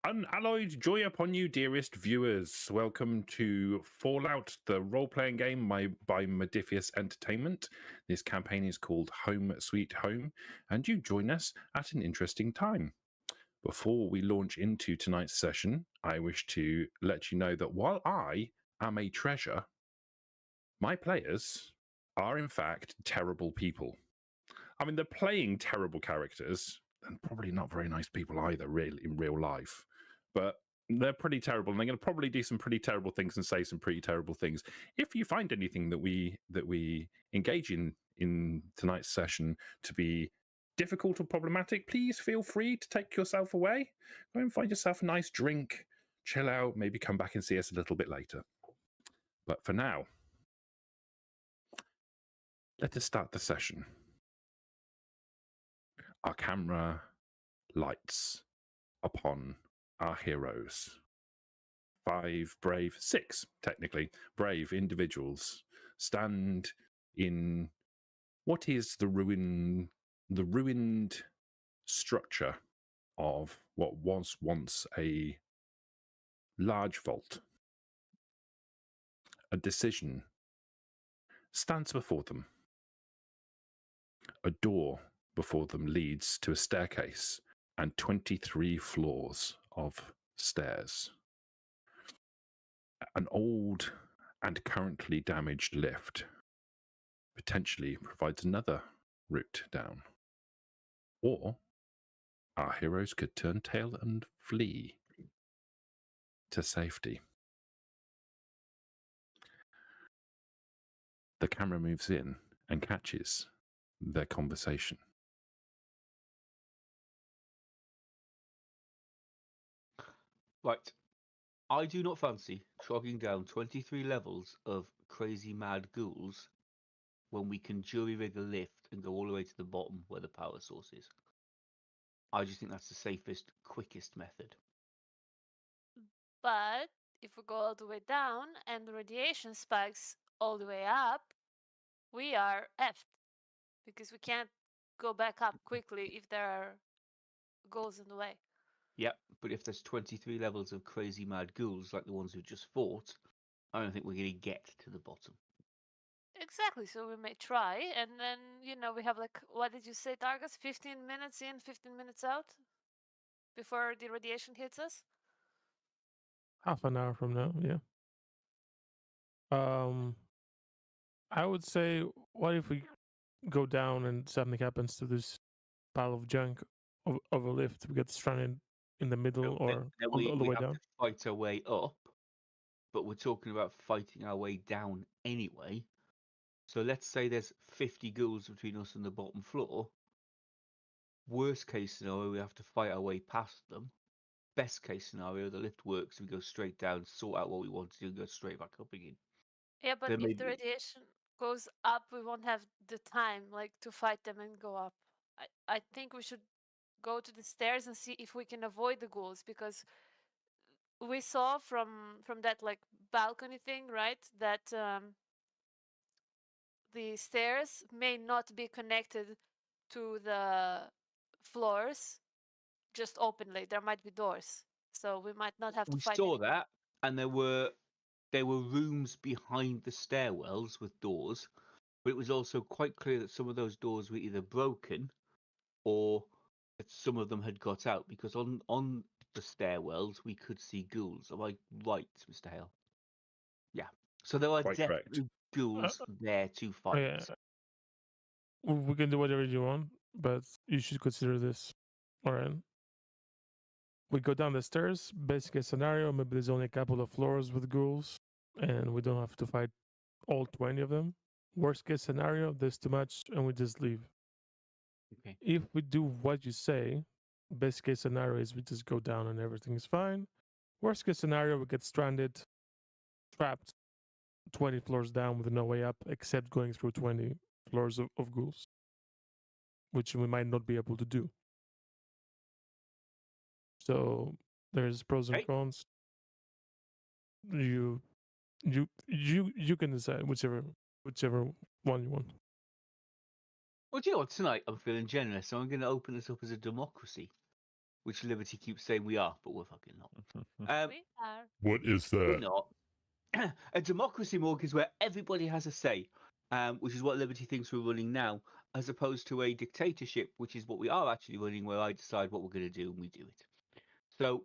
Unalloyed joy upon you, dearest viewers. Welcome to Fallout, the role-playing game by Modiphius Entertainment. This campaign is called Home Sweet Home, and you join us at an interesting time. Before we launch into tonight's session, I wish to let you know that while I am a treasure, my players are in fact terrible people. I mean, they're playing terrible characters, and probably not very nice people either, really, in real life. But they're pretty terrible, and they're going to probably do some pretty terrible things and say some pretty terrible things. If you find anything that we engage in tonight's session to be difficult or problematic, please feel free to take yourself away. Go and find yourself a nice drink, chill out, maybe come back and see us a little bit later. But for now, let us start the session. Our camera lights upon our heroes. 6 technically, brave individuals stand in what is the ruined structure of what was once a large vault. A decision stands before them. A door before them leads to a staircase and 23 floors of stairs. An old and currently damaged lift potentially provides another route down. Or our heroes could turn tail and flee to safety. The camera moves in and catches their conversation. Right. I do not fancy trogging down 23 levels of crazy mad ghouls when we can jury rig a lift and go all the way to the bottom where the power source is. I just think that's the safest, quickest method. But if we go all the way down and the radiation spikes all the way up, we are effed. Because we can't go back up quickly if there are ghouls in the way. Yep, but if there's 23 levels of crazy mad ghouls like the ones who just fought, I don't think we're going to get to the bottom. Exactly, so we may try, and then, we have what did you say, Targus? 15 minutes in, 15 minutes out? Before the radiation hits us? Half an hour from now, yeah. I would say, what if we go down and something happens to this pile of junk of a lift? We get stranded in the middle or all the way down? To fight our way up, but we're talking about fighting our way down anyway. So let's say there's 50 ghouls between us and the bottom floor. Worst case scenario, we have to fight our way past them. Best case scenario, the lift works, we go straight down, sort out what we want to do, and go straight back up again. Yeah, but if the radiation goes up, we won't have the time to fight them and go up. I think we should go to the stairs and see if we can avoid the ghouls, because we saw from that balcony thing, right, that the stairs may not be connected to the floors just openly. There might be doors, so we might not have to fight. We saw that, and there were rooms behind the stairwells with doors, but it was also quite clear that some of those doors were either broken or that some of them had got out, because on the stairwells we could see ghouls. Am I right, Mr. Hale? Yeah. So there are definitely ghouls there to fight. Yeah. We can do whatever you want, but you should consider this. All right. We go down the stairs. Best case scenario, maybe there's only a couple of floors with ghouls, and we don't have to fight all 20 of them. Worst case scenario, there's too much, and we just leave. Okay. If we do what you say, best case scenario is we just go down and everything is fine. Worst case scenario, we get stranded, trapped 20 floors down with no way up, except going through 20 floors of ghouls, which we might not be able to do. So there's pros and cons. You can decide whichever one you want. Well, do you know what? Tonight I'm feeling generous, so I'm going to open this up as a democracy. which Liberty keeps saying we are, but we're fucking not. We are. What is We're that? not. A democracy, Morg, is where everybody has a say, which is what Liberty thinks we're running now, as opposed to a dictatorship, which is what we are actually running, where I decide what we're going to do and we do it. So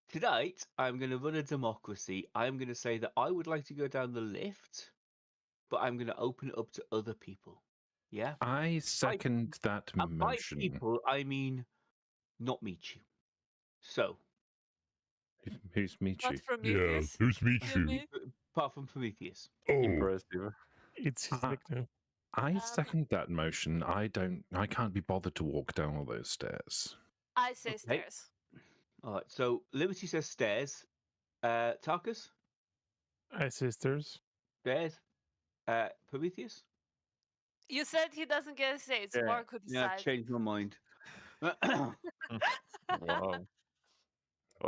tonight, I'm going to run a democracy. I'm going to say that I would like to go down the lift, but I'm going to open it up to other people. Yeah? I second that And by motion. people, I mean not Michu. So, Who's Michu? Not Yeah, Prometheus. who's You Michu? mean? apart from Prometheus. Oh, Impressive. It's his nickname. I second that motion. I can't be bothered to walk down all those stairs. I say Okay. stairs. All right, so Liberty says stairs. Tarkus? I say stairs. Stairs. Prometheus? You said he doesn't get a say. It's Yeah. Mark who Yeah, decides. changed my mind. Wow.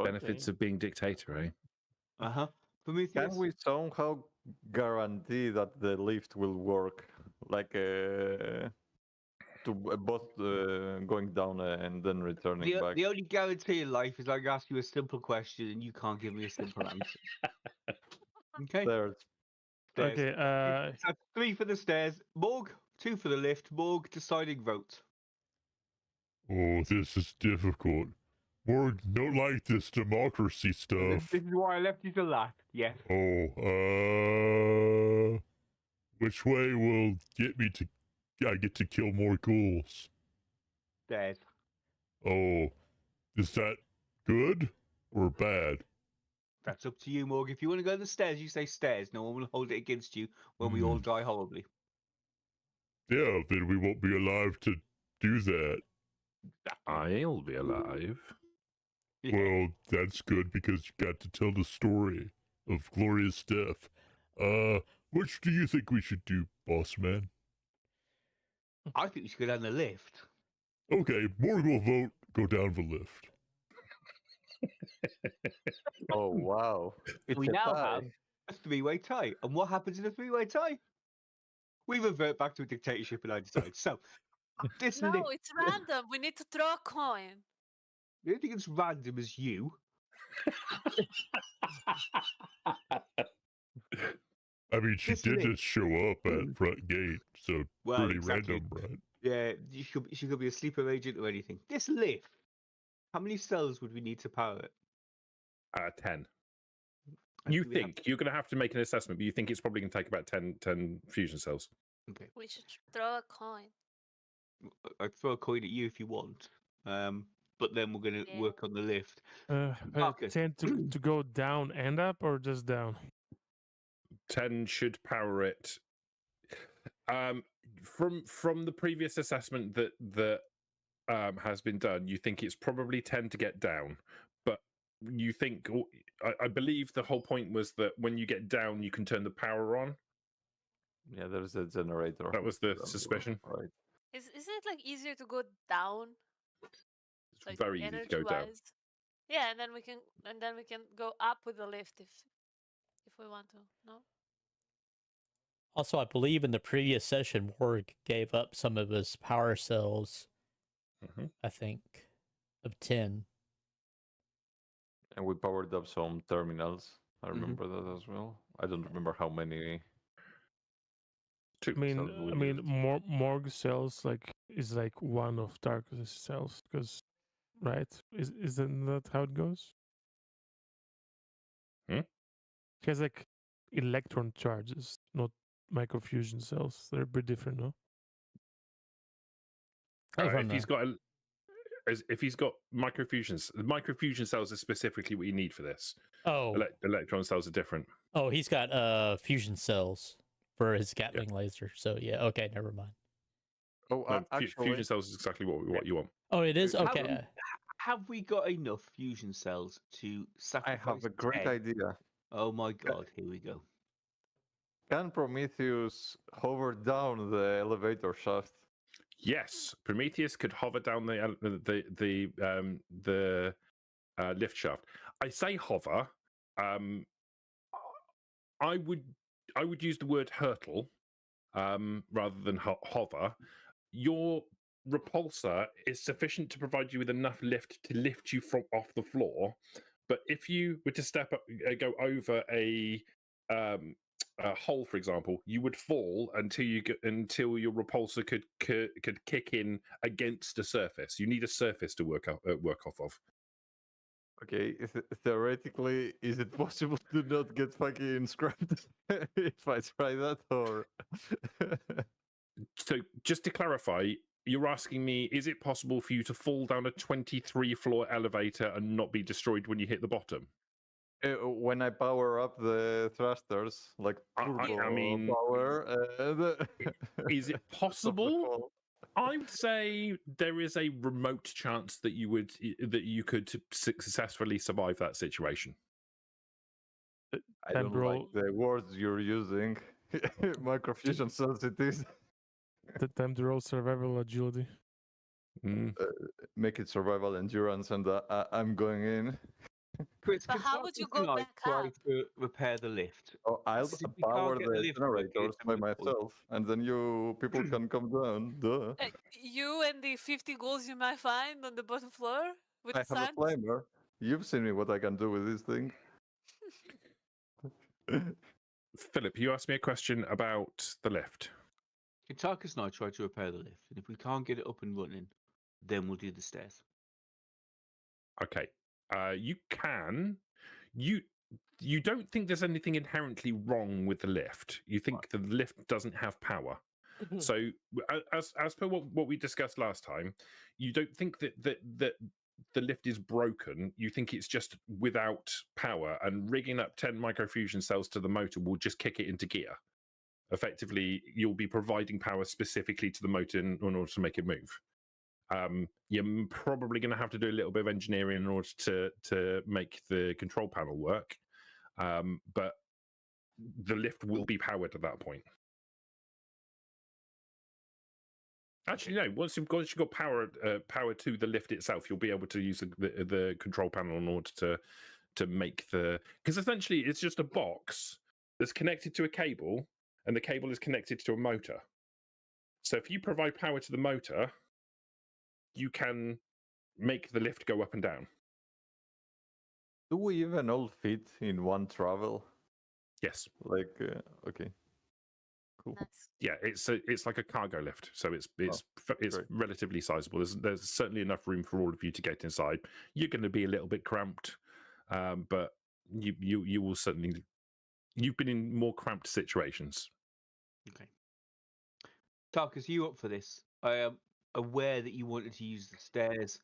Benefits of being dictator, eh? Uh-huh. Prometheus? Can we somehow guarantee that the lift will work? Like both going down and then returning back. The only guarantee in life is I ask you a simple question and you can't give me a simple answer. Okay? There's Stairs. Okay. So 3 for the stairs. Morg, 2 for the lift. Morg, deciding vote. oh, this is difficult. Morg, don't like this democracy stuff. This is why I left you to last. Yes. Oh, which way will get me to? I get to kill more ghouls. Stairs. Oh, is that good or bad? That's up to you, Morg. If you want to go to the stairs, you say stairs. No one will hold it against you when we all die horribly. Yeah, then we won't be alive to do that. I'll be alive. Yeah. Well, that's good because you got to tell the story of glorious death. Which do you think we should do, boss man? I think we should go down the lift. Okay, Morg will vote. Go down the lift. oh wow. It's We a now tie. have a 3-way tie. And what happens in a 3-way tie? We revert back to a dictatorship and I decide. So, this No, lift, it's random. We need to throw a coin. the only thing that's random is you. I mean, she This did lift- just show up at front gate, so Well, pretty exactly. random, right? Yeah, she could be a sleeper agent or anything. This lift, how many cells would we need to power it? 10. I You think we have- think you're going to have to make an assessment, but you think it's probably going to take about 10 fusion cells. Okay. We should throw a coin. I'd throw a coin at you if you want. But then we're going to Yeah. work on the lift. I tend to go down and up or just down. 10 should power it. From the previous assessment that has been done, you think it's probably 10 to get down, but you think I believe the whole point was that when you get down, you can turn the power on. Yeah, there's a generator. That was the suspicion. Right. Isn't it like easier to go down? It's Like very easy to go down. energy-wise? Yeah, and then we can go up with the lift if we want to. No. Also, I believe in the previous session, Morg gave up some of his power cells, I think, of 10. And we powered up some terminals. I remember that as well. I don't remember how many. Two. I mean, cells we I mean, used. Morg cells is like one of Tarkus' cells, because, right? Isn't that how it goes? Hmm? He has like electron charges, not microfusion cells. They're a bit different, no? If he's got microfusions, the microfusion cells are specifically what you need for this. Oh, Electron cells are different. oh, he's got fusion cells for his Gatling laser. So yeah, okay, never mind. Oh, No, actually, fusion cells is exactly what you want. Oh, it is How- okay. Have we got enough fusion cells to I sacrifice have a great 10? idea. Oh my god, here we go. Can Prometheus hover down the elevator shaft? Yes, Prometheus could hover down the lift shaft. I say hover. I would use the word hurtle rather than hover. Your repulsor is sufficient to provide you with enough lift to lift you from off the floor. But if you were to step up, go over a hole, for example, you would fall until your repulsor could kick in against a surface. You need a surface to work off of. Okay, theoretically, is it possible to not get fucking scrapped if I try that, or? So, just to clarify, you're asking me, is it possible for you to fall down a 23-floor elevator and not be destroyed when you hit the bottom? When I power up the thrusters, like turbo I mean, power, is it possible? I would say there is a remote chance that you could successfully survive that situation. I don't like the words you're using. Microfusion sensitivities. The time to roll survival agility. Make it survival endurance, and I'm going in. Chris, but how would you go back try up? to repair the lift? Oh, I'll Since we power can't get the the lift working, generators by then we'll fall. myself, and then you people can come down. Duh. You and the 50 ghouls you might find on the bottom floor with I the have signs? a flamer. You've seen me what I can do with this thing. Philip, you asked me a question about the lift. Tarkus and I try to repair the lift, and if we can't get it up and running, then we'll do the stairs. Okay. You can. You don't think there's anything inherently wrong with the lift. You think the lift doesn't have power. So, as per what we discussed last time, you don't think that the lift is broken. You think it's just without power, and rigging up 10 microfusion cells to the motor will just kick it into gear. Effectively, you'll be providing power specifically to the motor in order to make it move. You're probably going to have to do a little bit of engineering in order to make the control panel work, but the lift will be powered at that point. Actually, no. Once you've got power to the lift itself, you'll be able to use the control panel in order to make because essentially it's just a box that's connected to a cable, and the cable is connected to a motor. So if you provide power to the motor, you can make the lift go up and down. Do we even all fit in one travel? Yes. Like, okay. Cool. Nice. Yeah, it's like a cargo lift, so it's great. relatively sizable. There's certainly enough room for all of you to get inside. You're going to be a little bit cramped, but you will certainly. You've been in more cramped situations. Okay. Tarkus, you up for this? I am aware that you wanted to use the stairs.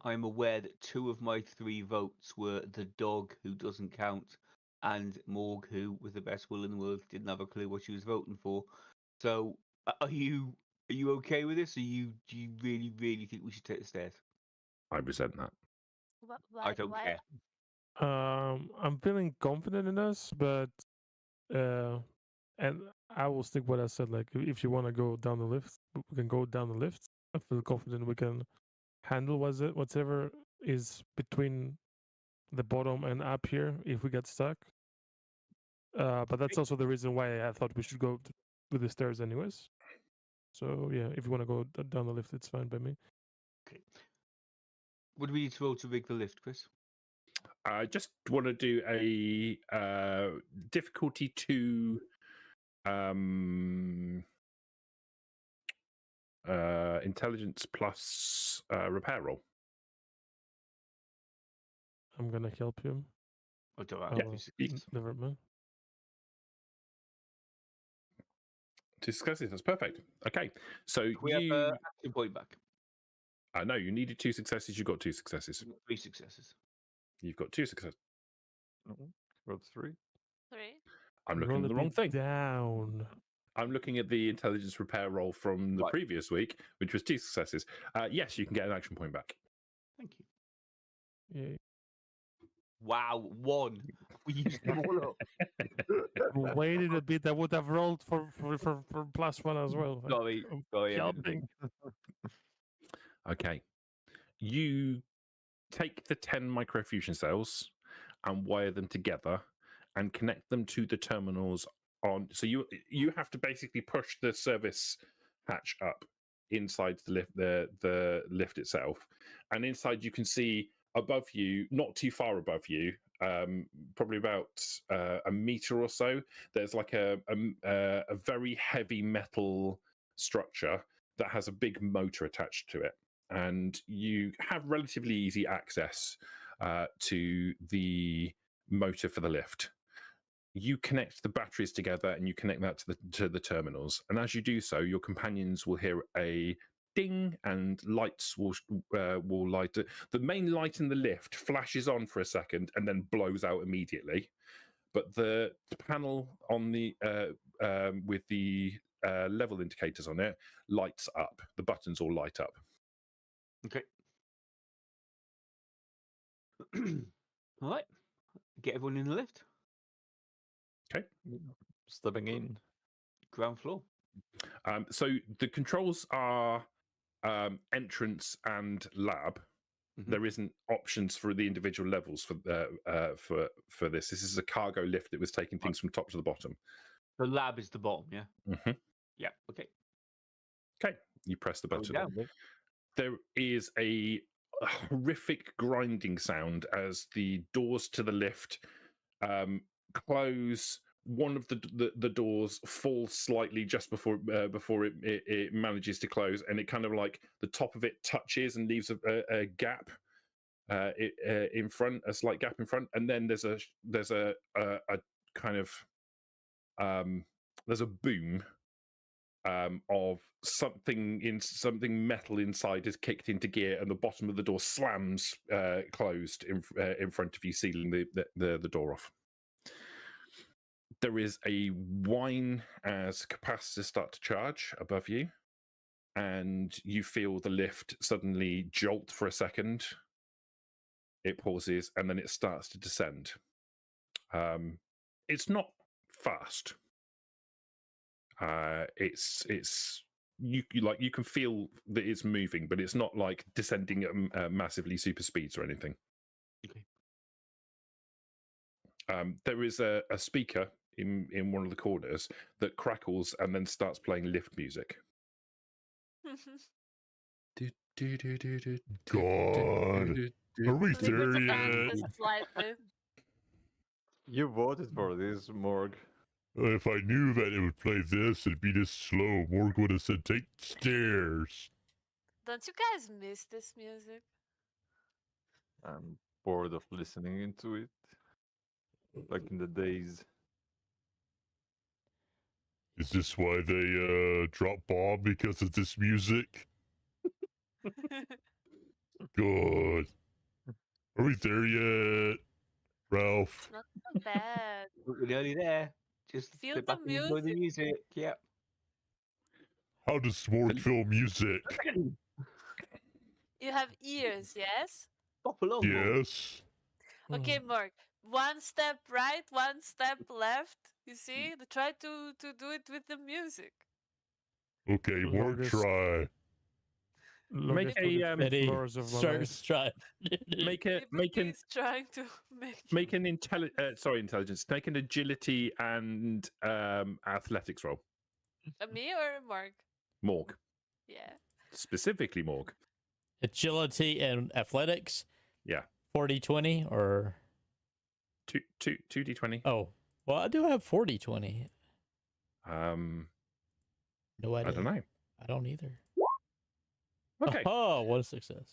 I'm aware that 2 of my 3 votes were the dog, who doesn't count, and Morg, who, with the best will in the world, didn't have a clue what she was voting for. So, are you okay with this? Do you really think we should take the stairs? I resent that. I don't care. I'm feeling confident in us, but and I will stick what I said. Like, if you want to go down the lift, we can go down the lift. I feel confident we can handle whatever is between the bottom and up here if we get stuck. But that's also the reason why I thought we should go with the stairs anyways. So yeah, if you want to go down the lift, it's fine by me. Okay. What do we need to roll to rig the lift, Chris? I just want to do a difficulty 2 intelligence plus repair roll. I'm gonna help you. Oh, don't Oh, have well, successes. never mind. 2 successes. That's perfect. Okay, so We have action point back. No, you needed 2 successes. You got 2 successes. 3 successes. You've got 2 successes. Got 3. 3. I'm looking Roll at the a wrong bit thing. Down. I'm looking at the intelligence repair roll from the previous week, which was 2 successes. Yes, you can get an action point back. Thank you. Yeah. Wow, 1. We used them all up. Waited a bit. I would have rolled for +1 as well. Sorry. Helping. Okay. You take the 10 microfusion cells and wire them together and connect them to the terminals on. So you have to basically push the service hatch up inside the lift itself, and inside you can see above you, not too far above you, probably about a meter or so. There's like a very heavy metal structure that has a big motor attached to it, and you have relatively easy access to the motor for the lift. You connect the batteries together and you connect that to the terminals. And as you do so, your companions will hear a ding, and lights will light. The main light in the lift flashes on for a second and then blows out immediately. But the panel on the with the level indicators on it lights up. The buttons all light up. Okay. All right. Get everyone in the lift. Okay. Stepping in. Ground floor. So the controls are entrance and lab. Mhm. There isn't options for the individual levels for this. This is a cargo lift that was taking things from top to the bottom. The lab is the bottom, yeah? Mm-hmm. Yeah, okay. Okay, you press the button. Down. There is a horrific grinding sound as the doors to the lift close. One of the doors falls slightly just before it manages to close, and it kind of like the top of it touches and leaves a gap in front, a slight gap in front, and then there's a kind of there's a boom of something metal inside is kicked into gear, and the bottom of the door slams closed in front of you, sealing the door off. There is a whine as capacitors start to charge above you, and you feel the lift suddenly jolt for a second. It pauses, and then it starts to descend. It's not fast. It's you can feel that it's moving, but it's not like descending at massively super speeds or anything. Okay. There is a speaker in one of the corners that crackles and then starts playing lift music. God, are we there yet? You voted for this, Morg. If I knew that it would play this, it'd be this slow. Morg would have said, "Take stairs." Don't you guys miss this music? I'm bored of listening into it. Like in the days. Is this why they drop Bob, because of this music? God. Are we there yet, Ralph? Not so bad. We're nearly there. Just Feel sit the back and enjoy the music. Yeah. How does Smorg feel music? You have ears, yes? Pop along. Morg. Yes. Okay, Mark. One step right, one step left. You see? Try to do it with the music. Okay, Morg, Longest- try. Make Longest 2 a, different Eddie, floors of my start life. try. He's trying to make an intelligence. Make an agility and athletics roll. Me or Mark? Morg, Yeah. specifically Morg. Agility and athletics. Yeah. 40-20 or 2d20. oh, well, I do have 40-20. No idea. I don't know. I don't either. Okay. Oh, what a success.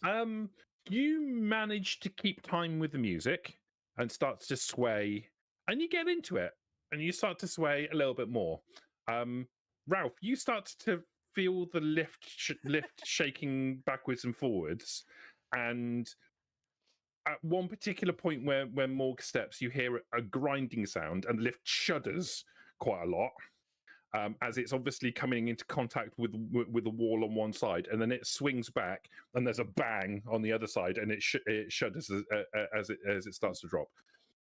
You manage to keep time with the music and starts to sway, and you get into it, and you start to sway a little bit more. Ralph, you start to feel the lift shaking backwards and forwards, and at one particular point where Morg steps, you hear a grinding sound, and the lift shudders quite a lot. As it's obviously coming into contact with the wall on one side, and then it swings back, and there's a bang on the other side, and it shudders as it starts to drop.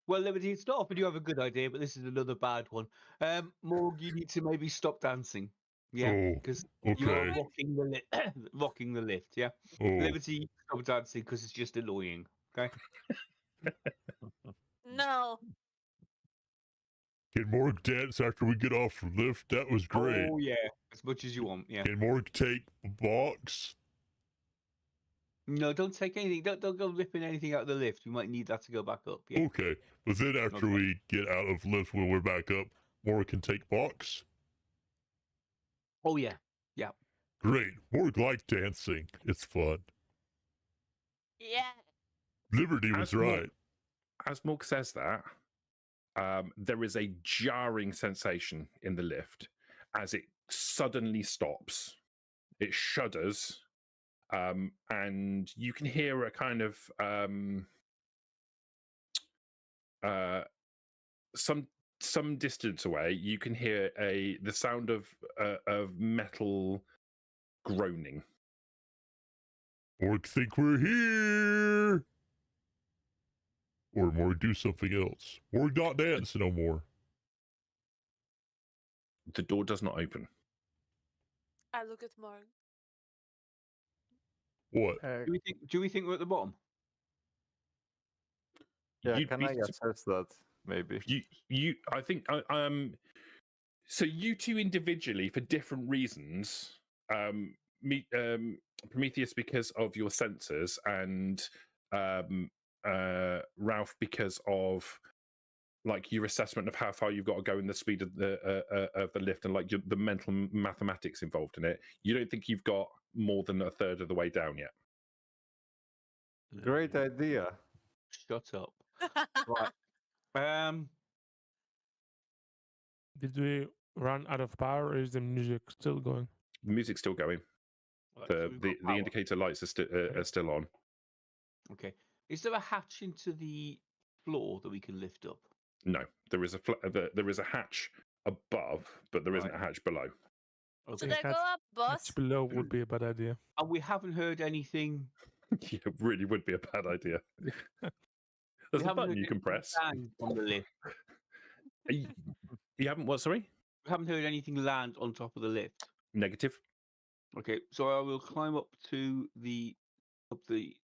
Well, Liberty, it's not often you have a good idea, but this is another bad one. Morg, you need to maybe stop dancing. Yeah, Oh, because you are okay. rocking the lift. Yeah, Oh, Liberty, stop dancing because it's just annoying. Okay. No. Can Morg dance after we get off the lift? That was great. Oh yeah, as much as you want. Yeah. Can Morg take a box? No, don't take anything. Don't go ripping anything out of the lift. You might need that to go back up. Yeah. Okay, but then after Okay. we get out of lift when we're back up, Morg can take box? Oh yeah. Great. Morg likes dancing. It's fun. Yeah. Liberty was As Morg- right. As Morg says that, there is a jarring sensation in the lift as it suddenly stops. It shudders, and you can hear a kind of some distance away. You can hear the sound of metal groaning. Morg think we're here. Or Morg do something else. Morg not dance no more. The door does not open. I look at Morg. What? Do we think we're at the bottom? Yeah, You'd can be I assess that? Maybe. I think so you two individually for different reasons, Prometheus because of your sensors, and Ralph because of like your assessment of how far you've got to go in the speed of the lift, and like the mental mathematics involved in it. You don't think you've got more than a third of the way down yet. Great idea. Shut up. Right. Did we run out of power, or is the music still going? The music's still going. Right, so we've got The power. indicator lights are still on. Okay. Is there a hatch into the floor that we can lift up? No, there is there is a hatch above, but there isn't Right. a hatch below. Okay. Should I go up, boss? Hatch below would be a bad idea. And we haven't heard anything. Yeah, it really would be a bad idea. There's a haven't button heard you can anything press. land on the lift. You haven't what? Sorry, We haven't heard anything land on top of the lift. negative. Okay, so I will climb up to the up the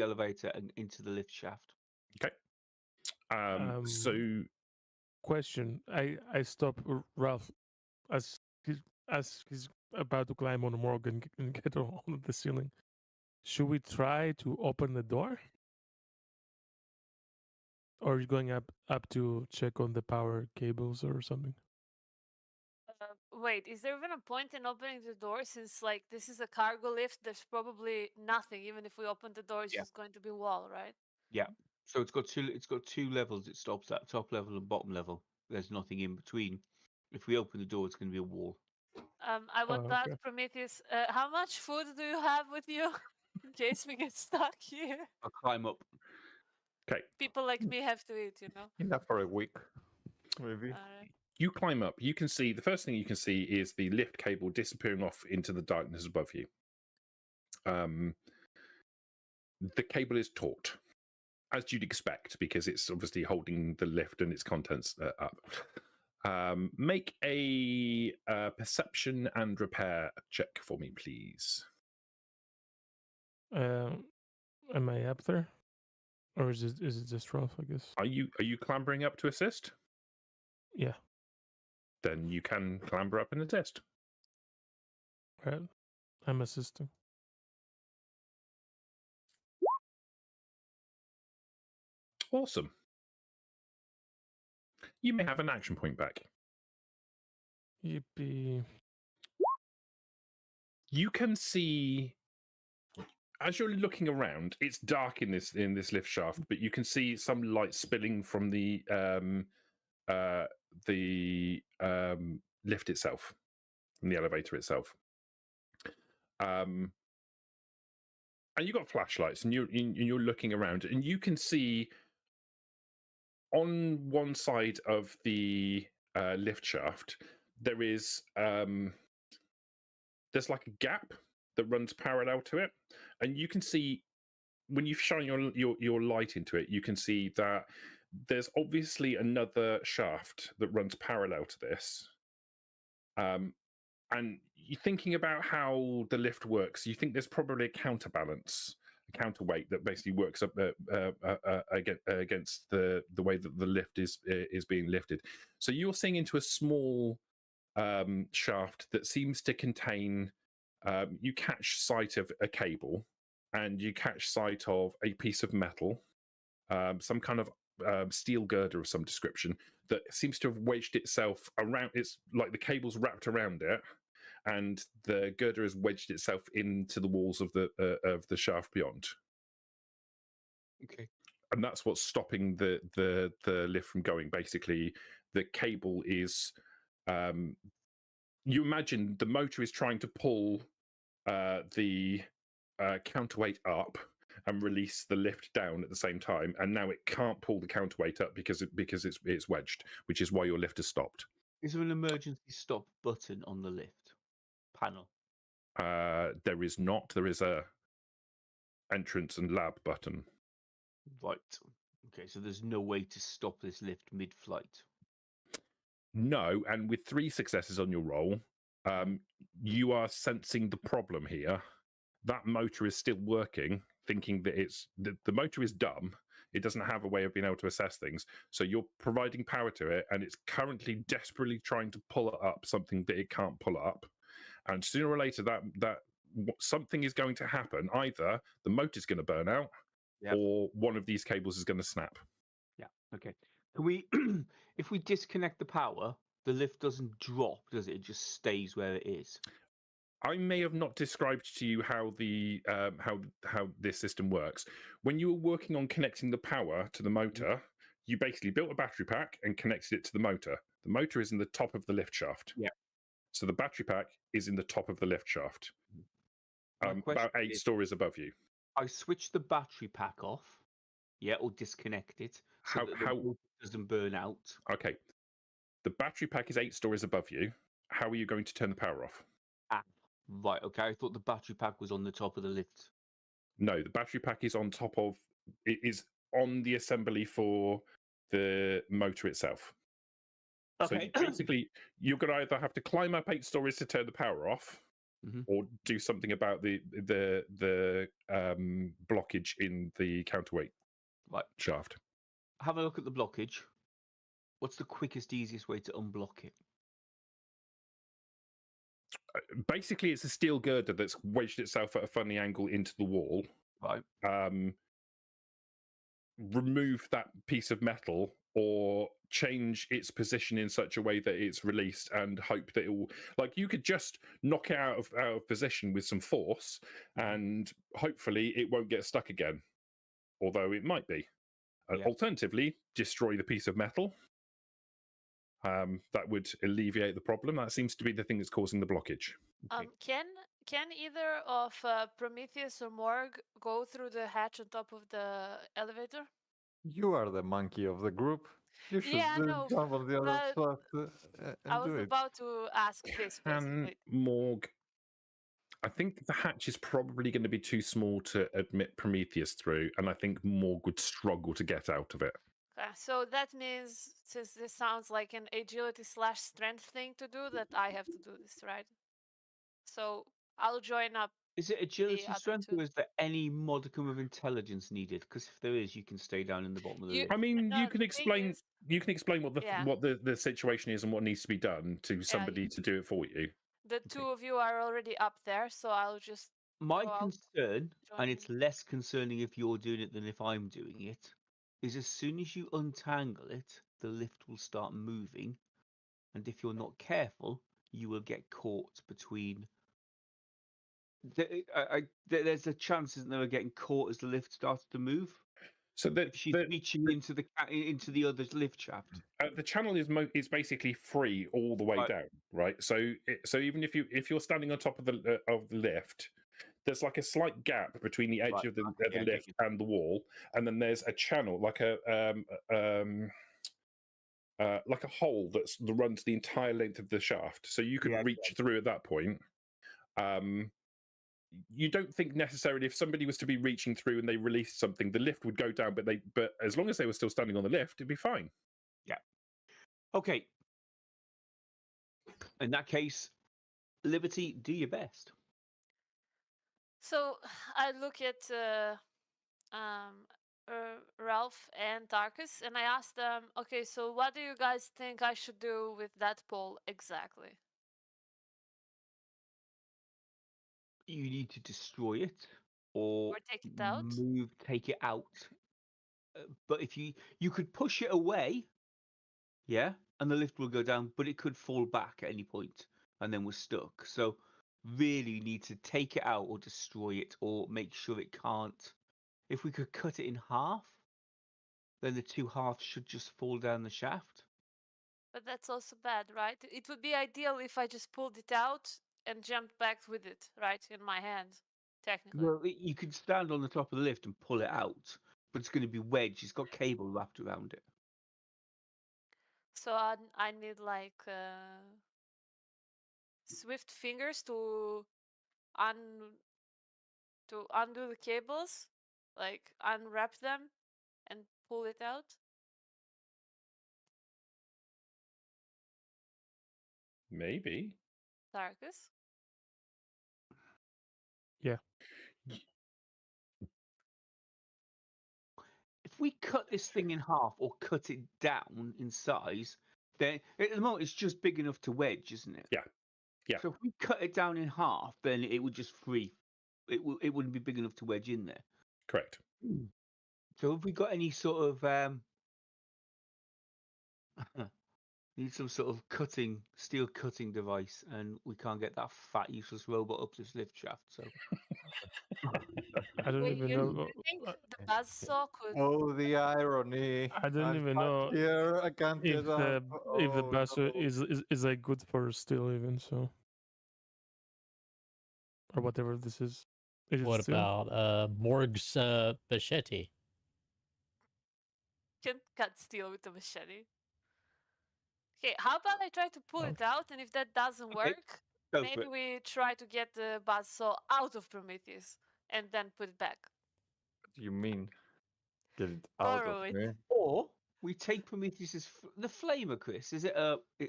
elevator and into the lift shaft. Okay. So Question: I stop Ralph as he's about to climb on the Morg and get on the ceiling. Should we try to open the door, or are you going up to check on the power cables or something? Wait, is there even a point in opening the door since like this is a cargo lift? There's probably nothing. Even if we open the door, it's Yeah. just going to be wall, right? Yeah. So it's got two levels. It stops at top level and bottom level. There's nothing in between. If we open the door, it's going to be a wall. I want to okay. ask Prometheus, how much food do you have with you in case we get stuck here? I'll climb up. okay, People like me have to eat, you know. Enough for a week, maybe. you climb up. You can see the first thing you can see is the lift cable disappearing off into the darkness above you. The cable is taut, as you'd expect, because it's obviously holding the lift and its contents up. Make a perception and repair check for me, please. Am I up there, or is it just Ralph? I guess. Are you clambering up to assist? Yeah. Then you can clamber up and assist. Right. I'm assisting. Awesome. You may have an action point back. Yippee! You can see, as you're looking around, it's dark in this lift shaft, but you can see some light spilling from the lift itself, from the elevator itself. And you've got flashlights, and you're looking around, and you can see on one side of the lift shaft there is there's like a gap that runs parallel to it, and you can see when you shine your light into it, you can see that there's obviously another shaft that runs parallel to this. And you're thinking about how the lift works, you think there's probably a counterweight that basically works up against the way that the lift is being lifted. So you're seeing into a small shaft that seems to contain. You catch sight of a cable, and you catch sight of a piece of metal, some kind of steel girder of some description that seems to have wedged itself around. It's like the cable's wrapped around it, and the girder has wedged itself into the walls of the shaft beyond. Okay. And that's what's stopping the lift from going. Basically, the cable is. You imagine the motor is trying to pull the counterweight up and release the lift down at the same time, and now it can't pull the counterweight up because it's wedged, which is why your lift has stopped. Is there an emergency stop button on the lift panel? There is not. There is a entrance and lab button. Right. Okay, so there's no way to stop this lift mid-flight. No, and with 3 successes on your roll, you are sensing the problem here. That motor is still working, thinking that the motor is dumb. It doesn't have a way of being able to assess things. So you're providing power to it, and it's currently desperately trying to pull up something that it can't pull up. And sooner or later, that something is going to happen. Either the motor's going to burn out, or one of these cables is going to snap. Yeah. Okay. Can we, if we disconnect the power, the lift doesn't drop, does it? It just stays where it is. I may have not described to you how the how this system works. When you were working on connecting the power to the motor, you basically built a battery pack and connected it to the motor. The motor is in the top of the lift shaft. Yeah. So the battery pack is in the top of the lift shaft, about 8 stories above you. I switched the battery pack off, or disconnect it so that the motor doesn't burn out. Okay. The battery pack is 8 stories above you. How are you going to turn the power off? Right, okay. I thought the battery pack was on the top of the lift. No, the battery pack is on top of. It is on the assembly for the motor itself. Okay. So basically, you're going to either have to climb up 8 stories to turn the power off, or do something about the blockage in the counterweight shaft. Have a look at the blockage. What's the quickest, easiest way to unblock it? Basically, it's a steel girder that's wedged itself at a funny angle into the wall. Right. Remove that piece of metal or change its position in such a way that it's released, and hope that it will. Like, you could just knock it out of position with some force, and hopefully it won't get stuck again. Although it might be. Alternatively, destroy the piece of metal. That would alleviate the problem. That seems to be the thing that's causing the blockage. Can either of Prometheus or Morg go through the hatch on top of the elevator? You are the monkey of the group. You should jump on the other spot and I was do it. about to ask this. Morg, I think the hatch is probably going to be too small to admit Prometheus through, and I think Morg would struggle to get out of it. Okay, so that means, since this sounds like an agility/strength thing to do, that I have to do this, right? So I'll join up. Is it agility strength, or is there any modicum of intelligence needed? Because if there is, you can stay down in the bottom of the lift. I mean, you can explain. You can explain what the situation is and what needs to be done to somebody to do it for you. The two of you are already up there, so I'll just. My concern, and it's less concerning if you're doing it than if I'm doing it, is as soon as you untangle it, the lift will start moving, and if you're not careful, you will get caught between. There's a chance, isn't there, of getting caught as the lift starts to move? So that she's reaching into the other lift shaft. The channel is basically free all the way down, right? So even if you're standing on top of the lift, there's like a slight gap between the edge of the lift and the wall, and then there's a channel like a hole that runs the entire length of the shaft, so you can reach through at that point. You don't think necessarily if somebody was to be reaching through and they released something, the lift would go down, but as long as they were still standing on the lift, it'd be fine. Yeah. Okay. In that case, Liberty, do your best. So I look at Ralph and Darkus, and I ask them, okay, so what do you guys think I should do with that pole exactly? You need to destroy it or Or take it out? take it out. But if you could push it away, yeah, and the lift will go down, but it could fall back at any point, and then we're stuck. So really, you need to take it out or destroy it, or make sure it can't. If we could cut it in half, then the two halves should just fall down the shaft. But that's also bad, right? It would be ideal if I just pulled it out and jumped back with it, right, in my hand, technically. Well, you could stand on the top of the lift and pull it out, but it's going to be wedged. It's got cable wrapped around it. So I need like swift fingers to undo the cables, like unwrap them and pull it out. Maybe. Darkus? Yeah. If we cut this thing in half or cut it down in size, then at the moment it's just big enough to wedge, isn't it? Yeah. Yeah. So if we cut it down in half, then it would just free. It wouldn't be big enough to wedge in there. Correct. So have we got any sort of need some sort of steel cutting device, and we can't get that fat useless robot up this lift shaft. So I don't Wait, even you know. think the buzzsaw could? Oh, the irony! I don't I'm even stuck know here. I can't if get up. the Oh, bus no. is like good for steel even so, or whatever this is. Is it What steel? about Morg's machete? Can cut steel with a machete. Okay, how about I try to pull Oh. it out, and if that doesn't Okay, work, go for maybe it. we try to get the buzzsaw out of Prometheus and then put it back. What do you mean? Get it out Borrow of it. me? Or we take Prometheus's the flamer, Chris. Is it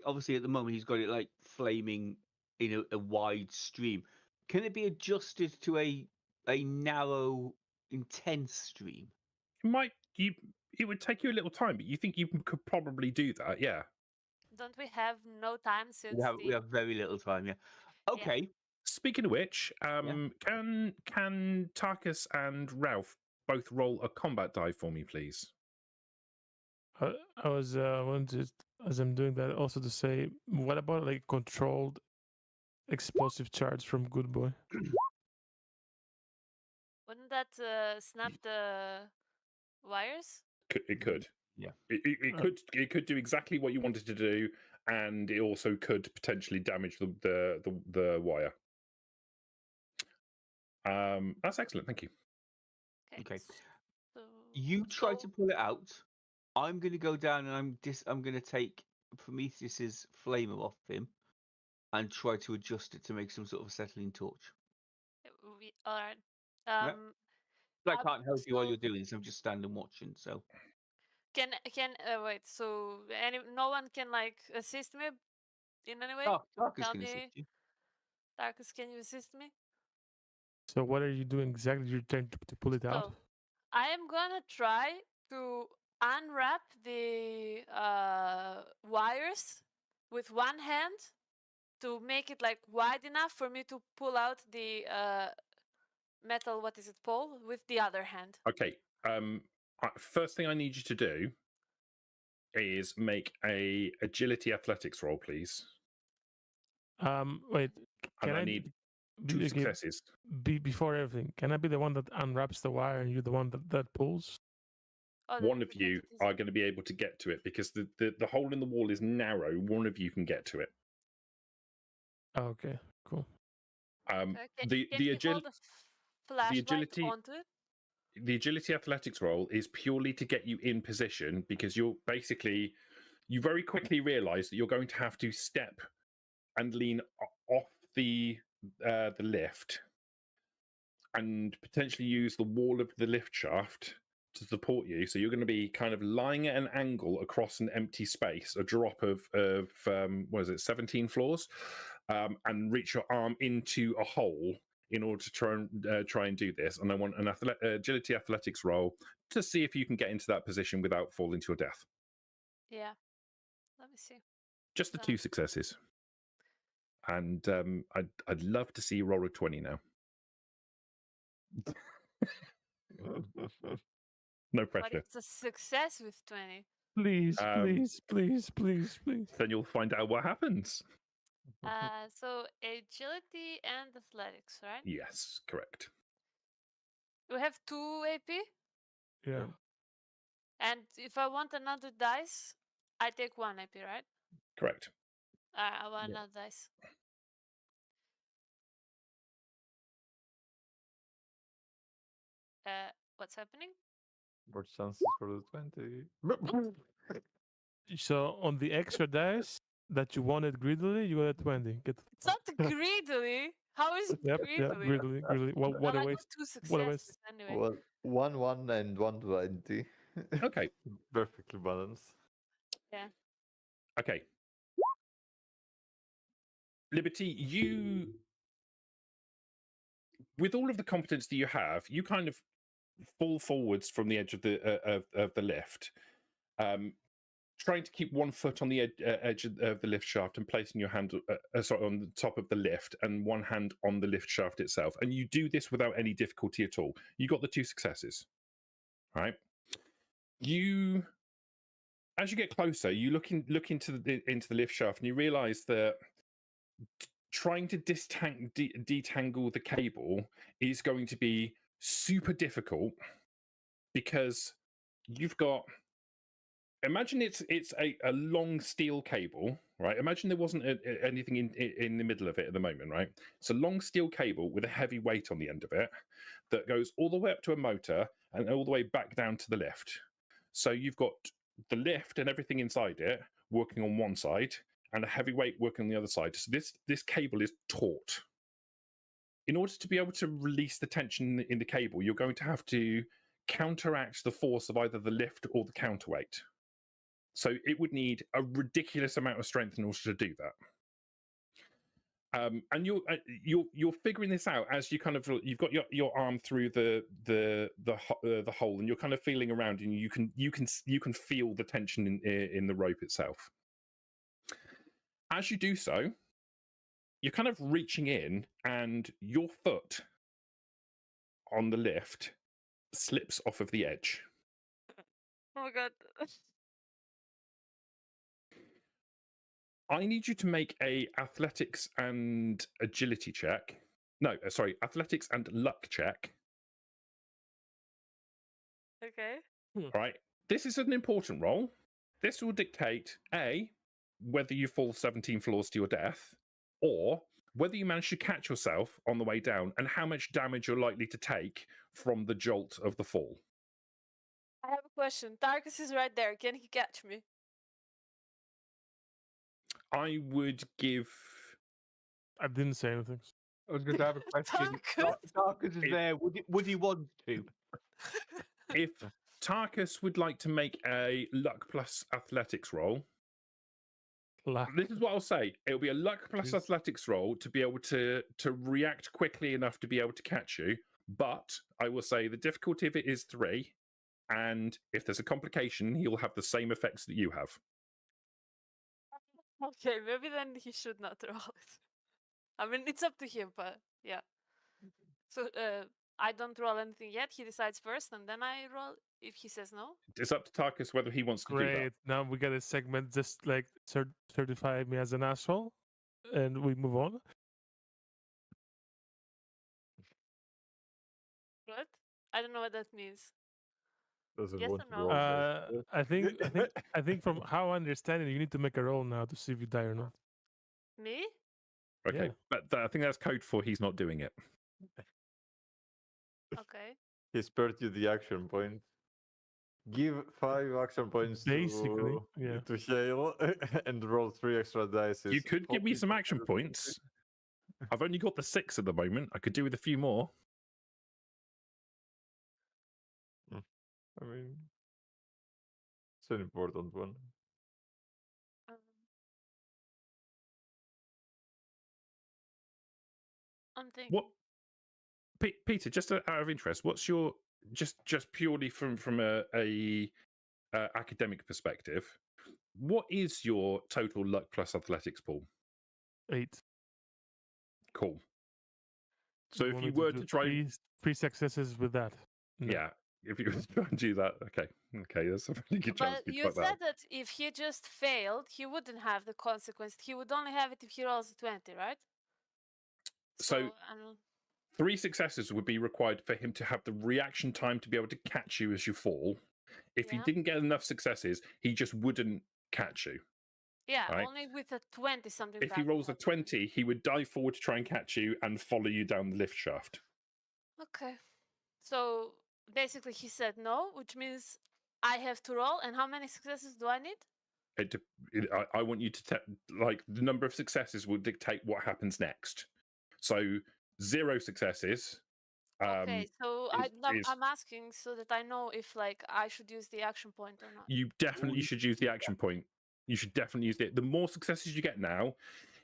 obviously at the moment he's got it like flaming in a wide stream. Can it be adjusted to a narrow, intense stream? It would take you a little time, but you think you could probably do that, yeah. Don't we have no time since We have very little time, yeah. Okay. Speaking of which, can Tarkus and Ralph both roll a combat die for me, please? I was wanted, as I'm doing that, also to say, what about like controlled explosive charge from Good Boy? Wouldn't that snap the wires? It could. Yeah. It could do exactly what you wanted to do, and it also could potentially damage the wire. That's excellent. Thank you. Okay. So, You try to pull it out. I'm going to go down and I'm going to take Prometheus's flamer off him and try to adjust it to make some sort of acetylene torch. all right. But I can't help you while so- you're doing this. I'm just standing watching. So Can wait? So no one can like assist me in any way? Darkus Tell can me, assist you. Darkus, can you assist me? So what are you doing exactly? You're trying to pull it out? So I am gonna try to unwrap the wires with one hand to make it like wide enough for me to pull out the metal. What is it, pole? With the other hand. Okay. First thing I need you to do is make a agility athletics roll, please. Wait. And Can I need two okay, successes. Before everything, can I be the one that unwraps the wire and you're the one that pulls? Oh, One of you are going to be able to get to it because the hole in the wall is narrow. One of you can get to it. Okay, cool. Can The you hold the flashlight agility onto it? The agility athletics roll is purely to get you in position because you very quickly realize that you're going to have to step and lean off the lift and potentially use the wall of the lift shaft to support you. So you're going to be kind of lying at an angle across an empty space, a drop of 17 floors, and reach your arm into a hole in order to try and do this, and I want an agility athletics roll to see if you can get into that position without falling to your death. Yeah. Let me see. Just the So- 2 successes. And I'd love to see you roll a 20 now. No What pressure. if it's a success with 20? Please, Um, please. Then you'll find out what happens. So agility and athletics, right? Yes, correct. We have 2 AP, Yeah. and if I want another dice, I take 1 AP, right? Correct. I want Yeah. another dice. What's happening? More chances for the 20. So on the extra dice that you wanted greedily, you got a 20. Get It's not greedily. How is it yep, greedily? greedily. What Well, a I got waste. 2 What a waste. successes anyway. Well, 1, and 120. Okay. Perfectly balanced. Yeah. Okay. Liberty, you, with all of the competence that you have, you kind of fall forwards from the edge of the lift, trying to keep 1 foot on the edge of the lift shaft and placing your hand on the top of the lift and 1 hand on the lift shaft itself. And you do this without any difficulty at all. You got the 2 successes. All right. You, as you get closer, you look into the lift shaft and you realize that trying to detangle the cable is going to be super difficult because you've got, imagine it's a long steel cable, right? Imagine there wasn't anything in the middle of it at the moment, right? It's a long steel cable with a heavy weight on the end of it that goes all the way up to a motor and all the way back down to the lift. So you've got the lift and everything inside it working on one side and a heavy weight working on the other side. So this cable is taut. In order to be able to release the tension in the cable, you're going to have to counteract the force of either the lift or the counterweight. So it would need a ridiculous amount of strength in order to do that. And you're figuring this out as you kind of, you've got your arm through the hole, and you're kind of feeling around, and you can feel the tension in the rope itself. As you do so, you're kind of reaching in, and your foot on the lift slips off of the edge. Oh my god. I need you to make a athletics and agility check. No, sorry, athletics and luck check. Okay. All right. This is an important roll. This will dictate A, whether you fall 17 floors to your death, or whether you manage to catch yourself on the way down and how much damage you're likely to take from the jolt of the fall. I have a question. Tarkus is right there. Can he catch me? I would give. I didn't say anything. I was going to have a question. Tarkus? Tarkus is If- there. Would he want to? If Tarkus would like to make a luck plus athletics roll, Luck. this is what I'll say. It'll be a luck plus athletics roll to be able to react quickly enough to be able to catch you. But I will say the difficulty of it is 3. And if there's a complication, he'll have the same effects that you have. Okay, maybe then he should not roll it. I mean, it's up to him, but yeah. So I don't roll anything yet. He decides first, and then I roll if he says no. It's up to Tarkus whether he wants to do that. Great. Now we get a segment just like certify me as an asshole, and we move on. What? I don't know what that means. Doesn't Yes want or to no? roll dice. I think from how I understand it, you need to make a roll now to see if you die or not. Me? Okay, Yeah. but I think that's code for he's not doing it. Okay. He spared you the action point. Give 5 action points Basically, yeah. to Hale and roll 3 extra dice. You could give me some action points. I've only got the 6 at the moment. I could do with a few more. I mean, it's an important one. Um, I'm thinking. Peter, just out of interest, what's your just purely from a academic perspective? What is your total luck plus athletics pool? 8. Cool. So You if want you me to were do to try, three successes with that. No. yeah, if you were to try and do that, okay, there's a really good chance But you'd you fuck said that. that if he just failed, he wouldn't have the consequence. He would only have it if he rolls a 20, right? So I don't... 3 successes would be required for him to have the reaction time to be able to catch you as you fall. If he Yeah. didn't get enough successes, he just wouldn't catch you. Yeah, right? only with a 20 something. If he bad would rolls a happen. 20, he would dive forward to try and catch you and follow you down the lift shaft. Okay. So basically he said no, which means I have to roll. And how many successes do I need? I want you to like the number of successes will dictate what happens next. So 0 successes. Okay, so is I'm asking so that I know if like I should use the action point or not. you definitely should use the action point. You should definitely use it. The more successes you get now,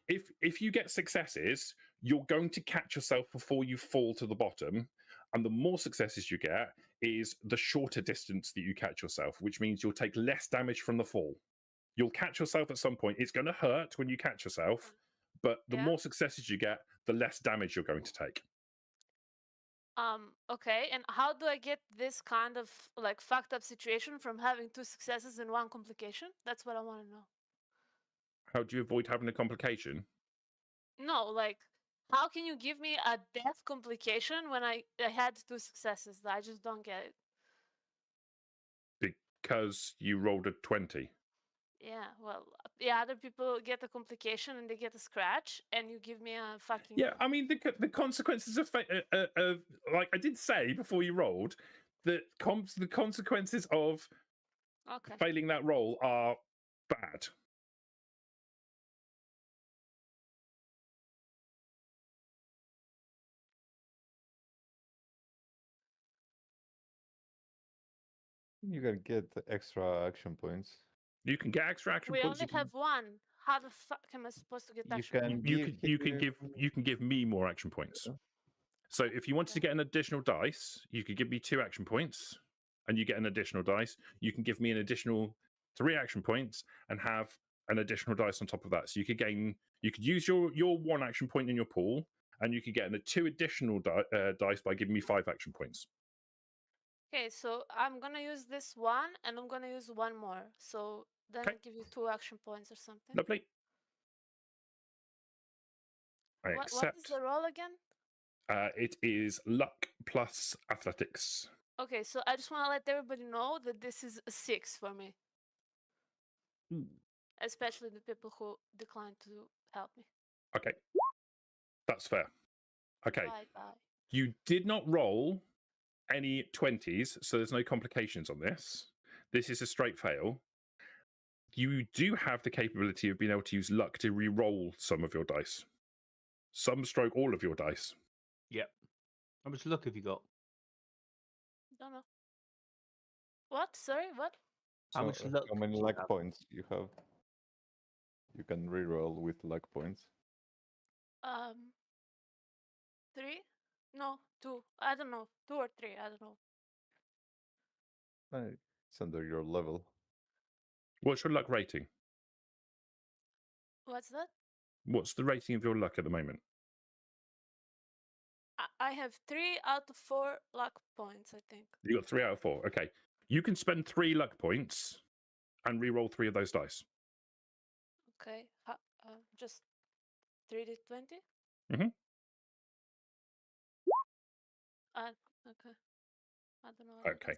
if you get successes, you're going to catch yourself before you fall to the bottom. And the more successes you get is the shorter distance that you catch yourself, which means you'll take less damage from the fall. You'll catch yourself at some point. It's going to hurt when you catch yourself, but the more successes you get, the less damage you're going to take. Okay, and how do I get this kind of like fucked up situation from having 2 successes and 1 complication? That's what I want to know. How do you avoid having a complication? No, like how can you give me a death complication when I had 2 successes? I just don't get it. Because you rolled a 20. Yeah, well, the other people get a complication and they get a scratch, and you give me a fucking... Yeah, I mean, the consequences of like I did say before you rolled, the consequences of failing that roll are bad. You can get extra action points. You can get extra action We points. only have 1. How the fuck am I supposed to get You action can points? You can give me more action points. So if you wanted to get an additional dice, you could give me 2 action points, and you get an additional dice. You can give me an additional 3 action points and have an additional dice on top of that. So you could use your 1 action point in your pool, and you could get 2 additional dice by giving me 5 action points. Okay, so I'm gonna use this 1, and I'm gonna use 1 more. So then I'll give you 2 action points or something. Lovely. What is the roll again? It is luck plus athletics. Okay, so I just want to let everybody know that this is a 6 for me. Especially the people who declined to help me. Okay. That's fair. Okay. Bye. You did not roll any 20s, so there's no complications on this. This is a straight fail. You do have the capability of being able to use luck to re-roll some of your dice. Some stroke all of your dice. Yep. How much luck have you got? Don't know. What? Sorry, what? How much luck? How many do you luck have? points you have? You can reroll with luck points. 3? No, 2. I don't know. 2 or 3. I don't know. It's under your level. What's your luck rating? What's that? What's the rating of your luck at the moment? I have 3 out of 4 luck points, I think. You got 3 out of 4. Okay. You can spend 3 luck points and re-roll 3 of those dice. Okay. Just 3d20? Mm-hmm. Okay. I don't know. Okay.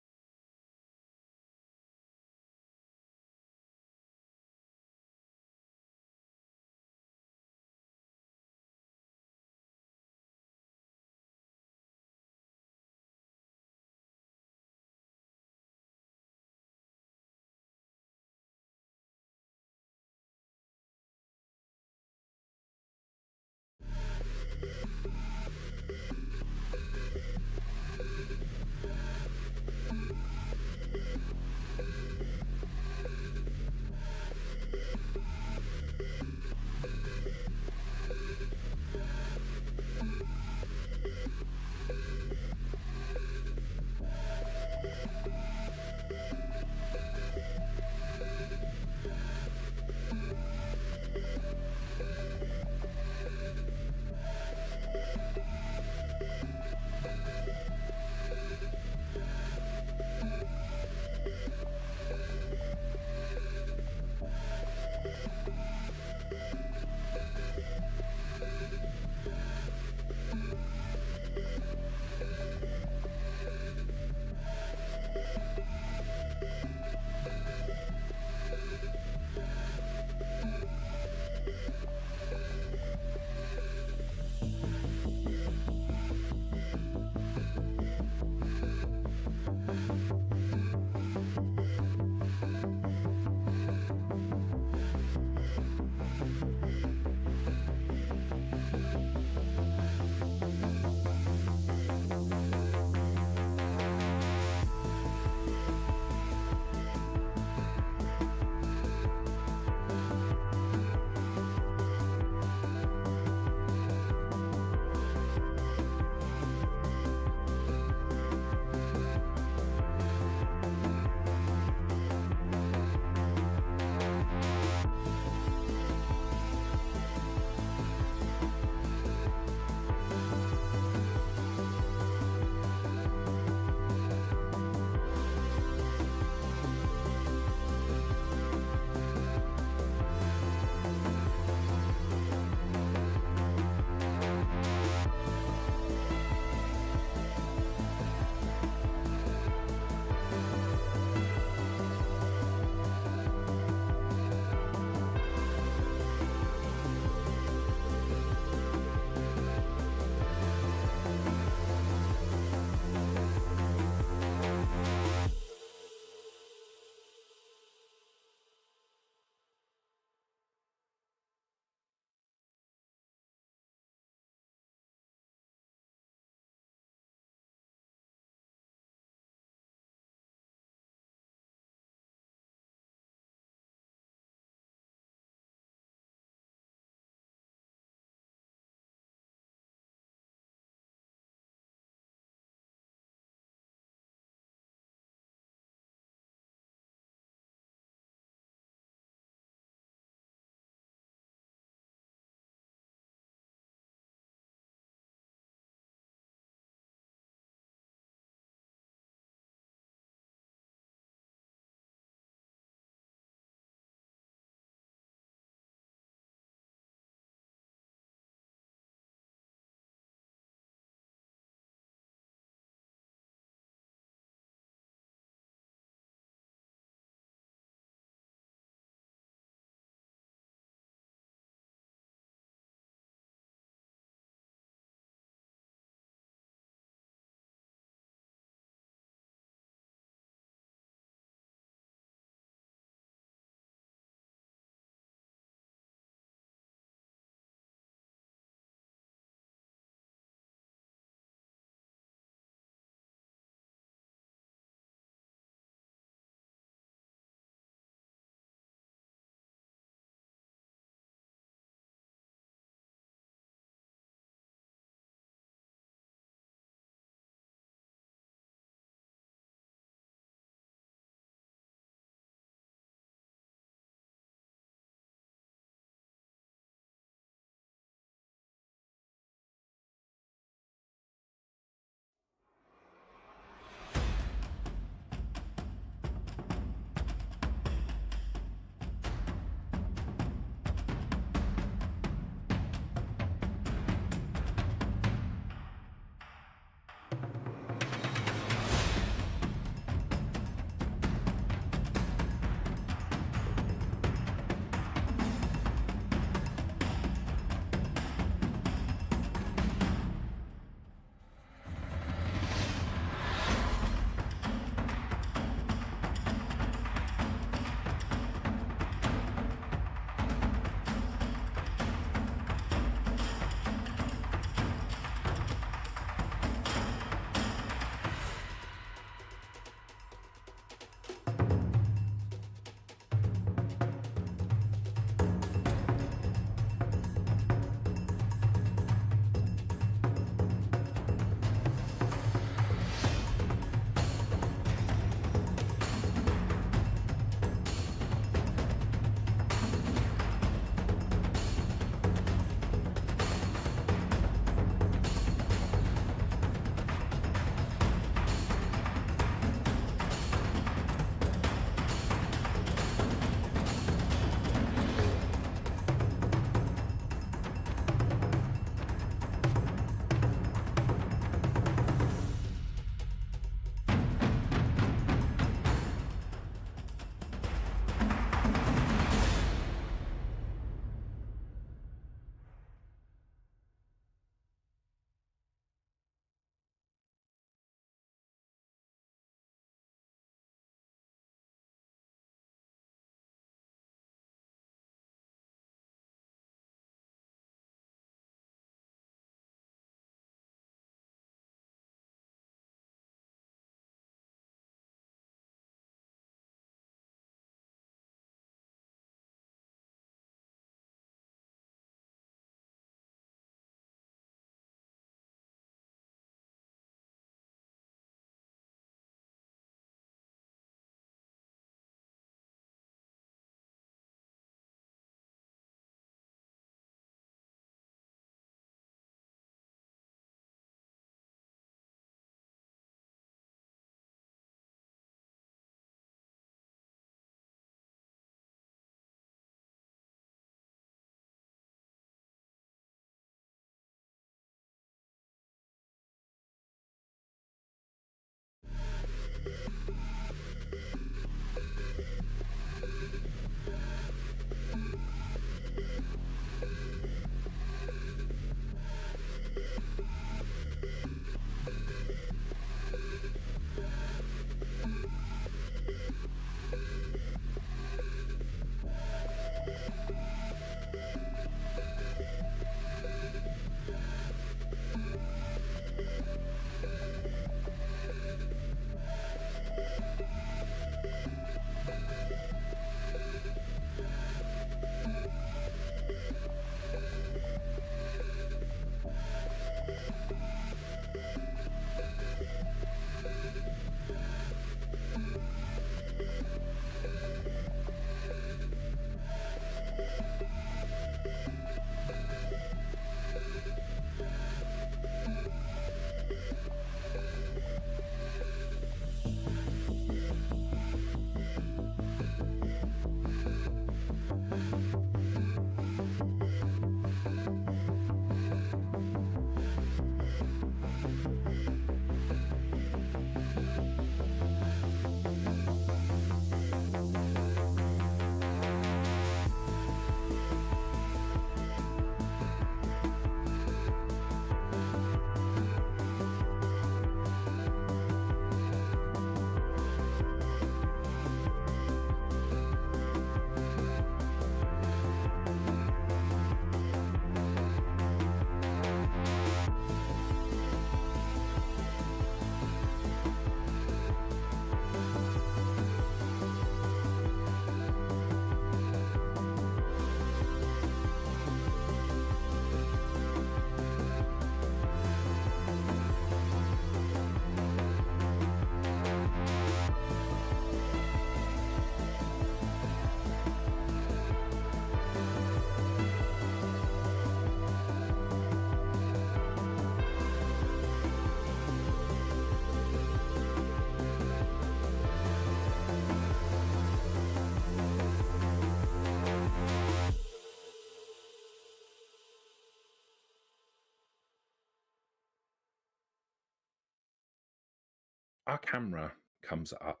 our camera comes up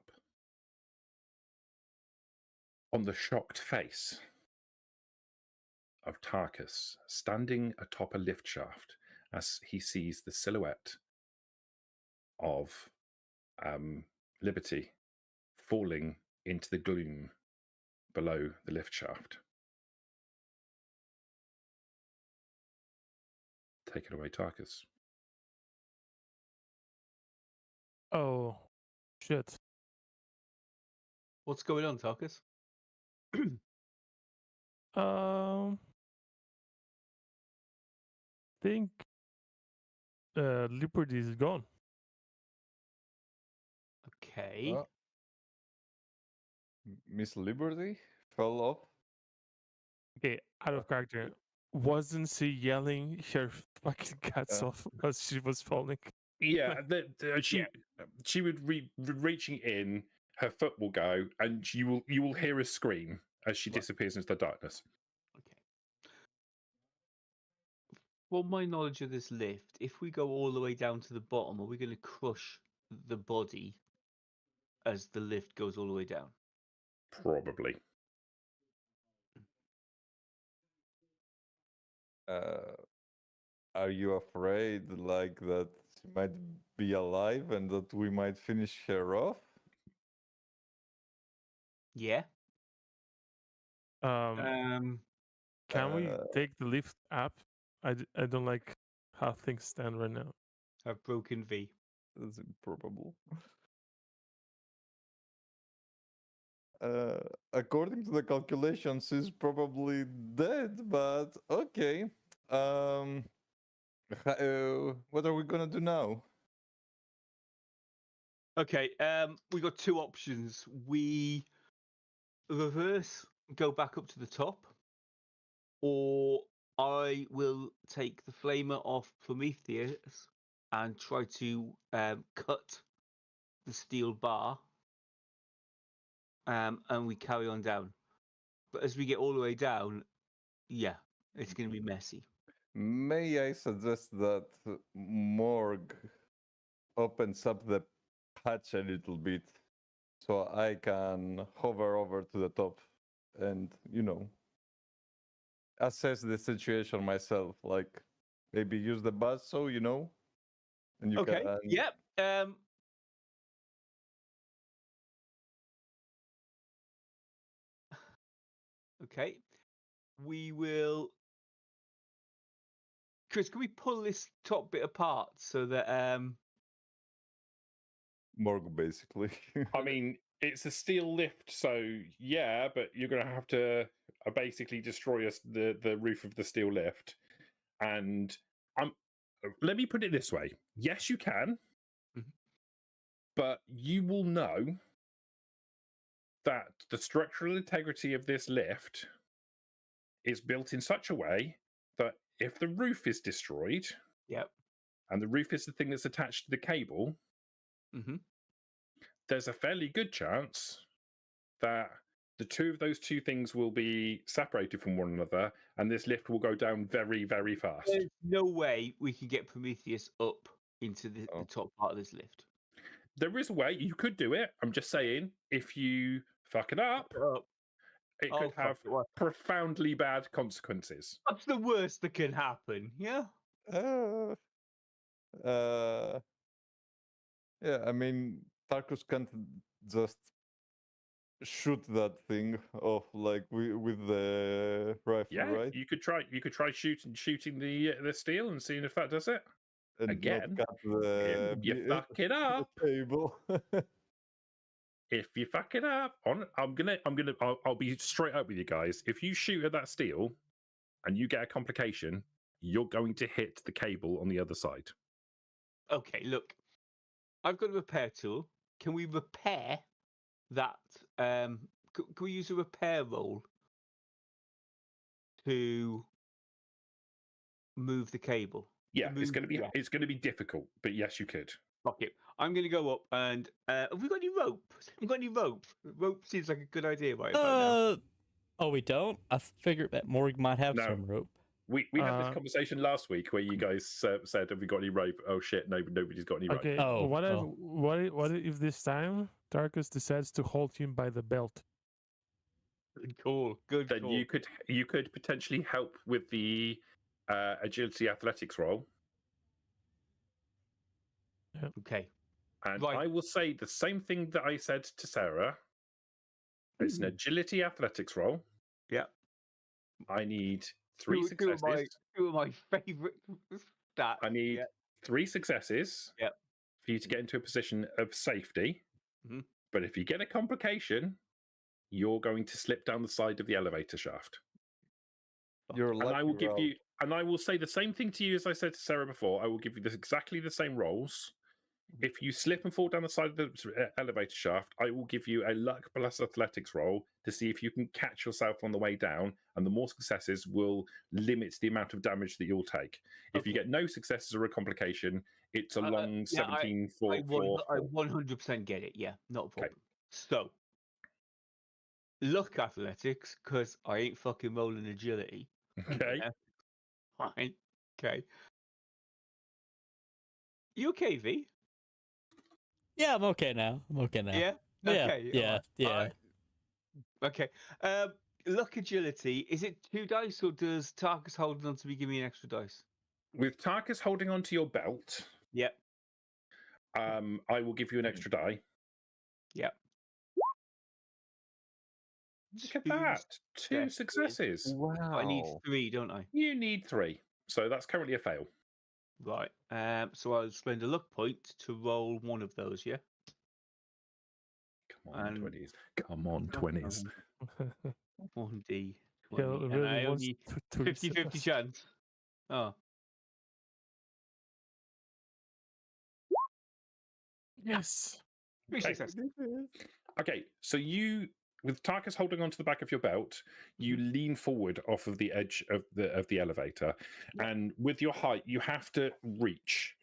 on the shocked face of Tarkus standing atop a lift shaft as he sees the silhouette of Liberty falling into the gloom below the lift shaft. Take it away, Tarkus. Oh, shit. What's going on, Tarkus? Think Liberty is gone. Okay. Miss Liberty fell off. Okay, out of character. Wasn't she yelling her fucking guts off as she was falling? Yeah, she would reaching in, her foot will go, and you will hear a scream as she disappears into the darkness. Okay. Well, my knowledge of this lift, if we go all the way down to the bottom, are we going to crush the body as the lift goes all the way down? Probably. Are you afraid, like, that she might be alive and that we might finish her off? Yeah. Can we take the lift up? I don't like how things stand right now. I've broken V. That's improbable. According to the calculations, she's probably dead, but okay. What are we gonna do now? Okay, we got two options. We reverse, go back up to the top, or I will take the flamer off Prometheus and try to cut the steel bar, and we carry on down. But as we get all the way down, yeah, it's going to be messy. May I suggest that Morg opens up the hatch a little bit so I can hover over to the top and, assess the situation myself, like maybe use the buzz so and you Okay. can. Yep. Okay. We will. Chris, can we pull this top bit apart so that Morg, basically. I mean, it's a steel lift, so yeah, but you're going to have to basically destroy the roof of the steel lift. And let me put it this way: yes, you can, but you will know that the structural integrity of this lift is built in such a way that if the roof is destroyed, yep, and the roof is the thing that's attached to the cable, there's a fairly good chance that the two of those two things will be separated from one another, and this lift will go down very, very fast. There's no way we can get Prometheus up into the top part of this lift. There is a way you could do it. I'm just saying, if you fuck it up, it could have profoundly bad consequences. What's the worst that can happen? Yeah. Yeah, I mean, Tarkus can't just shoot that thing off like with the rifle, right? You could try shooting the steel and seeing if that does it. And again, not cut the, you fuck it up. Table. If you fuck it up, I'll be straight up with you guys. If you shoot at that steel and you get a complication, you're going to hit the cable on the other side. Okay, look, I've got a repair tool. Can we repair that? Can we use a repair roll to move the cable? Yeah, it's going to be difficult, but yes, you could. Okay, I'm going to go up and have we got any rope? Have we got any rope? Rope seems like a good idea right about now. Oh, we don't? I figured that Morg might have some rope. We had this conversation last week where you guys said, "Have we got any rope?" Oh shit, nobody's got any rope. Okay. Oh, What if this time Tarkus decides to hold him by the belt? Good call. Good Then call. you could potentially help with the agility athletics roll. Okay. And Right. I will say the same thing that I said to Sarah. It's an agility athletics roll. Yeah. I need three Two successes. of my favorite stats. I need 3 successes Yep. for you to get into a position of safety. Mhm. But if you get a complication, you're going to slip down the side of the elevator shaft. You're And I lucky, will give Ralph. you, and I will say the same thing to you as I said to Sarah before. I will give you exactly the same rolls. If you slip and fall down the side of the elevator shaft, I will give you a luck plus athletics roll to see if you can catch yourself on the way down. And the more successes will limit the amount of damage that you'll take. If you Okay. get no successes or a complication, it's a long Yeah, 17 I 4 100% get it. Yeah, not a problem. So, luck athletics, because I ain't fucking rolling agility. Okay. Yeah. Fine. Okay. You okay, V? Yeah, I'm okay now. Yeah. Yeah, Okay. yeah, alright, yeah. alright. Okay. Luck agility. Is it 2 dice or does Tarkus holding on to me give me an extra dice? With Tarkus holding onto your belt, Yep. I will give you an extra die. Yep. Look at that. 2 successes. Wow. I need 3, don't I? You need 3. So that's currently a fail. Right. So I'll spend a luck point to roll one of those, yeah? Come on, And- 20s. Come on, 20s. 1d20. He And really I wants only to 50-50 success. chance. Oh. Yes. 3 Okay. successes. Okay, so you, with Tarkus holding onto the back of your belt, you lean forward off of the edge of the elevator, and with your height, you have to reach.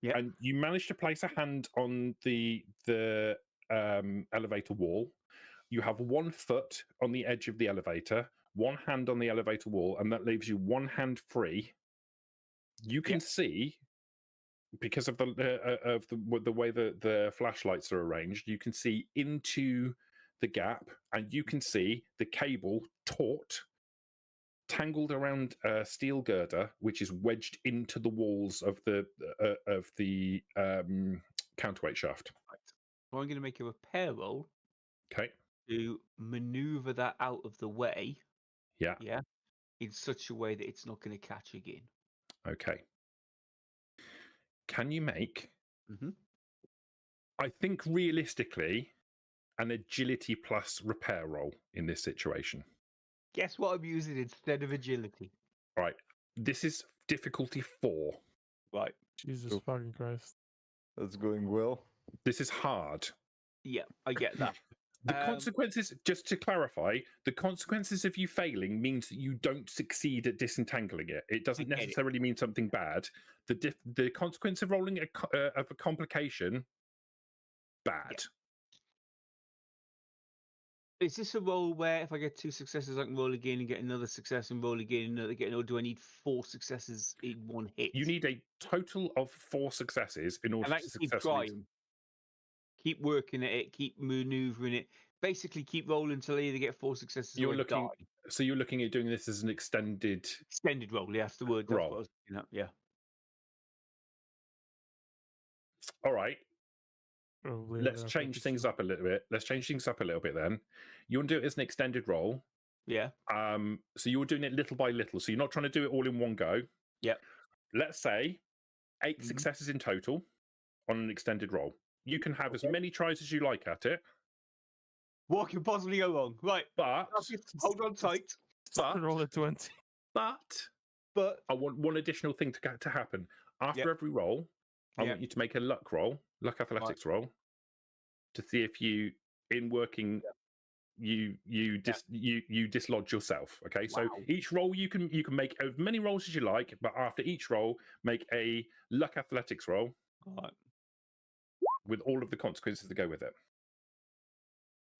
Yep. And you manage to place a hand on the elevator wall. You have 1 foot on the edge of the elevator, 1 hand on the elevator wall, and that leaves you 1 hand free. You can see, because of the way the flashlights are arranged, you can see into the gap, and you can see the cable taut, tangled around a steel girder, which is wedged into the walls of the counterweight shaft. Right. So I'm going to make a repair roll Okay. to maneuver that out of the way. Yeah. Yeah. In such a way that it's not going to catch again. Okay. Can you make? Mm-hmm. I think realistically, an agility plus repair roll in this situation. Guess what I'm using instead of agility? All right. This is difficulty 4. Right. Jesus Cool. fucking Christ. That's going well. This is hard. Yeah, I get that. The consequences, just to clarify, the consequences of you failing means that you don't succeed at disentangling it. It doesn't get it. necessarily mean something bad. The consequence of rolling of a complication, bad. Is this a roll where if I get 2 successes, I can roll again and get another success and roll again and another again, or do I need 4 successes in 1 hit? You need a total of 4 successes in order and I to can keep successfully. trying. Keep working at it, keep maneuvering it. Basically, keep rolling until I either get 4 successes or I die. So you're looking at doing this as an extended roll. Yeah, that's the word. That's roll. what I was looking at. Yeah. All right. Probably Let's change things up a little bit. Then. You want to do it as an extended roll. Yeah. So you're doing it little by little. So you're not trying to do it all in one go. Yep. Let's say 8 successes in total on an extended roll. You can have as many tries as you like at it. What could possibly go wrong? Right. But Hold on tight. Roll a 20. But I want one additional thing to happen. After every roll, I want you to make a luck roll, luck athletics roll, to see if you, in working, you dislodge yourself. Okay, so each roll you can make as many rolls as you like, but after each roll, make a luck athletics roll. All right. With all of the consequences that go with it.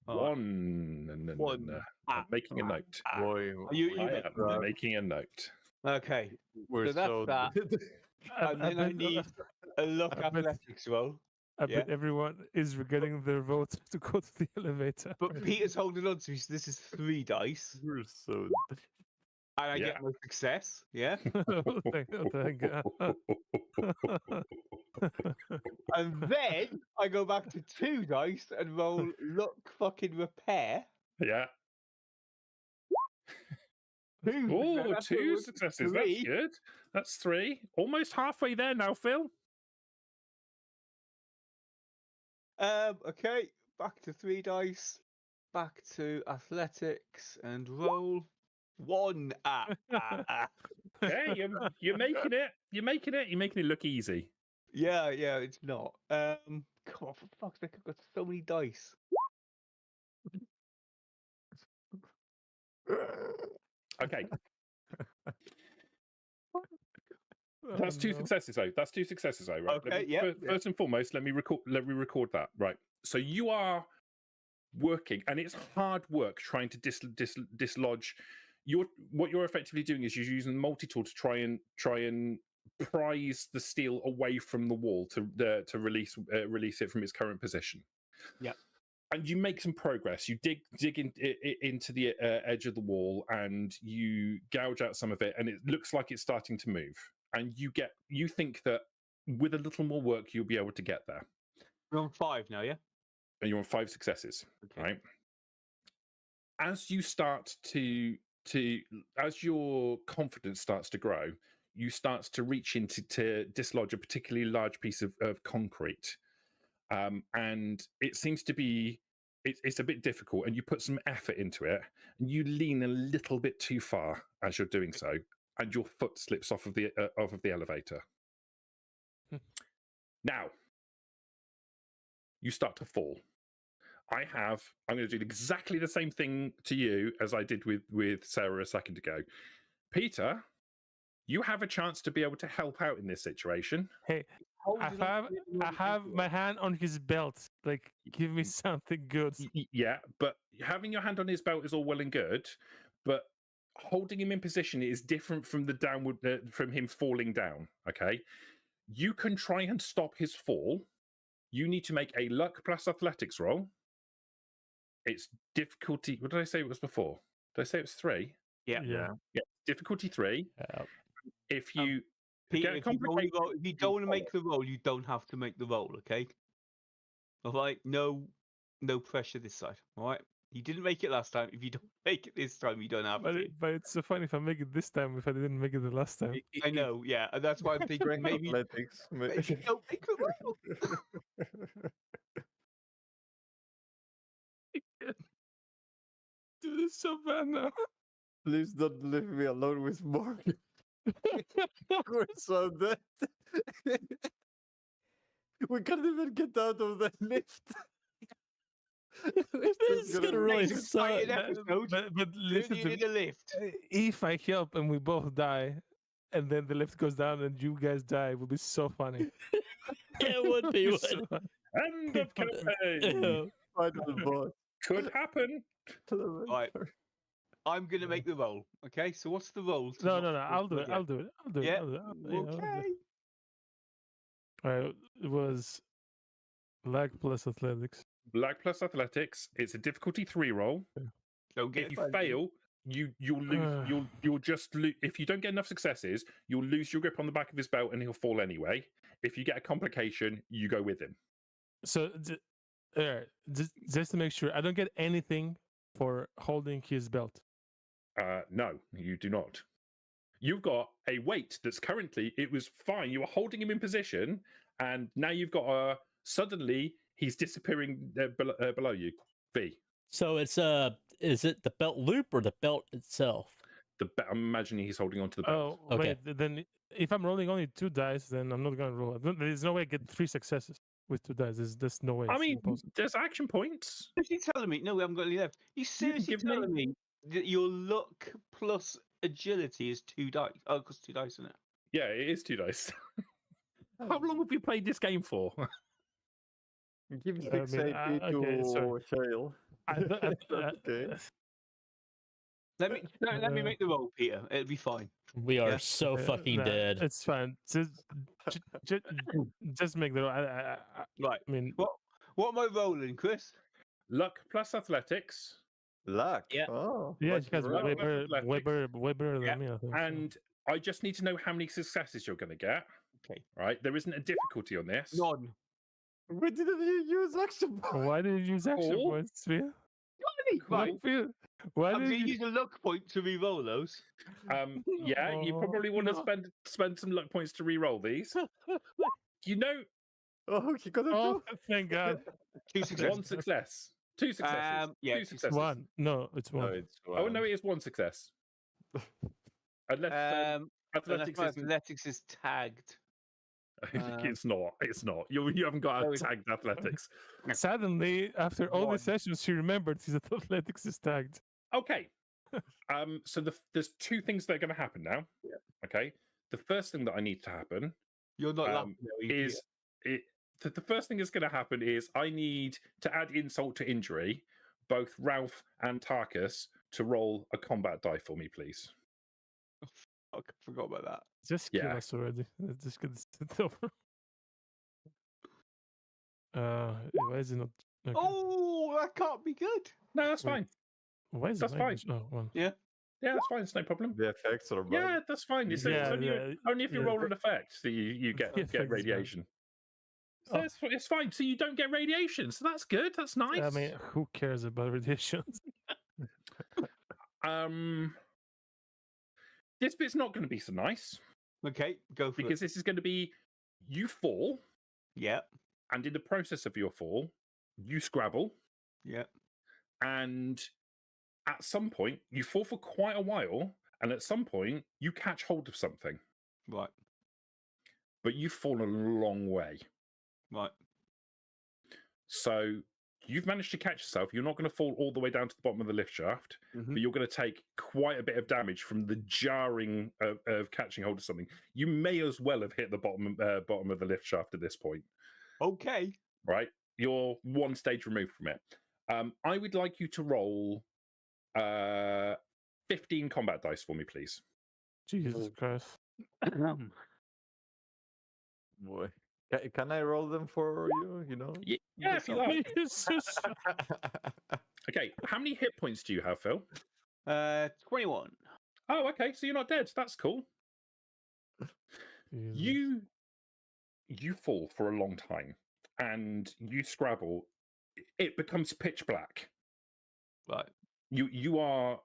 One. I'm making a note. Boy, You I'm making a note. Okay. we're So that's so that. And then I need a luck I bet- athletics roll. I Yeah. bet everyone is regretting their vote to go to the elevator. But Peter's holding on to me, so this is 3 dice. we're so. And I Yeah. get no success. Yeah. Oh, thank God. And then I go back to 2 dice and roll luck fucking repair. Yeah. 2. Oh, That's 2 what- successes. 3. That's good. That's 3. Almost halfway there now, Phil. Okay. Back to 3 dice. Back to athletics and roll 1. Okay, you're making it. You're making it. You're making it look easy. Yeah, it's not. Come on, for fuck's sake, I've got so many dice. Okay, Oh, that's 2 no. successes though. That's 2 successes though, right? Okay, yeah. First and foremost, let me record that. Right. So you are working, and it's hard work trying to dislodge. What you're effectively doing is you're using the multi-tool to try and prise the steel away from the wall to release it from its current position. Yep. And you make some progress. You dig into the edge of the wall, and you gouge out some of it, and it looks like it's starting to move. And you think that with a little more work, you'll be able to get there. We're on 5 now, yeah? And you're on 5 successes, Okay. right? As you start as your confidence starts to grow, you start to reach into to dislodge a particularly large piece of concrete. And it seems to be it's a bit difficult, and you put some effort into it, and you lean a little bit too far as you're doing so, and your foot slips off of the elevator. Now you start to fall. I'm going to do exactly the same thing to you as I did with Sarah a second ago. Peter, you have a chance to be able to help out in this situation. Hey, I have my hand on his belt. Like, give me something good. Yeah, but having your hand on his belt is all well and good, but holding him in position is different from the downward from him falling down. Okay, you can try and stop his fall. You need to make a luck plus athletics roll. It's difficulty. What did I say it was before? Did I say it was 3? Yeah. Yeah. Yeah, difficulty 3. If you Peter, get if you don't want to make the roll, you don't have to make the roll, okay? All right, no pressure this side. All right, you didn't make it last time. If you don't make it this time, you don't have to. But it's so funny if I make it this time if I didn't make it the last time. I know, yeah, and that's why I'm thinking maybe Athletics. maybe don't make the roll. Dude, it's so bad now. Please don't leave me alone with Morgan. We're so dead. We can't even get out of the lift. This is gonna really suck. Exciting episode. But listen You to need me. a lift. If I help and we both die, and then the lift goes down and you guys die, it would be so funny. It would be. It's so funny. end of campaign. Final boss. Could happen. Right. I'm gonna make the roll. Okay, so what's the roll? to No, not I'll do fall it. again? I'll do it. I'll do it. Yeah. I'll do it. I'll do it. Okay. All right. It was luck plus athletics. Black plus athletics. It's a difficulty 3 roll. Don't get If you funny. fail, you'll lose. You'll just lose. If you don't get enough successes, you'll lose your grip on the back of his belt, and he'll fall anyway. If you get a complication, you go with him. So, all right, just to make sure, I don't get anything for holding his belt. No, you do not. You've got a weight that's currently. It was fine. You were holding him in position, and now you've got suddenly he's disappearing below you. V. So it's is it the belt loop or the belt itself? I'm imagining he's holding onto the belt. Oh, Okay. wait. Then if I'm rolling only 2 dice, then I'm not going to roll. There's no way I get 3 successes with 2 dice. There's no way. I It's mean, impossible. there's action points. Is he telling me? No, we haven't got any left. You seriously give me- telling me that your luck plus agility is 2 dice? Oh, because 2 dice, isn't it? Yeah, it is 2 dice. How long have we played this game for? Give I 6 mean, AP okay, to sorry. Shale. Okay. Let me make the roll, Peter. It'll be fine. We are Yeah. so fucking Nah, dead. It's fine. Just make the. Right. I mean, What am I rolling, Chris? Luck plus athletics, Luck. Yeah. Oh. yeah, luck you guys is way real. better, way better Yeah. than me. I think. so. and I just need to know how many successes you're going to get. Okay. Right? There isn't a difficulty on this. None. Why didn't you use action? Why did you use action Cool. points, Phil? Right. Why I'm did going to you? use a luck point to re-roll those. Yeah, you Oh, probably want to no. spend some luck points to re-roll these. You know, Oh, he got a Oh, two. thank God. 2 successes. one success, two successes, Yeah, two two successes. One. No, it's No, one. it's Oh no, it is one success. Unless unless athletics my isn't. athletics is tagged. It's not. It's not. You haven't got Oh, a it's- tagged athletics. Suddenly, after all One. the sessions, she remembered his athletics is tagged. Okay. So there's two things that are going to happen now. Yeah. Okay. The first thing that I need to happen You're not laughing at me, is the first thing that's going to happen is I need to add insult to injury, both Ralph and Tarkus to roll a combat die for me, please. Peter. Fuck, I forgot about that. Just kill Yeah. us already. Let's just get this over. Why is it not? Okay. Oh, that can't be good. No, that's Wait. fine. Why is that's it fine. language? Oh, one. Yeah, that's fine. It's no problem. The effects are bad. Yeah, that's fine. It's Yeah, only, yeah, only if you yeah. roll an effect that you get The effect is bad. radiation. So Oh. it's fine. So you don't get radiation. So that's good. That's nice. I mean, who cares about radiations? This bit's not going to be so nice Okay, go for because it. this is going to be you fall, Yeah, and in the process of your fall, you scrabble, yeah. and at some point you fall for quite a while, and at some point you catch hold of something, Right, but you've fallen a long way. right. So you've managed to catch yourself. You're not going to fall all the way down to the bottom of the lift shaft, Mhm. but you're going to take quite a bit of damage from the jarring of catching hold of something. You may as well have hit the bottom of the lift shaft at this point, Okay. right? You're one stage removed from it. I would like you to roll 15 combat dice for me, please. Jesus Christ. Boy. Can I roll them for you? You know? Yeah, if you like. It's just- Okay, how many hit points do you have, Phil? 21. Oh, okay, so you're not dead. That's cool. Jesus. You fall for a long time and you scrabble. It becomes pitch black. Right. You are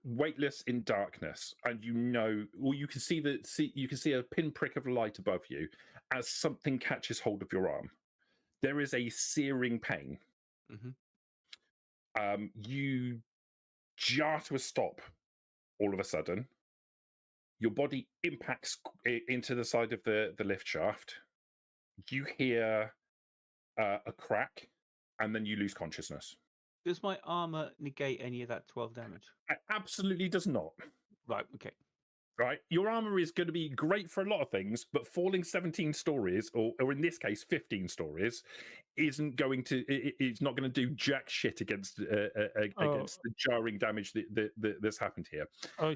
weightless in darkness, and you can see a pinprick of light above you as something catches hold of your arm. There is a searing pain. Mhm. You jar to a stop all of a sudden. Your body impacts into the side of the lift shaft. You hear a crack, and then you lose consciousness. Does my armor negate any of that 12 damage? It absolutely does not. Right, okay. Right, your armor is going to be great for a lot of things, but falling 17 stories, or in this case 15 stories, isn't going to. It's not going to do jack shit against the jarring damage that's happened here. Oh,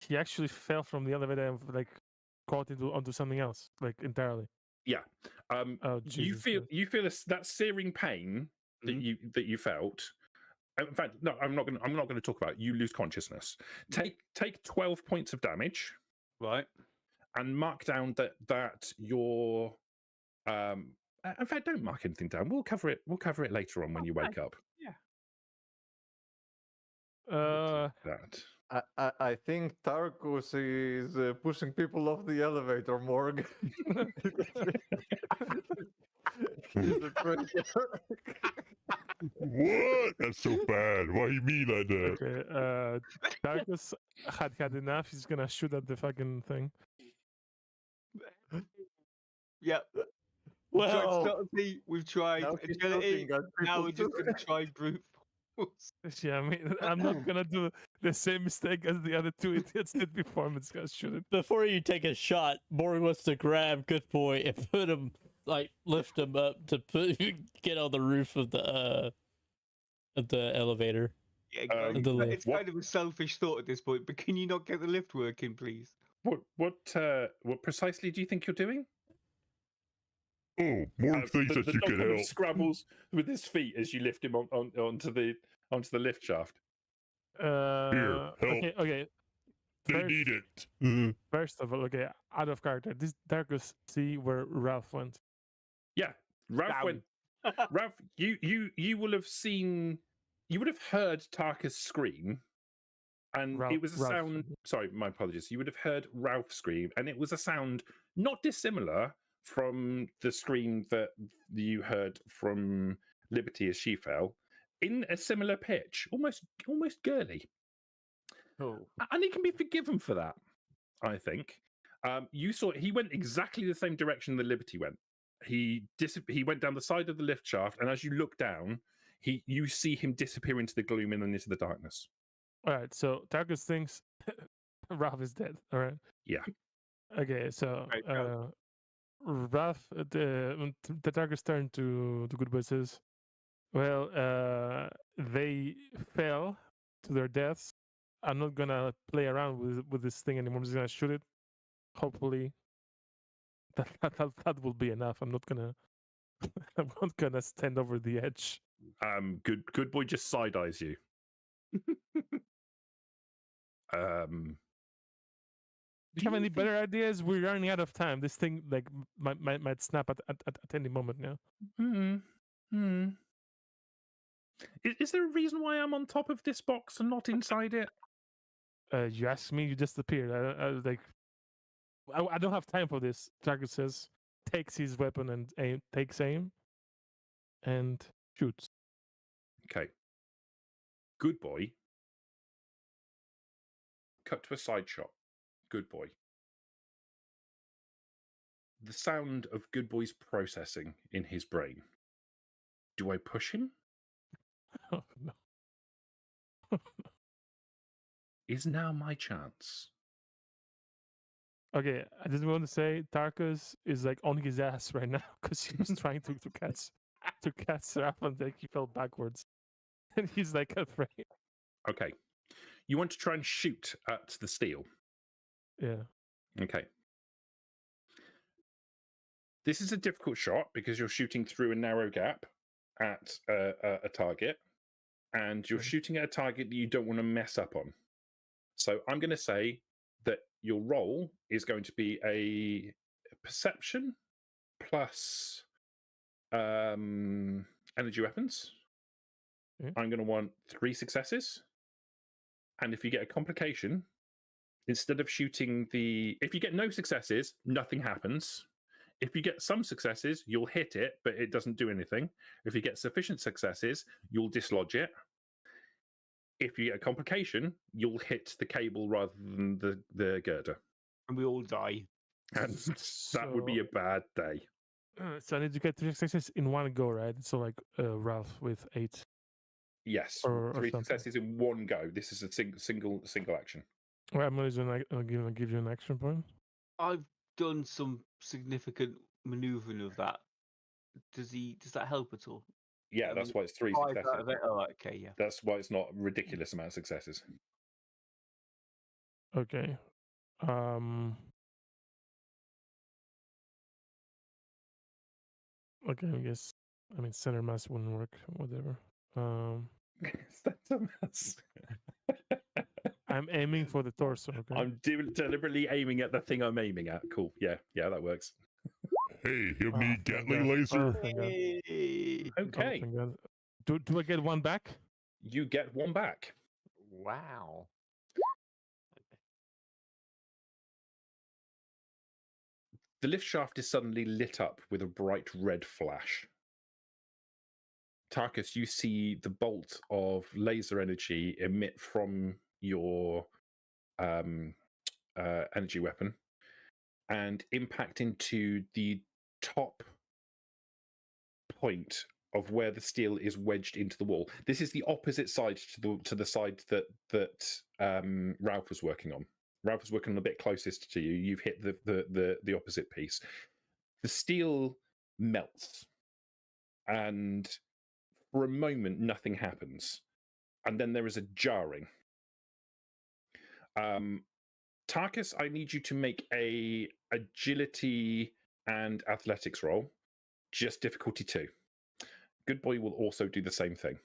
he actually fell from the elevator and like caught onto something else, like entirely. Yeah. Oh, Jesus Christ. you feel that searing pain that you felt. In fact, no, I'm not going to talk about it. You lose consciousness. Take 12 points of damage. Right. And mark down that your in fact, don't mark anything down. We'll cover it later on when you wake up. That. I think Tarkus is pushing people off the elevator, Morg. He's a traitor. What? That's so bad. Why you mean like that? Okay, Darkus had enough. He's gonna shoot at the fucking thing. Yep. Well, Subtlety, we've tried Now he's agility. looking at Now people we're just too. going to try brute force. Yeah, I mean, I'm not gonna do the same mistake as the other two idiots did before. I'm just gonna shoot it. before you take a shot, Morgan wants to grab Good Boy and put him, like, lift him up to get on the roof of the At the elevator. Yeah, it's what- kind of a selfish thought at this point, but can you not get the lift working, please? What precisely do you think you're doing? Oh, more things the that you dog can kind of help. scrabbles with his feet as you lift him onto the lift shaft. Here, help. Okay. They First, need it. first of all, okay, out of character. This Darkus see where Ralph went. Yeah, Ralph Down. went. Ralph, you will have seen, you would have heard Tarkus scream, and it was a Ralph. sound. Sorry, my apologies. You would have heard Ralph scream, and it was a sound not dissimilar from the scream that you heard from Liberty as she fell, in a similar pitch, almost girly. Oh. And he can be forgiven for that, I think. You saw he went exactly the same direction that Liberty went. He went down the side of the lift shaft, and as you look down, you see him disappear into the gloom and into the darkness. All right, so Darkus thinks Ralph is dead. All right. Yeah. Okay, so Right, go. Ralph, the Darkus turned to the good boy says, "Well, they fell to their deaths. I'm not gonna play around with this thing anymore. I'm just gonna shoot it. Hopefully, that will be enough. I'm not gonna stand over the edge." Good boy just side eyes you. Do you have any better ideas? We're running out of time. This thing like might snap at any moment now. Is there a reason why I'm on top of this box and not inside it? You asked me, you disappeared. I was like, I don't have time for this. Target says, takes his weapon and takes aim, and shoots. Okay. Good boy. Cut to a side shot. Good boy. The sound of Good Boy's processing in his brain. Do I push him? Oh no. Is now my chance. Okay, I just want to say Tarkus is like on his ass right now because he was trying to catch Ralph and like he fell backwards, and he's like afraid. Okay. You want to try and shoot at the steel. Yeah. Okay. This is a difficult shot because you're shooting through a narrow gap at a target, and you're shooting at a target that you don't want to mess up on. So I'm going to say that your roll is going to be a perception plus energy weapons. Okay. I'm going to want 3 successes. And if you get a complication, instead of shooting if you get no successes, nothing happens. If you get some successes, you'll hit it, but it doesn't do anything. If you get sufficient successes, you'll dislodge it. If you get a complication, you'll hit the cable rather than the girder. And we all die. And that would be a bad day. So I need to get 3 successes in one go, right? So like Ralph with 8. Yes, or 3 something. successes in one go. This is a single action. Well, I'm gonna give you an action point. I've done some significant manoeuvring of that. Does that help at all? Yeah, that's why it's 3 5 successes. out of it. Oh, okay, yeah. That's why it's not a ridiculous amount of successes. Okay. Okay, I mean center mass wouldn't work. Whatever. That's a mess. I'm aiming for the torso. Okay. I'm deliberately aiming at the thing I'm aiming at. Cool. Yeah, that works. Hey, you Oh, need thank Gatling God. laser? Oh, thank God. Hey. Okay, Oh, thank God. Do I get one back? you get 1 back. Wow. The lift shaft is suddenly lit up with a bright red flash. Tarkus, you see the bolt of laser energy emit from your energy weapon and impact into the top point of where the steel is wedged into the wall. This is the opposite side to the side that Ralph was working on. Ralph was working a bit closest to you. You've hit the opposite piece. The steel melts, and for a moment, nothing happens. And then there is a jarring. Tarkus, I need you to make a agility and athletics roll. Just difficulty 2. Good Boy will also do the same thing.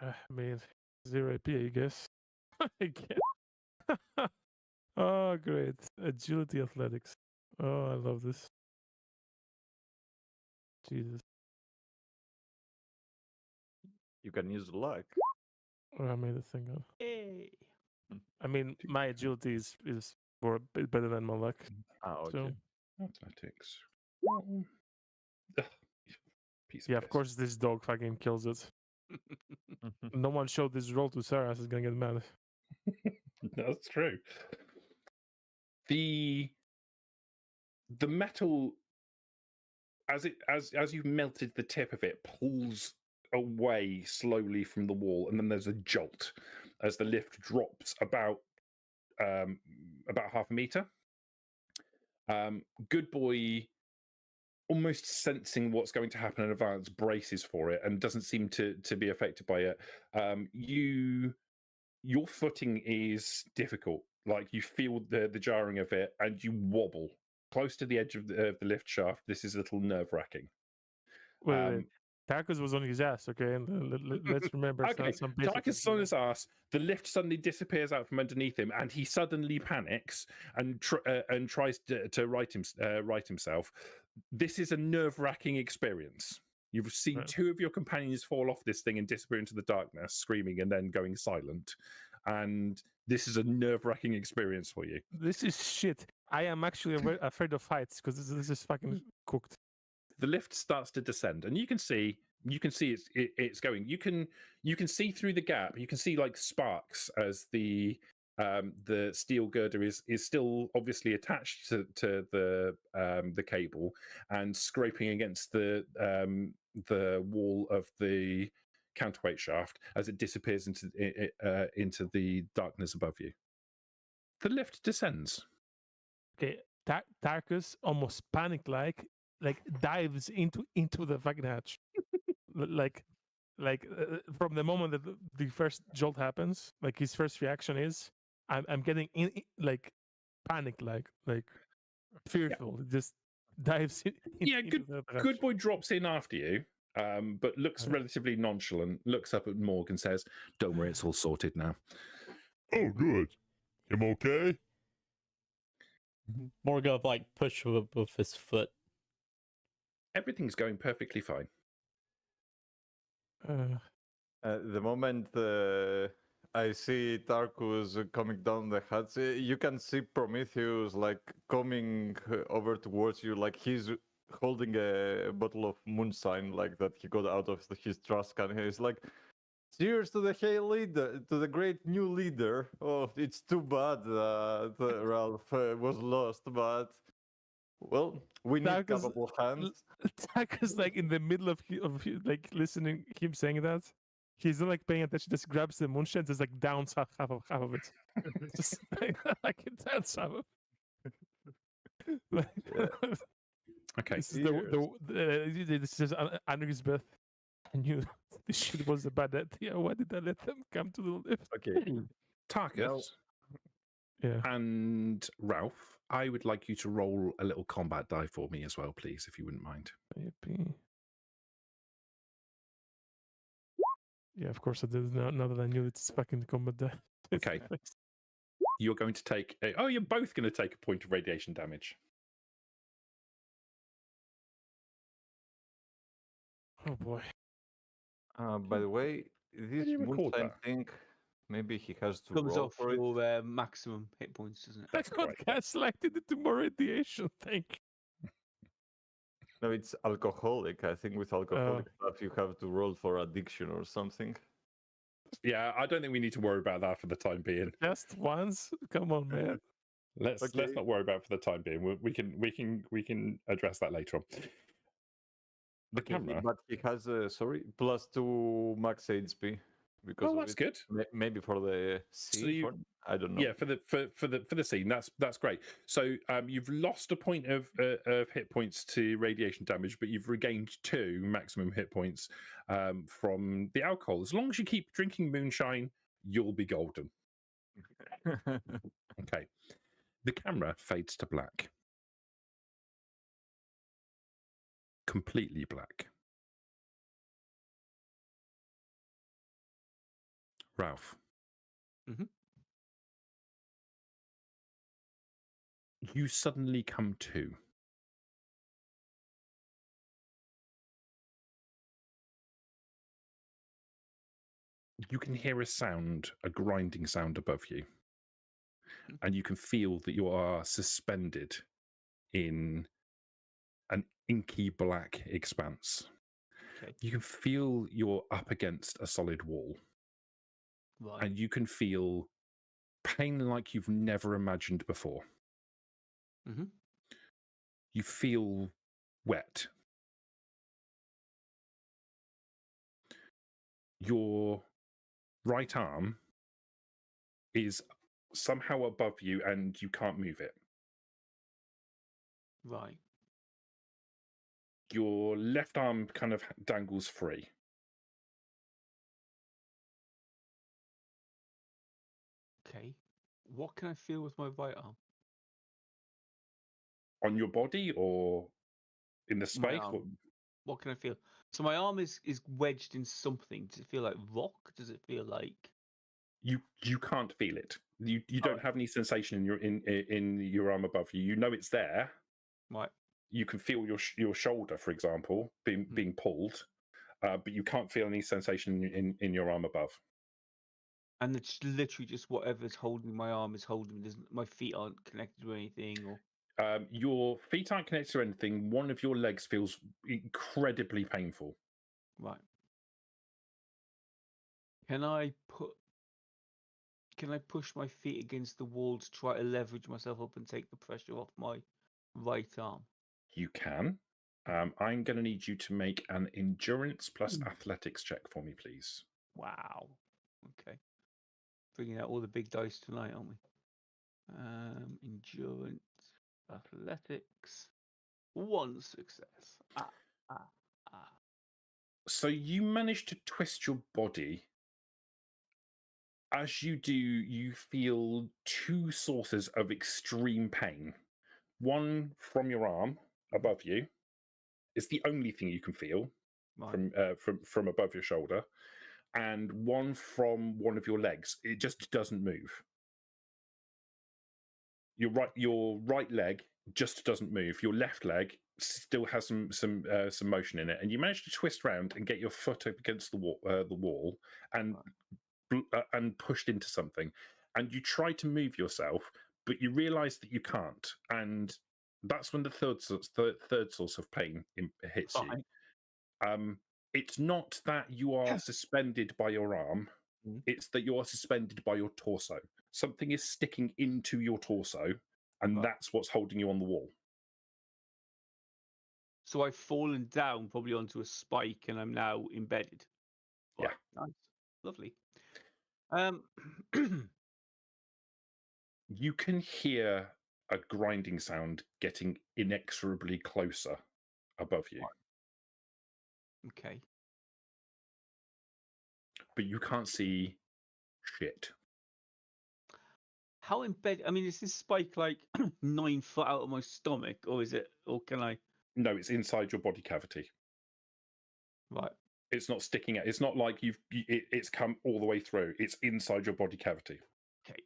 I mean, 0 AP, I guess. I guess. Oh, great. Agility athletics. Oh, I love this. Jesus. You can use luck. Oh, I made a thing up. Hey. I mean, my agility is for a bit better than my luck. Okay. So, Athletics. Roll. Ugh, piece of yeah, of piss. course, this dog fucking kills it. No one showed this roll to Sarah, so she's gonna get mad. That's true. The metal, as you've melted the tip of it, pulls away slowly from the wall, and then there's a jolt as the lift drops about half a meter. Good Boy, almost sensing what's going to happen in advance, braces for it and doesn't seem to be affected by it. Your footing is difficult. Like, you feel the jarring of it, and you wobble close to the edge of the lift shaft. This is a little nerve-wracking. Wait. Tarkus was on his ass, okay? And let's remember Okay, some basic. Tarkus is on his ass. The lift suddenly disappears out from underneath him, and he suddenly panics and tries to right himself. This is a nerve-wracking experience. You've seen Right. 2 of your companions fall off this thing and disappear into the darkness, screaming and then going silent. And this is a nerve-wracking experience for you. This is shit. I am actually afraid of heights because this is fucking cooked. The lift starts to descend, and you can see it's going. You can see through the gap. You can see like sparks as the steel girder is still obviously attached to the cable and scraping against the wall of the counterweight shaft as it disappears into the darkness above you. The lift descends. Okay, Tarkus almost panic-like dives into the fucking hatch. like from the moment that the first jolt happens, like his first reaction is, I'm getting in like panic, like fearful. Yeah. Just dives in. Good Boy drops in after you, but looks relatively nonchalant. Looks up at Morg and says, "Don't worry, it's all sorted now." Oh, good. Him okay? Morgan like push with his foot. Everything's going perfectly fine. The moment I see Tarkus coming down the hatch, you can see Prometheus like coming over towards you, like he's holding a bottle of moonshine, like that he got out of his trash can. He's like, "Cheers to the leader, to the great new leader. Oh, it's too bad that Ralph was lost, but well, we need capable hands." Tarkus like in the middle of like listening him saying that. He's not like paying attention, just grabs the moonshine, just like downs half of it. Just like it downs half of it. Okay. This is this is Andrew's birth. I knew this shit was a bad idea. Why did I let them come to the lift? Okay. Tarkus Yeah. and Ralph, I would like you to roll a little combat die for me as well, please, if you wouldn't mind. Maybe. Yeah, of course I did. Now that I knew it's fucking combat die. Okay. You're going to take you're both going to take a point of radiation damage. Oh boy. By the way, this you record moonshine that? thing, maybe he has to Comes roll off for it. your maximum hit points, doesn't it? I got gaslighted into more radiation. Thank you. No, it's alcoholic. I think with alcoholic stuff you have to roll for addiction or something. Yeah, I don't think we need to worry about that for the time being. Just once? Come on, man. Let's not worry about it for the time being. We can address that later on. The camera. But he has +2 max HP. because Oh, of that's it. good. Maybe for the scene. you- I don't know. Yeah, for the scene, that's great. So you've lost a point of hit points to radiation damage, but you've regained 2 maximum hit points from the alcohol. As long as you keep drinking moonshine, you'll be golden. Okay. The camera fades to black. Completely black. Ralph. Mhm. You suddenly come to. You can hear a sound, a grinding sound above you. And you can feel that you are suspended in an inky black expanse. Okay. You can feel you're up against a solid wall. Right. And you can feel pain like you've never imagined before. Mm-hmm. You feel wet. Your right arm is somehow above you and you can't move it. Right. Your left arm kind of dangles free. Okay. What can I feel with my right arm? On your body or in the My space? arm. What can I feel? So my arm is wedged in something. Does it feel like rock? Does it feel like You can't feel it. You don't Right. have any sensation in your arm above you. You know it's there. right? You can feel your shoulder, for example, being pulled, but you can't feel any sensation in your arm above. And it's literally just whatever's holding my arm is holding me. My feet aren't connected to anything, or Your feet aren't connected to anything. One of your legs feels incredibly painful. right. Can I push my feet against the wall to try to leverage myself up and take the pressure off my right arm? You can. I'm going to need you to make an endurance plus athletics check for me, please. Wow. Okay. Bringing out all the big dice tonight, aren't we? Endurance, athletics, 1 success. Ah. So you manage to twist your body. As you do, you feel 2 sources of extreme pain. One from your arm above you. It's the only thing you can feel Right. from above your shoulder, and one from one of your legs. It just doesn't move. Your right leg just doesn't move. Your left leg still has some motion in it, and you manage to twist around and get your foot up against the wall and pushed into something. And you try to move yourself, but you realise that you can't, and that's when the third source of pain hits you. Right. It's not that you are suspended by your arm. It's that you are suspended by your torso. Something is sticking into your torso, and Right. that's what's holding you on the wall. So I've fallen down probably onto a spike and I'm now embedded. Right. Yeah. Nice. Lovely. You can hear a grinding sound getting inexorably closer above you. Okay. But you can't see shit. How embedded? I mean, is this spike like 9 foot out of my stomach, or is it? Or can I? No, it's inside your body cavity. Right. It's not sticking out. It's not like it's come all the way through. It's inside your body cavity. Okay.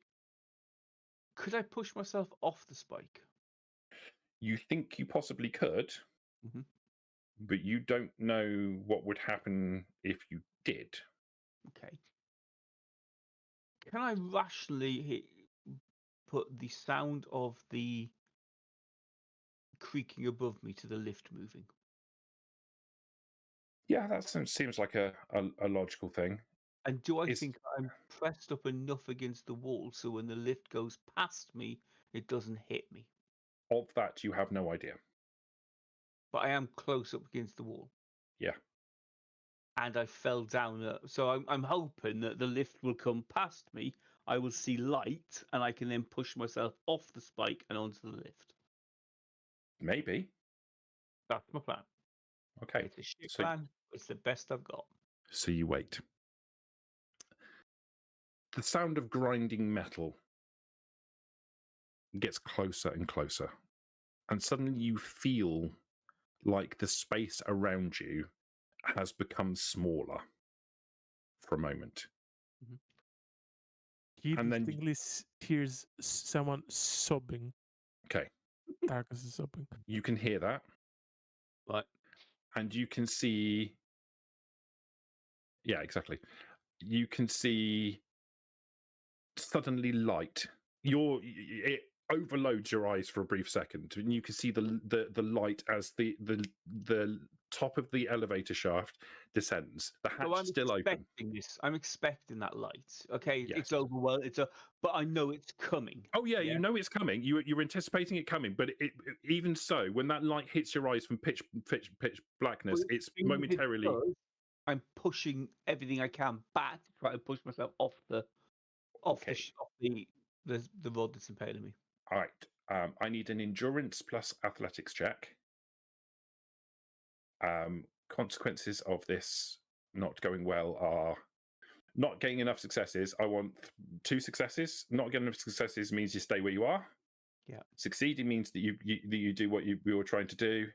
Could I push myself off the spike? You think you possibly could, Mm-hmm. but you don't know what would happen if you did. Okay. Can I rationally put the sound of the creaking above me to the lift moving? Yeah, that seems like a logical thing. And do I think I'm pressed up enough against the wall so when the lift goes past me, it doesn't hit me? Of that, you have no idea. But I am close up against the wall. Yeah. and I fell down. So I'm hoping that the lift will come past me. I will see light, and I can then push myself off the spike and onto the lift. Maybe. That's my plan. Okay. It's a shit So, plan. It's the best I've got. so you wait. The sound of grinding metal gets closer and closer. And suddenly you feel like the space around you has become smaller for a moment. He And then- distinctly hears someone sobbing. Okay. Darkus is sobbing. You can hear that. Right. And you can see. Yeah, exactly. You can see suddenly light. It overloads your eyes for a brief second, and you can see the light as the top of the elevator shaft descends. The hatch So I'm is still open. expecting this. I'm expecting that light. Okay, Yes. it's overwhelmed. But I know it's coming. Oh yeah, you know it's coming. You're anticipating it coming, but even so, when that light hits your eyes from pitch blackness, But it's even if it momentarily. does, I'm pushing everything I can back to try to push myself off the rod that's impaling me. All right. I need an endurance plus athletics check. Consequences of this not going well are not getting enough successes. I want 2 successes. Not getting enough successes means you stay where you are. Yeah. Succeeding means that you do what you were trying to do,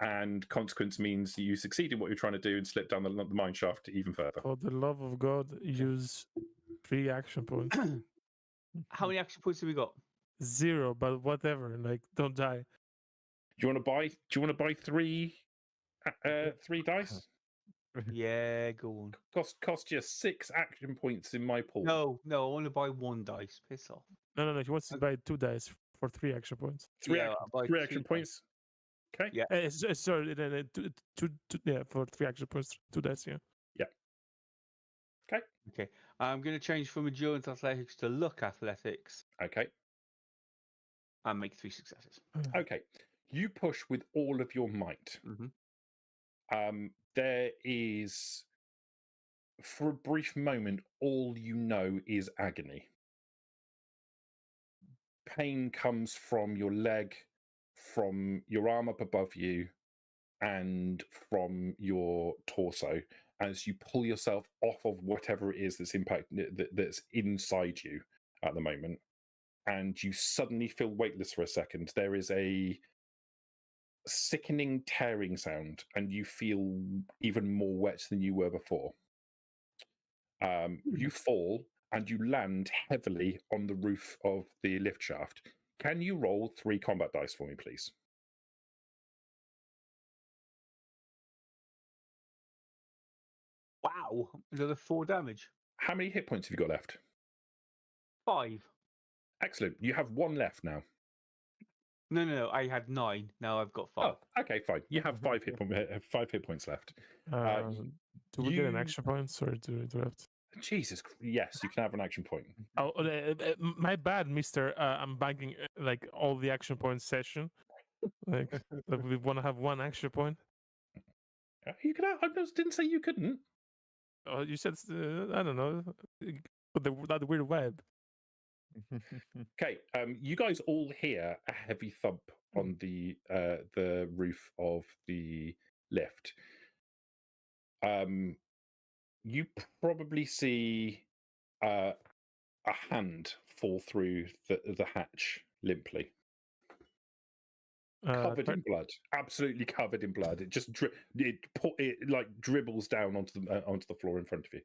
and consequence means you succeed in what you're trying to do and slip down the mine shaft even further. For the love of God, use 3 action points. How many action points have we got? 0, but whatever. Like, don't die. Do you want to buy 3 dice? Yeah, go on. Cost you 6 action points in my pool. No, I want to buy 1 dice. Piss off. No. He wants to buy 2 dice for 3 action points. Three I'll buy 3 2 action dice. points. Okay. Yeah. Sorry, two, yeah, for 3 action points, 2 dice, yeah. Okay. I'm going to change from endurance athletics to luck athletics Okay. and make 3 successes. Okay. You push with all of your might. Mm-hmm. There is, for a brief moment, all you know is agony. Pain comes from your leg, from your arm up above you, and from your torso as you pull yourself off of whatever it is that's inside you at the moment, and you suddenly feel weightless for a second. There is a sickening tearing sound, and you feel even more wet than you were before. You fall and you land heavily on the roof of the lift shaft. Can you roll 3 combat dice for me, please? Wow. Another 4 damage. How many hit points have you got left? 5. Excellent. You have 1 left now. No. I had 9. Now I've got 5. Oh, okay, fine. You have 5 hit points left. Do we get an action point? Sorry to interrupt. Jesus, yes, you can have an action point. Oh, my bad, Mister. I'm banking like all the action points session. Like, we want to have 1 action point. You can have, I didn't say you couldn't. Oh, you said I don't know. That weird web. Okay, you guys all hear a heavy thump on the roof of the lift. You probably see a hand fall through the hatch limply, covered in blood, absolutely covered in blood. It just it like dribbles down onto the floor in front of you.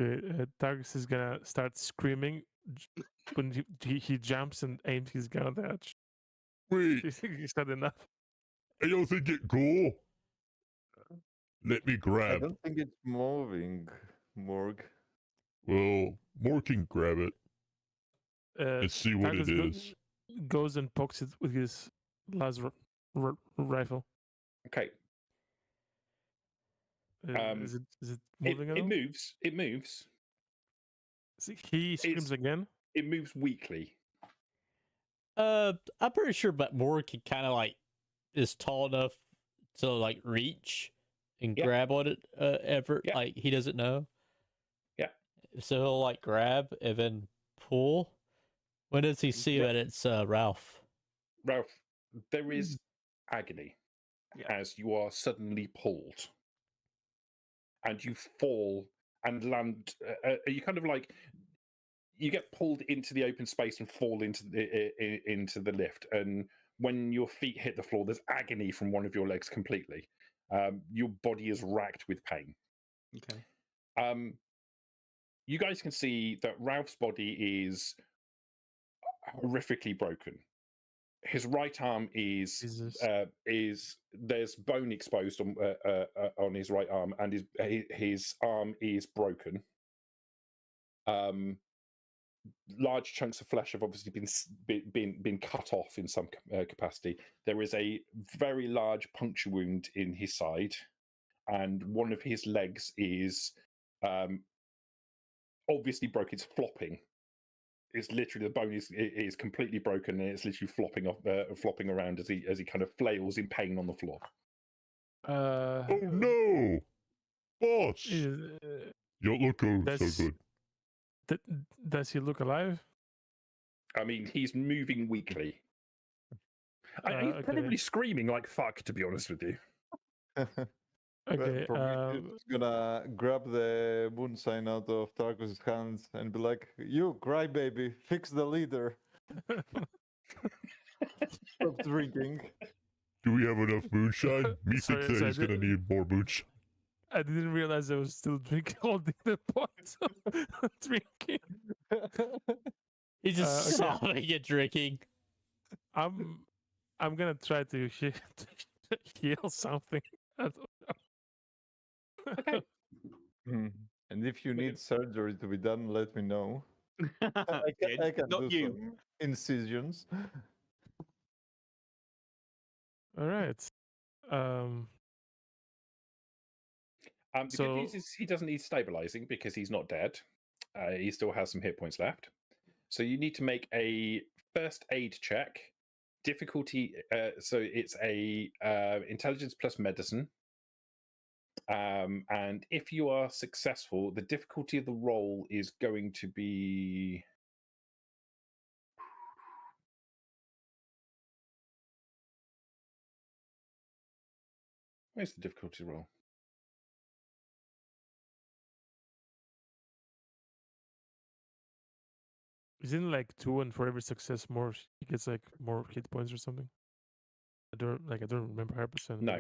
Okay, Targus is gonna start screaming when he jumps and aims his gun at the hatch. Wait, Is that enough? I don't think it go. Let me I grab. don't think it's moving, Morg. Well, Morg can grab it and see what it Targus is. Goes and pokes it with his laser rifle. Okay. Is it moving at all? It moves. He screams again. It moves weakly. I'm pretty sure, but Morg can kind of like is tall enough to like reach and Yeah. grab on it ever? Yeah. Like he doesn't know. Yeah. So he'll like grab and then pull. When does he see that it's Ralph? Ralph, there is agony Yeah. as you are suddenly pulled, and you fall and land. You kind of like you get pulled into the open space and fall into the lift. And when your feet hit the floor, there's agony from one of your legs completely. Your body is racked with pain. Okay. You guys can see that Ralph's body is horrifically broken. His right arm is there's bone exposed on his right arm, and his arm is broken. Large chunks of flesh have obviously been cut off in some capacity. There is a very large puncture wound in his side, and one of his legs is obviously broken. It's flopping. It's literally the bone is completely broken, and it's literally flopping around as he kind of flails in pain on the floor. Oh no, boss! You don't look so good. Does he look alive? I mean, he's moving weakly. He's probably screaming like fuck, to be honest with you. Okay. Prometheus is gonna grab the moon sign out of Tarkus' hands and be like, "You crybaby, fix the leader. Stop drinking." Do we have enough moonshine? Me thinks that he's gonna need more moonshine. I didn't realize I was still drinking, holding the pot of drinking. He's just okay. sobbing and drinking. I'm gonna try to heal something. I don't know. Okay. And if you need surgery to be done, let me know. I can Not do you. some incisions. All right. The good news is he doesn't need stabilizing because he's not dead. He still has some hit points left. So you need to make a first aid check. Difficulty. So it's a intelligence plus medicine. And if you are successful, the difficulty of the roll is going to be. Where's the difficulty roll? Isn't it like 2, and for every success more he gets like more hit points or something? I don't remember 100%. No.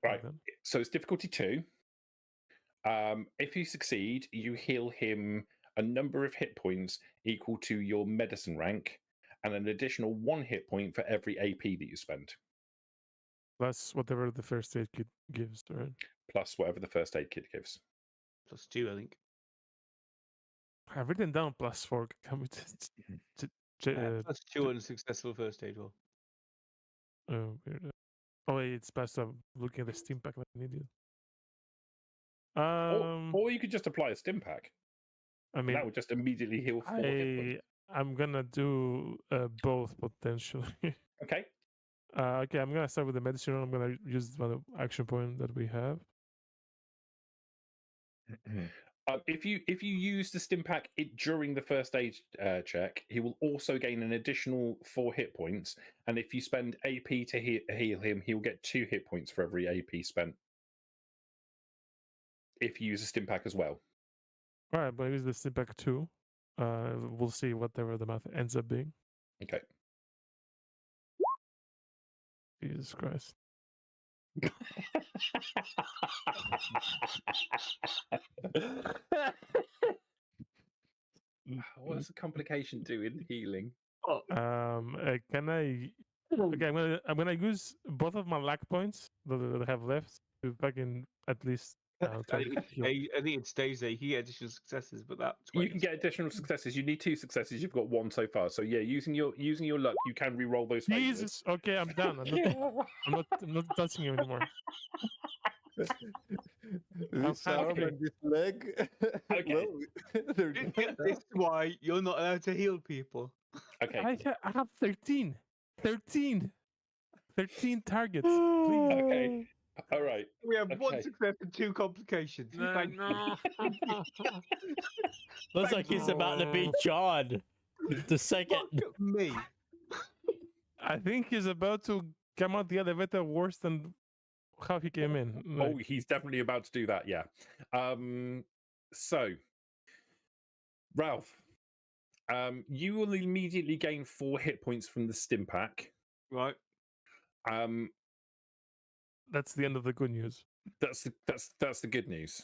Right. Like so it's difficulty 2. If you succeed, you heal him a number of hit points equal to your medicine rank, and an additional 1 hit point for every AP that you spend. Plus whatever the first aid kit gives, right? Plus whatever the first aid kit gives. Plus 2, I think. I've written down +4. Can we Plus 2 on a successful first aid roll. Oh, weird. Oh, wait, it's past. I'm looking at the Steam pack like an idiot. Or you could just apply a stim pack. I mean, that would just immediately heal 4 hit points. I'm gonna do both potentially. Okay. Okay, I'm gonna start with the medicine. I'm gonna use the action point that we have. If you use the stim pack during the first aid check, he will also gain an additional 4 hit points. And if you spend AP to heal him, he'll get 2 hit points for every AP spent. If you use a stim pack as well. All right, but I use the stim pack too. We'll see whatever the math ends up being. Okay. Jesus Christ. What does a complication do in healing? Can I? Okay, I'm gonna use both of my luck points that I have left to fucking at least. I think it stays there. You get additional successes, but that's you can get additional successes. You need 2 successes. You've got 1 so far. So yeah, using your luck, you can re-roll those phases. Jesus. Okay, I'm done. I'm not touching you anymore. This arm and this leg. Okay. This is why you're not allowed to heal people. Okay. I have 13 targets. Please. Okay. All right. We have one Okay. success and 2 complications. Thank you. Looks like he's about to be John. The second. Fuck me. I think he's about to come out the elevator worse than how he came in. Oh, he's definitely about to do that. Yeah. So, Ralph, you will immediately gain 4 hit points from the stim pack. Right. That's the end of the good news. That's the good news.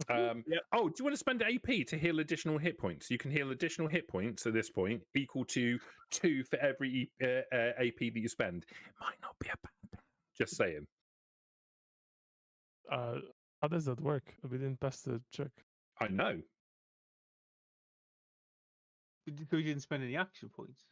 Yep. Oh, do you want to spend AP to heal additional hit points? You can heal additional hit points at this point, equal to 2 for every AP that you spend. It might not be a bad plan. Just saying. How does that work? We didn't pass the check. I know. So we didn't spend any action points.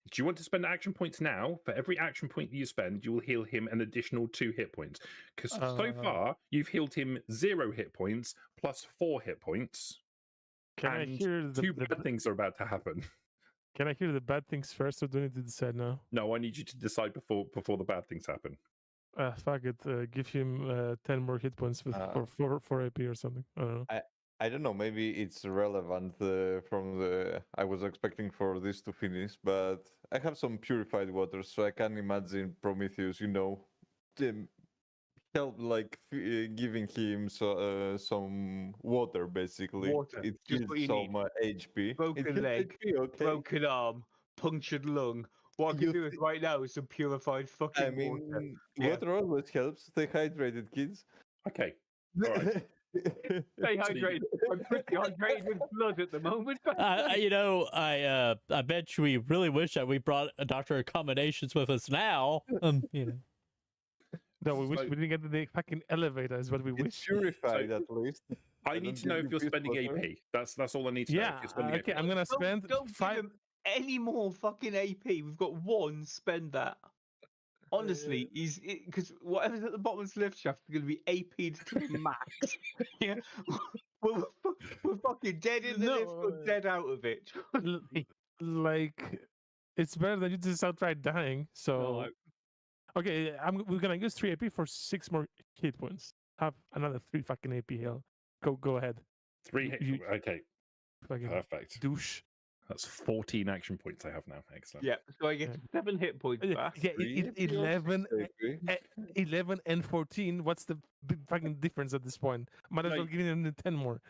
Do you want to spend action points now? For every action point that you spend, you will heal him an additional 2 hit points. Because so far, you've healed him 0 hit points plus 4 hit points. Can I hear the 2 bad things are about to happen. Can I hear the bad things first, or do I need to decide now? No, I need you to decide before the bad things happen. Fuck it. Give him 10 more hit points with for AP or something. I don't know. I don't know. Maybe it's relevant from the. I was expecting for this to finish, but I have some purified water, so I can imagine Prometheus. Help like giving him some water, basically. Water. It Just gives what you some need. HP. Broken leg, HP, okay. broken arm, punctured lung. What I can do right now is some purified fucking I mean, water. Yeah. water always helps. Stay hydrated, kids. Okay. All right. Stay hydrated. I'm pretty hydrated with blood at the moment. I bet we really wish that we brought a Doctor Accommodations with us now. No, we wish we didn't get the fucking elevator. Is what we It's wish. purified at least. I need to know if you're spending AP. That's all I need to know. Yeah. If you're spending Okay. AP. I'm gonna spend Don't 5. give him any more fucking AP. We've got 1. Spend that. Honestly, he's because whatever's at the bottom of his lift shaft is going to be AP'd to the max. Yeah, we're fucking dead in the lift, but dead out of it. Like, it's better than you just outright dying. So, okay, we're gonna use 3 AP for 6 more hit points. Have another 3 fucking AP heal. Go ahead. 3 hit. Okay. Fucking Perfect. douche. That's 14 action points I have now. Excellent. Yeah, so I get 7 hit points back. Yeah, 11 and 14. What's the big fucking difference at this point? Might as well give him 10 more.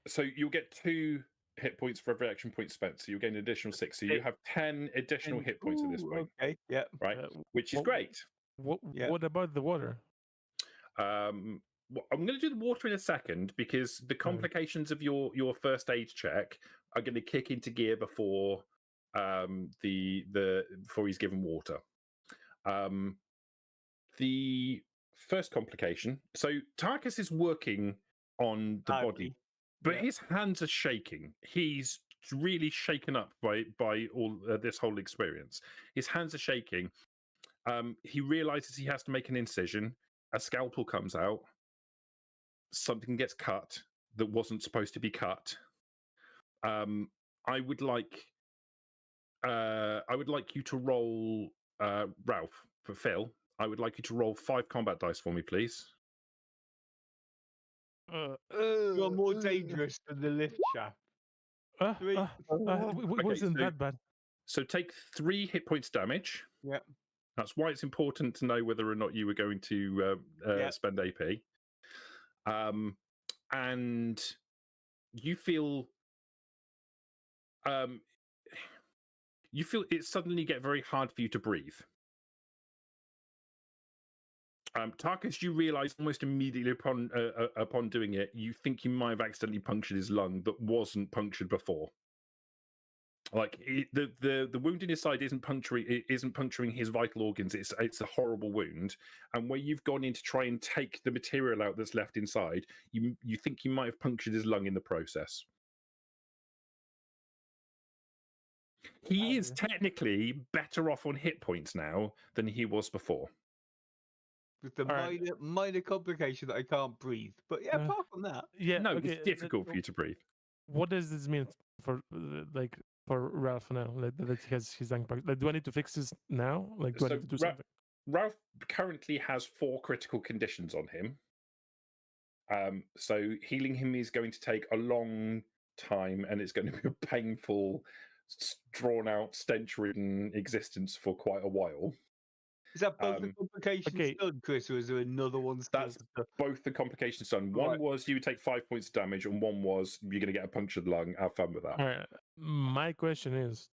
So you'll get 2 hit points for every action point spent. So you'll gain an additional 6. So you have 10 additional hit points at this point. Okay, yeah. Right, which is great. What about the water? I'm going to do the water in a second because the complications of your first aid check are going to kick into gear before before he's given water. The first complication. So Tarkus is working on the body, but his hands are shaking. He's really shaken up by all this whole experience. His hands are shaking. He realizes he has to make an incision. A scalpel comes out. Something gets cut that wasn't supposed to be cut. I would like you to roll Ralph for Phil. I would like you to roll 5 combat dice for me, please. You're more dangerous than the lift shaft. Wasn't that bad. So take 3 hit points damage. Yeah. That's why it's important to know whether or not you were going to spend AP. And you feel it suddenly get very hard for you to breathe. Tarkus, you realize almost immediately upon doing it, you think you might have accidentally punctured his lung that wasn't punctured before. Like the wound in his side isn't puncturing his vital organs. It's a horrible wound, and where you've gone in to try and take the material out that's left inside, you think you might have punctured his lung in the process. He is technically better off on hit points now than he was before. With the minor complication that I can't breathe, but yeah, apart from that, it's difficult for you to breathe. What does this mean for for Ralph now? Like that he has his lung. Like, do I need to fix this now? Like, do I need to do something? Ralph currently has 4 critical conditions on him. So healing him is going to take a long time, and it's going to be a painful, drawn-out, stench-ridden existence for quite a while. Is that both the complications okay. done, Chris, or is there another one still? That's both the complications done. One Right. was you would take 5 points of damage, and one was you're going to get a punctured lung. Have fun with that. All right. My question is,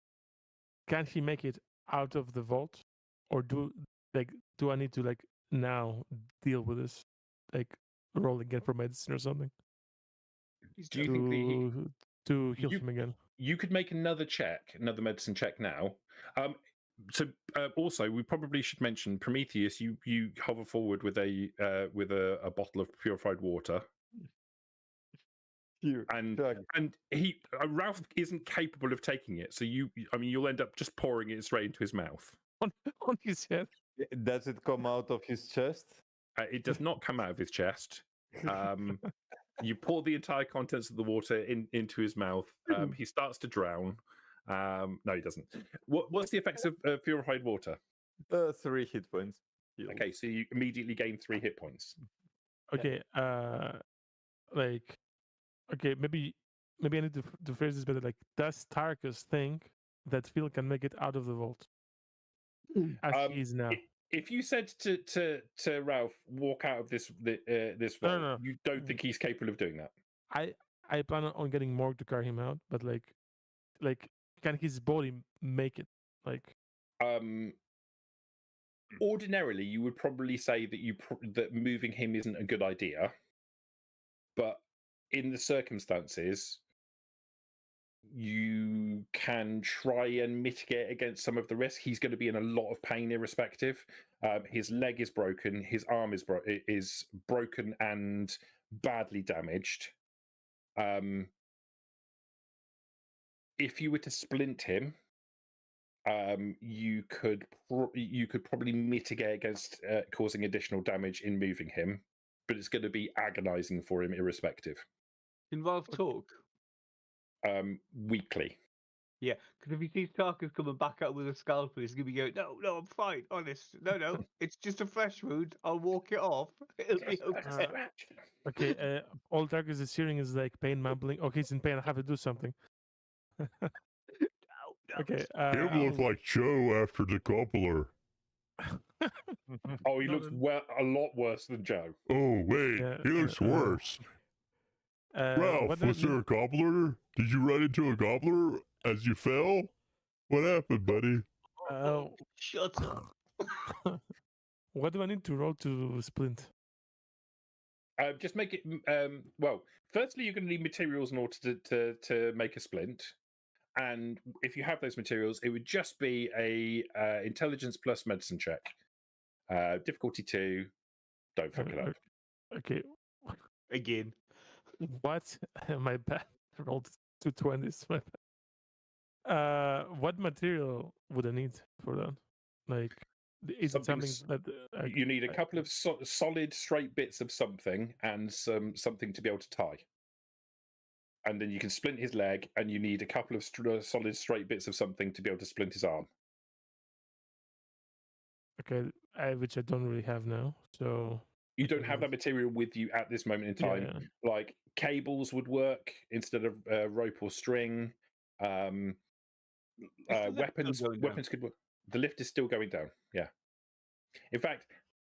can he make it out of the vault, or do I need to now deal with this, roll again for medicine or something Do you think that he, to heal him again? you could make another medicine check now? Also, we probably should mention Prometheus. You hover forward with a bottle of purified water. Here, And check. Ralph isn't capable of taking it, so you'll end up just pouring it straight into his mouth. On his head. Does it come out of his chest? It does not come out of his chest. You pour the entire contents of the water into his mouth. He starts to drown. No, he doesn't. What's the effects of purified water? 3 hit points. Healed. Okay, so you immediately gain 3 hit points. Okay. Okay, maybe I need to phrase this better. Does Tarkus think that Phil can make it out of the vault as he is now? If you said to Ralph, walk out of this vault, No. you don't think he's capable of doing that? I plan on getting Morg to carry him out, but can his body make it? Ordinarily, you would probably say that that moving him isn't a good idea, but in the circumstances, you can try and mitigate against some of the risk. He's going to be in a lot of pain, irrespective. His leg is broken. His arm is broken and badly damaged. If you were to splint him, you could probably mitigate against causing additional damage in moving him, but it's going to be agonizing for him, irrespective. Can Ralph talk? Weakly. Yeah, because if he sees Tarkus coming back out with a scalpel, he's going to be going, no, I'm fine, honest. No, it's just a flesh wound. I'll walk it off. It'll be okay. Okay, all Tarkus is hearing is pain mumbling. Okay, he's in pain. I have to do something. No. Okay. Him look like Joe after the coupler. Oh, he looks a lot worse than Joe. Oh, wait, Yeah, he looks worse. Ralph, was there a gobbler? Did you run into a gobbler as you fell? What happened, buddy? Shut up. What do I need to roll to splint? Just make it. Well, firstly, you're going to need materials in order to make a splint, and if you have those materials, it would just be a intelligence plus medicine check. Difficulty 2. Don't fuck it up. Okay. Again. What? My bad. Rolled 2 20s. What material would I need for that? Is it something that you need a couple of solid, straight bits of something and something to be able to tie. And then you can splint his leg, and you need a couple of solid, straight bits of something to be able to splint his arm. Okay, which I don't really have now. So you don't have that material with you at this moment in time. Yeah. Like cables would work instead of rope or string. Weapons could work. The lift is still going down. Yeah. In fact,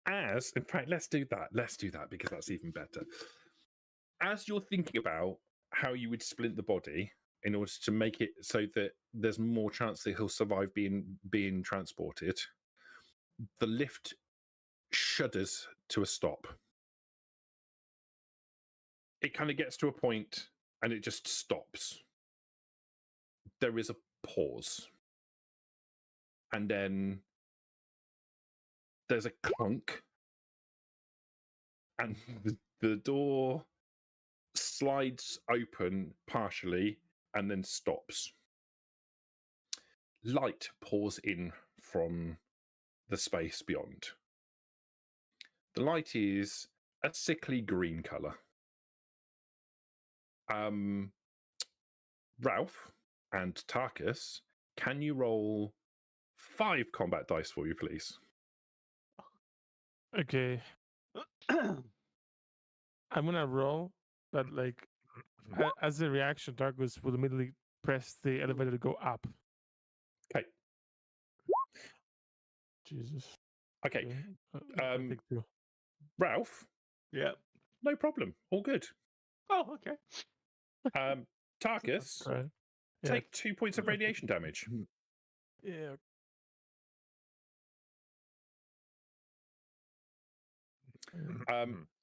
let's do that. Let's do that because that's even better. As you're thinking about how you would splint the body in order to make it so that there's more chance that he'll survive being transported, the lift shudders to a stop. It kind of gets to a point and it just stops. There is a pause. And then there's a clunk. And the door slides open partially and then stops. Light pours in from the space beyond. The light is a sickly green color. Ralph and Tarkus, can you roll 5 combat dice for you, please? Okay, I'm gonna roll, but like as a reaction, Darkus will immediately press the elevator to go up. Okay. Jesus. Okay. I take 2. Ralph, Yeah. no problem. All good. Oh, okay. Tarkus, Right. Yeah. take 2 points of radiation damage. Yeah.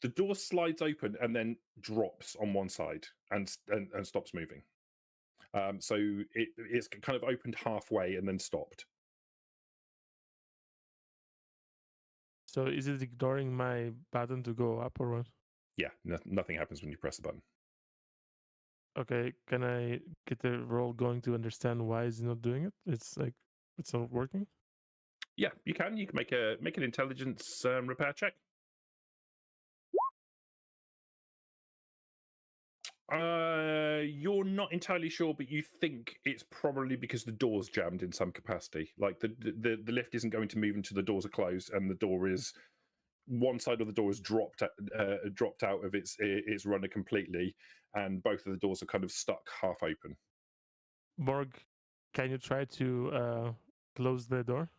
The door slides open and then drops on one side and stops moving. So it's kind of opened halfway and then stopped. So is it ignoring my button to go up or what? Yeah, nothing happens when you press the button. Okay, can I get the roll going to understand why is it not doing it? It's like it's not working. Yeah, you can. You can make an intelligence repair check. You're not entirely sure, but you think it's probably because the door's jammed in some capacity. Like the lift isn't going to move until the doors are closed, and the door is one side of the door is dropped out of its runner completely, and both of the doors are kind of stuck half open. Morg, can you try to close the door?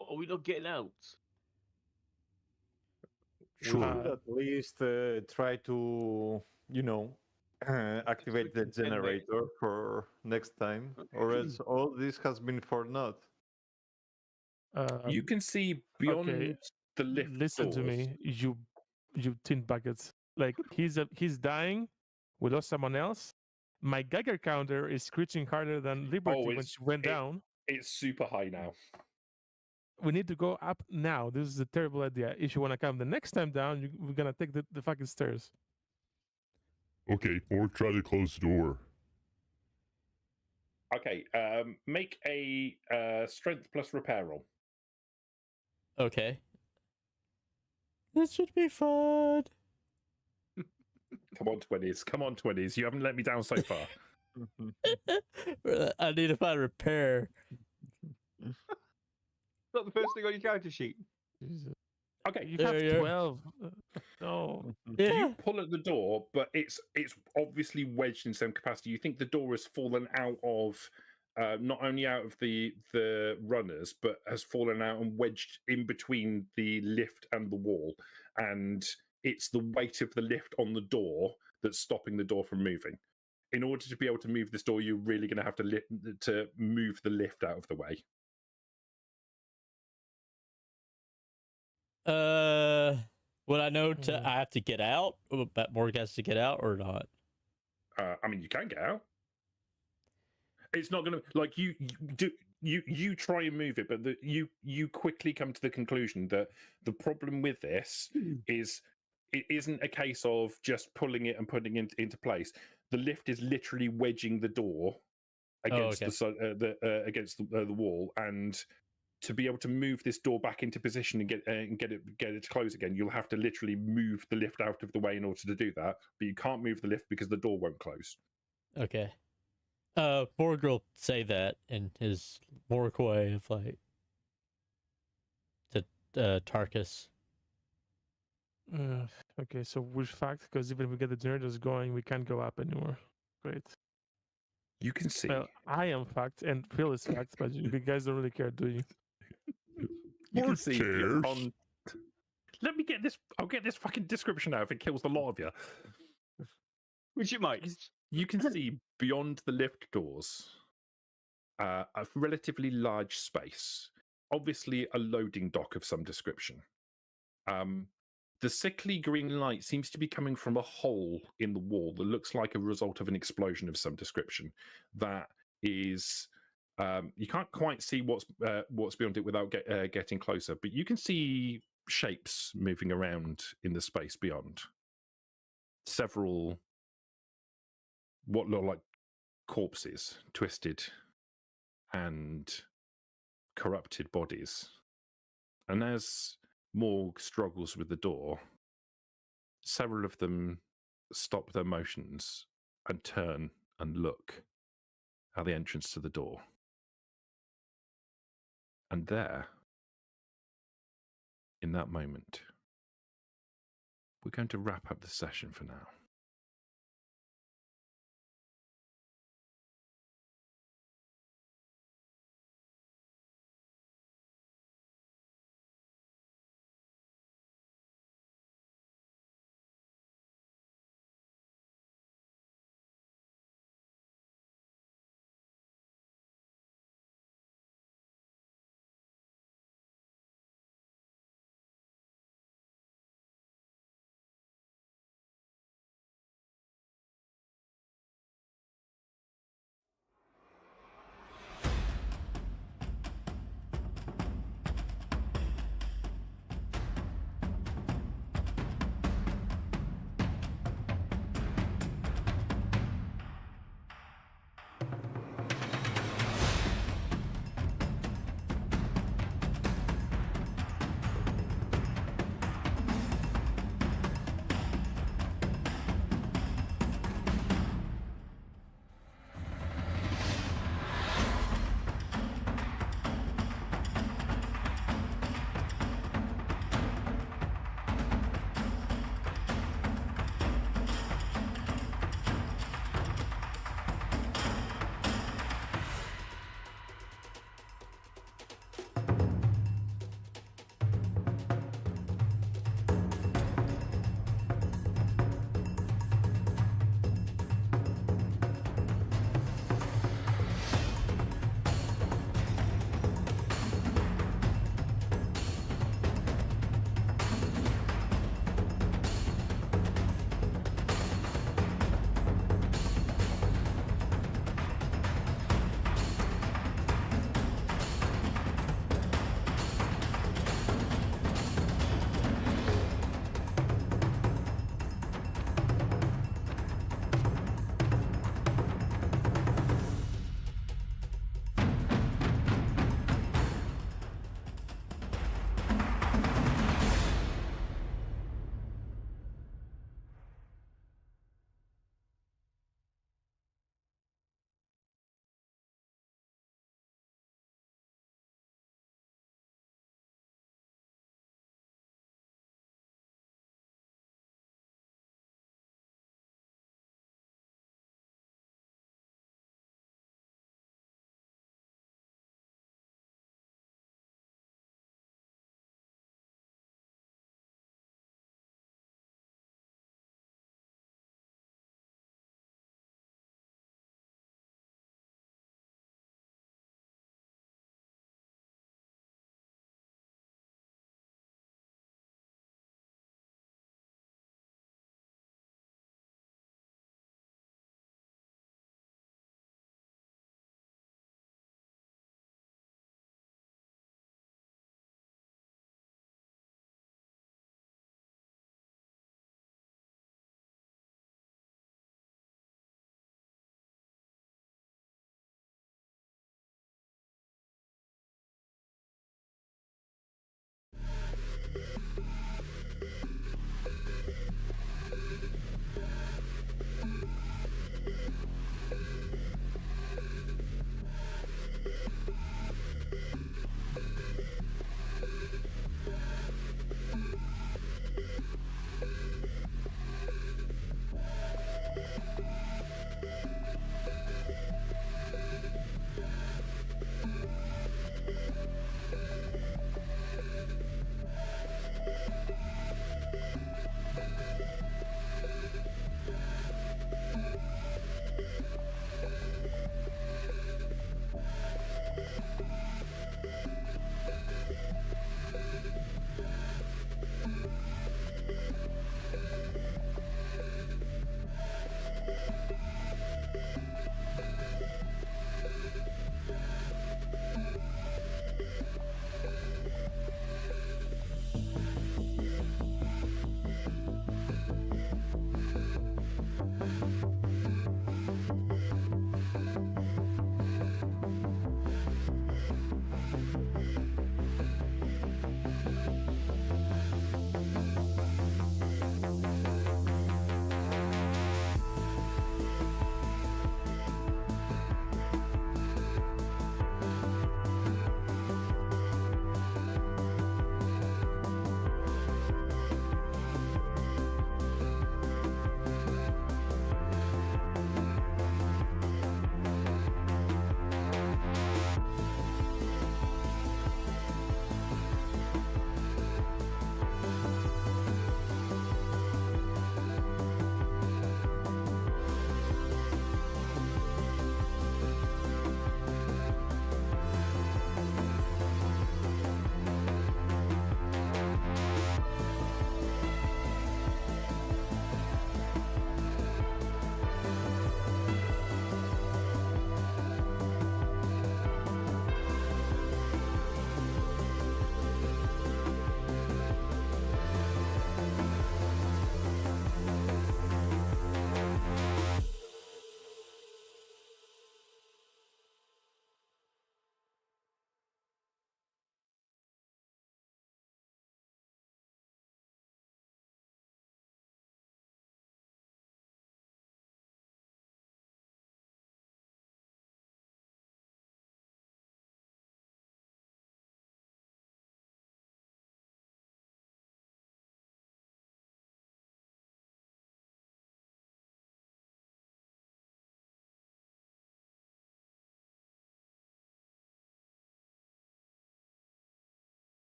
Are we not getting out? We Sure. should at least try to, activate the can send it. generator for next time, or else all this has been for naught. You can see beyond the lift Listen doors. to me, you tin buckets. Like he's dying. We lost someone else. My Geiger counter is screeching harder than Liberty when she went down. It's super high now. We need to go up now. This is a terrible idea. If you want to come the next time down, we're gonna take the fucking stairs. Okay, or try to close the door. Okay, make a strength plus repair roll. Okay. This should be fun. Come on, 20s. Come on, 20s. You haven't let me down so far. I need to find repair. Not the first thing on your character sheet. Jesus. Okay, You There have you are. 12. No. Yeah. you pull at the door, but it's obviously wedged in some capacity. You think the door has fallen out of not only out of the runners, but has fallen out and wedged in between the lift and the wall, and it's the weight of the lift on the door that's stopping the door from moving. In order to be able to move this door, you're really going to have to move the lift out of the way. Would I know I have to get out? But Morg has to get out or not? I mean, you can get out. It's not going to like you try and move it, but you quickly come to the conclusion that the problem with this is it isn't a case of just pulling it and putting it into place. The lift is literally wedging the door against against the wall, and to be able to move this door back into position and get it to close again, you'll have to literally move the lift out of the way in order to do that. But you can't move the lift because the door won't close. Okay. Morg will say that in his Morg way of like to Tarkus. Okay, so we're fucked because even if we get the generators going, we can't go up anymore. Great. You can see. Well, I am fucked and Phil is fucked, but you guys don't really care, do you? You can Morg see cares. on. Let me get this. I'll get this fucking description out if it kills the lot of you. Which it might. You can see beyond the lift doors a relatively large space, obviously a loading dock of some description. The sickly green light seems to be coming from a hole in the wall that looks like a result of an explosion of some description. That is, you can't quite see what's beyond it without getting closer, but you can see shapes moving around in the space beyond. Several what look like corpses, twisted and corrupted bodies. And as Morg struggles with the door, several of them stop their motions and turn and look at the entrance to the door. And there, in that moment, we're going to wrap up the session for now.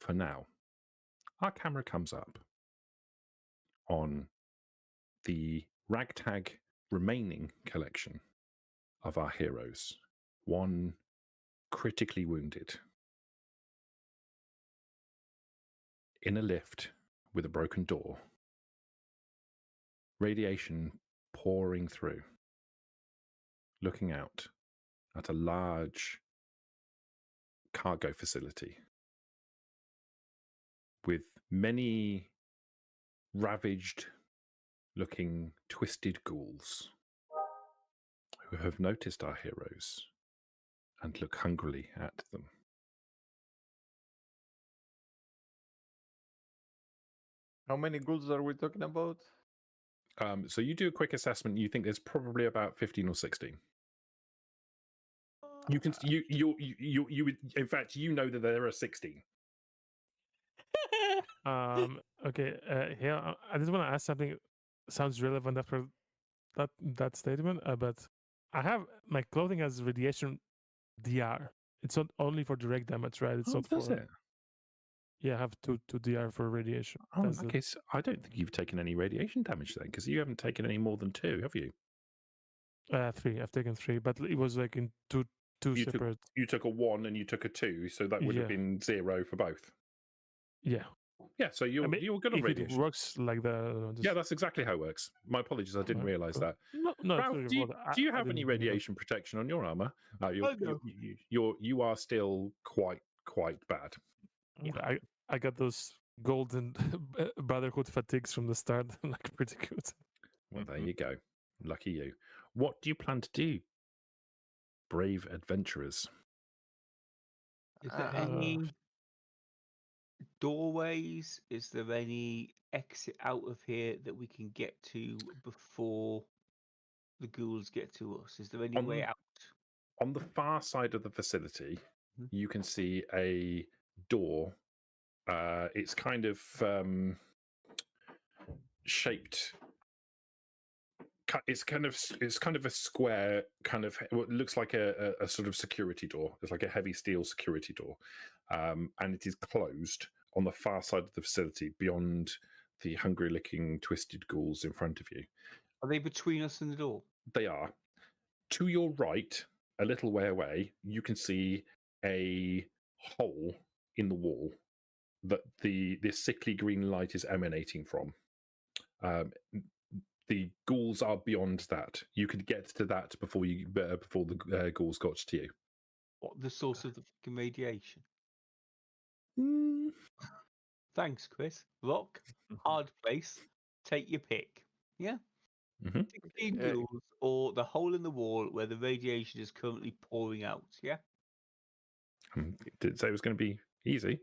for now, our camera comes up on the ragtag remaining collection of our heroes. One critically wounded in a lift with a broken door, radiation pouring through, looking out at a large cargo facility with many ravaged looking twisted ghouls who have noticed our heroes and look hungrily at them. How many ghouls are we talking about? So you do a quick assessment. You think there's probably about 15 or 16. You can you would, in fact, you know that there are 16. Okay. Here, I just want to ask something. Sounds relevant after that statement. But I have my clothing has radiation DR. It's not only for direct damage, right? It's not does for. it? Yeah, I have two DR for radiation. Oh, in That's that it. case, I don't think you've taken any radiation damage then, because you haven't taken any more than 2, have you? 3. I've taken 3, but it was like in two You separate. you took a 1 and you took a 2, so that would have Yeah. been 0 for both. Yeah. Yeah, so you're good on if radiation. it works like that. Yeah, that's exactly how it works. My apologies, I didn't Alright, realize cool. that. No. Ralph, it's do you, not your fault. do you I have any didn't bring it up. radiation protection on your armor? no. You are still quite bad. Yeah. I got those golden brotherhood fatigues from the start. Like pretty good. Well, there you go. Lucky you. What do you plan to do, brave adventurers? Is there Uh, any doorways? Is there any exit out of here that we can get to before the ghouls get to us? Is there any way out? On the far side of the facility, Mhm. you can see a door. It's kind of shaped. It's kind of a square, kind of what looks like a sort of security door. It's like a heavy steel security door, and it is closed on the far side of the facility, beyond the hungry-looking twisted ghouls in front of you. Are they between us and the door? They are. To your right, a little way away, you can see a hole in the wall that this sickly green light is emanating from. The ghouls are beyond that. You could get to that before the ghouls got to you. What, the source of the fucking radiation? Mm. Thanks, Chris. Rock, hard place. Take your pick. Yeah? Mhm. 16 ghouls or the hole in the wall where the radiation is currently pouring out. Yeah? Didn't say it was going to be easy.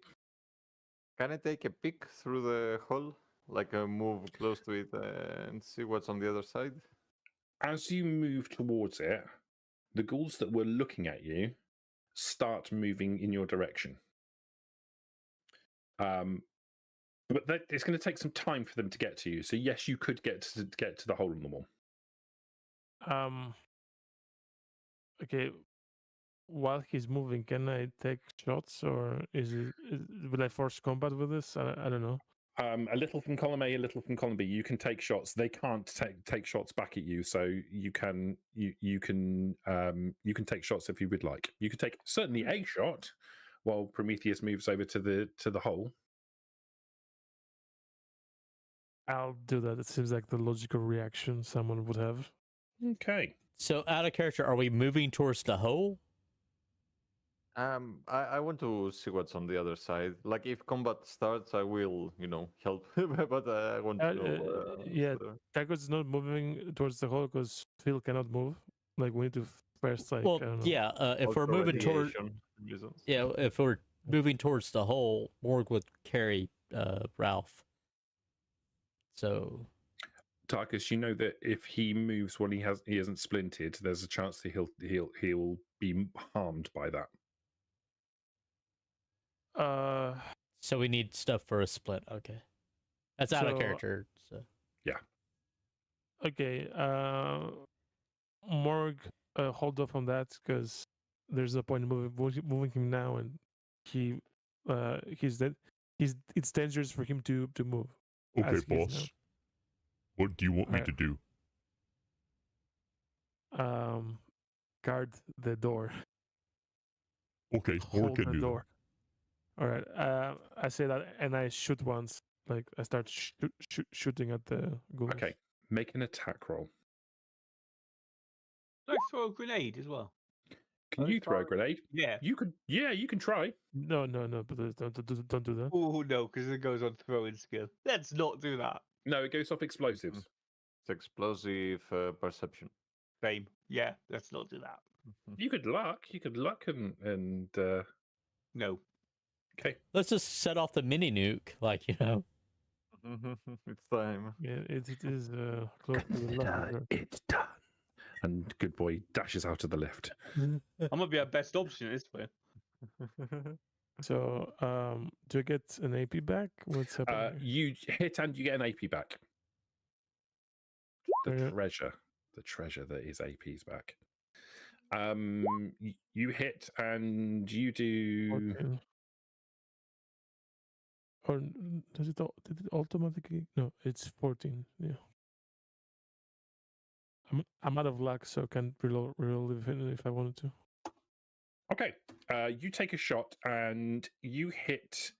Can I take a peek through the hole? Like move close to it and see what's on the other side? As you move towards it, the ghouls that were looking at you start moving in your direction. But it's going to take some time for them to get to you. So yes, you could get to the hole in the wall. Okay. While he's moving, can I take shots, or will I force combat with this? I don't know. A little from column A, a little from column B. You can take shots. They can't take shots back at you, so you can take shots if you would like. You could take certainly a shot while Prometheus moves over to the hole. I'll do that. It seems like the logical reaction someone would have. Okay. So, out of character, are we moving towards the hole? I want to see what's on the other side. Like if combat starts, I will, help. But I want to know. Yeah, Taco's not moving towards the hole because Phil cannot move. Like we need to first, like, Well, I don't know. yeah. If we're moving towards, reasons. yeah, if we're moving towards the hole, Morg would carry Ralph. So, Tarkus, you know that if he moves when he hasn't splinted, there's a chance that he'll be harmed by that. so we need stuff for a splint. Okay, that's out of So- character. So, Okay, Morg, hold off on that because there's no point in moving him now, and he's dead. it's dangerous for him to move. Okay, as he is boss. What do you want me Alright. to do? now. Guard the door. Okay, or Hold can the do door. All right. I say that, and I shoot once. Like I start shooting at the ghouls. Okay, make an attack roll. Can I throw a grenade as well? Can I you throw a thought- grenade? Yeah. You could. Yeah, you can try. No, but don't do that. Oh no, because it goes on throwing skill. Let's not do that. No, it goes off explosives. It's explosive perception. Same. Yeah, let's not do that. You could luck. You could luck and. No. Okay. Let's just set off the mini nuke, like It's time. Yeah, it is close to the left. It's done. And good boy dashes out of the lift. I'm gonna be our best option at this point. So, do I get an AP back? What's happening? You hit and you get an AP back. The Okay. treasure that is AP's back. You hit and you do. 14. Or did it automatically? No, it's 14. Yeah. I'm out of luck, so I can't reroll if I wanted to. Okay. You take a shot and you hit.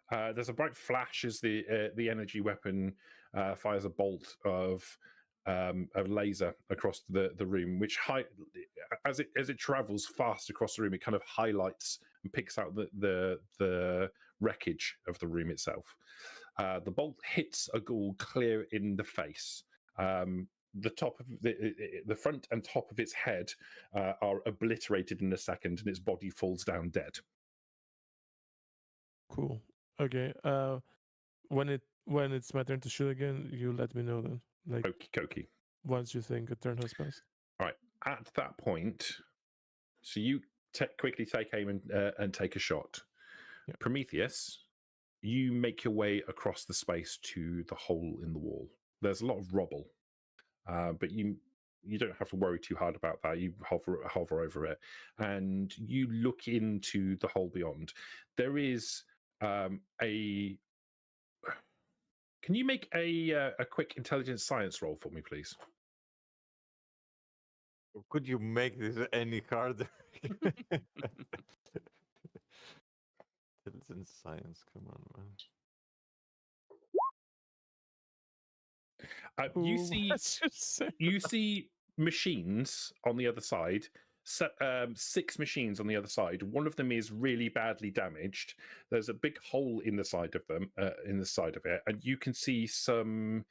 There's a bright flash as the energy weapon fires a bolt of laser across the room, which as it travels fast across the room, it kind of highlights and picks out the wreckage of the room itself. The bolt hits a ghoul clear in the face. The top of the front and top of its head are obliterated in a second, and its body falls down dead. Cool. Okay. When it's my turn to shoot again, you let me know then. Like Okie dokie. once you think a turn has passed. At that point, so you quickly take aim and take a shot. Yeah. Prometheus, you make your way across the space to the hole in the wall. There's a lot of rubble, but you don't have to worry too hard about that. You hover over it, and you look into the hole beyond. There is a. Can you make a quick intelligence science roll for me, please? Could you make this any harder? Intelligence science, come on, man. You Ooh, see, let's just say you see machines on the other side. 6 machines on the other side. One of them is really badly damaged. There's a big hole in the side of them, in the side of it, and you can see some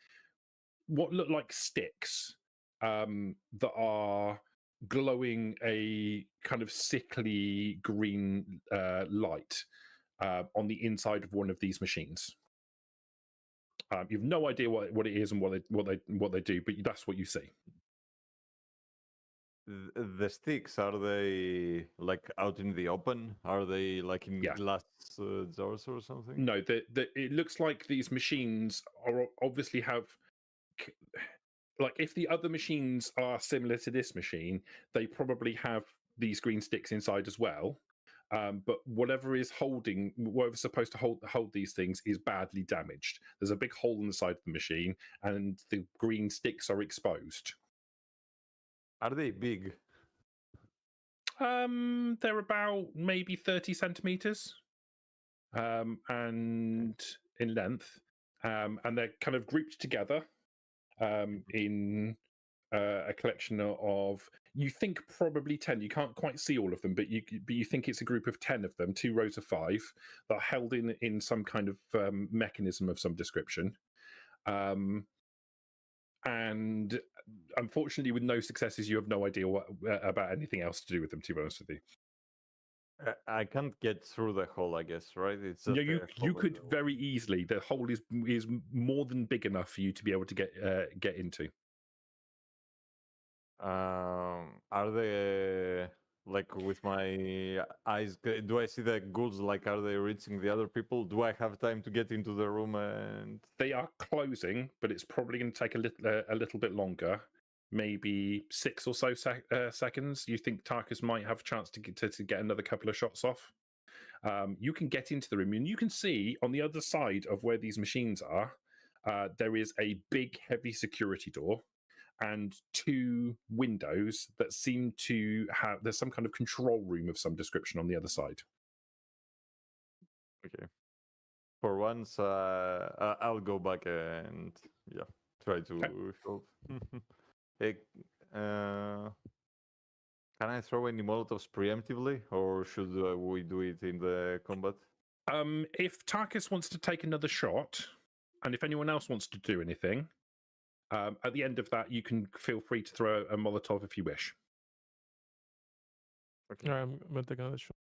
what look like sticks that are glowing a kind of sickly green light on the inside of one of these machines. You've no idea what it is and what they do, but that's what you see. The sticks, are they like out in the open? Are they like in Yeah. glass jars or something? No, it looks like these machines are obviously have, like, if the other machines are similar to this machine, they probably have these green sticks inside as well. But whatever's supposed to hold these things is badly damaged. There's a big hole in the side of the machine, and the green sticks are exposed. Are they big? They're about maybe 30 centimeters, and in length, and they're kind of grouped together in a collection of, you think probably 10. You can't quite see all of them, but you think it's a group of 10 of them, 2 rows of 5, that are held in some kind of mechanism of some description. And unfortunately, with no successes, you have no idea about anything else to do with them, to be honest with you. I can't get through the hole, I guess, right? It's No, just a you hole could in the very easily. The hole is more than big enough for you to be able to get into. wall. Are they like with my eyes? Do I see the ghouls? Like, are they reaching the other people? Do I have time to get into the room? And They are closing, but it's probably going to take a little bit longer. Maybe 6 or so seconds. You think Tarkus might have a chance to get another couple of shots off? You can get into the room, and you can see on the other side of where these machines are, there is a big, heavy security door and 2 windows that seem to have. There's some kind of control room of some description on the other side. Okay. For once, I'll go back and try to help. Hey, can I throw any Molotovs preemptively, or should we do it in the combat? If Tarkus wants to take another shot, and if anyone else wants to do anything, at the end of that, you can feel free to throw a Molotov if you wish. Okay. I'm going to take another shot.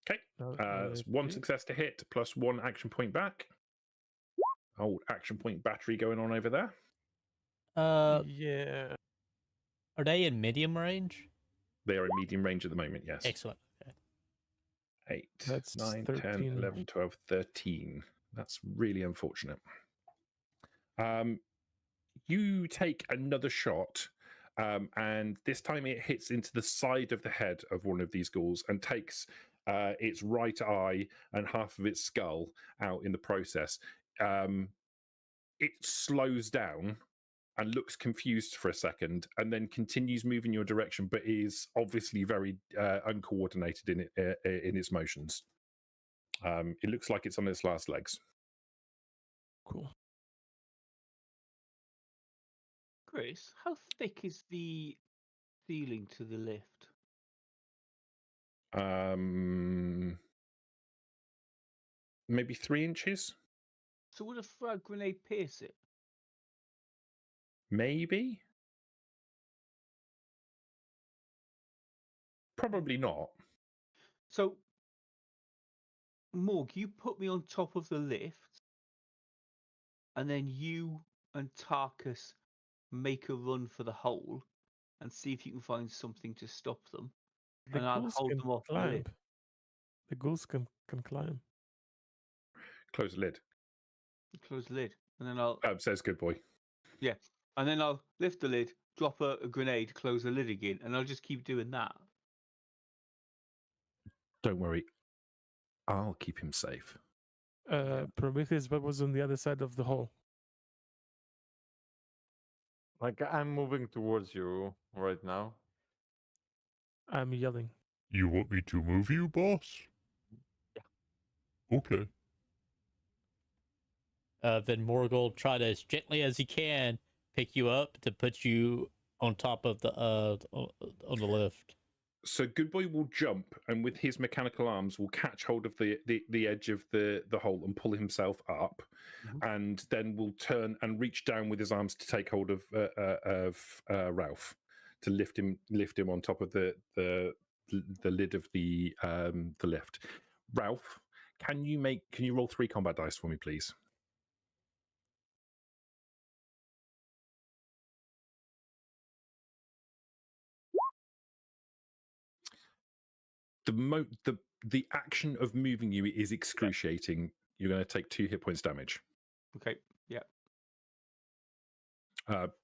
Okay. It's 1 success to hit plus 1 action point back. Oh, action point battery going on over there. Yeah. Are they in medium range? They are in medium range at the moment, yes. Excellent. Okay. 8, That's 9, 13. 10, 11, 12, 13. That's really unfortunate. You take another shot, and this time it hits into the side of the head of one of these ghouls and takes its right eye and half of its skull out in the process. It slows down and looks confused for a second, and then continues moving your direction, but is obviously very uncoordinated in its motions. It looks like it's on its last legs. Cool. Chris, how thick is the ceiling to the lift? Maybe 3 inches? So would a frag grenade pierce it? Maybe? Probably not. So, Morg, you put me on top of the lift, and then you and Tarkus make a run for the hole and see if you can find something to stop them. The And I'll ghouls hold can them off the climb. lift. The ghouls can climb. Close the lid. Close the lid, and then I'll Says good boy. and then I'll lift the lid, drop a grenade, close the lid again, and I'll just keep doing that. Don't worry. I'll keep him safe. Prometheus, what was on the other side of the hole? Like, I'm moving towards you right now. I'm yelling. You want me to move you, boss? Yeah. Okay. Then Morgul try to, as gently as he can, pick you up to put you on top of the on the lift. So good boy will jump, and with his mechanical arms will catch hold of the edge of the hole and pull himself up, and then will turn and reach down with his arms to take hold of Ralph to lift him on top of the lid of the lift. Ralph, can you roll 3 combat dice for me, please? The action of moving you is excruciating. You're going to take 2 hit points damage. Okay. Yeah.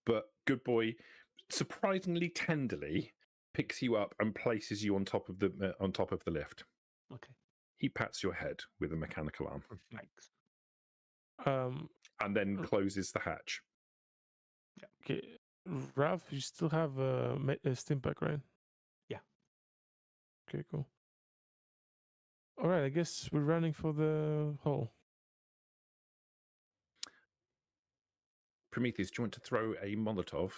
But good boy, surprisingly tenderly, picks you up and places you on top of the lift. Okay. He pats your head with a mechanical arm. Thanks. And then closes the hatch. Yeah. Okay, Ralph, you still have a stim pack, right? Yeah. Okay, cool. All right, I guess we're running for the hole. Prometheus, do you want to throw a Molotov?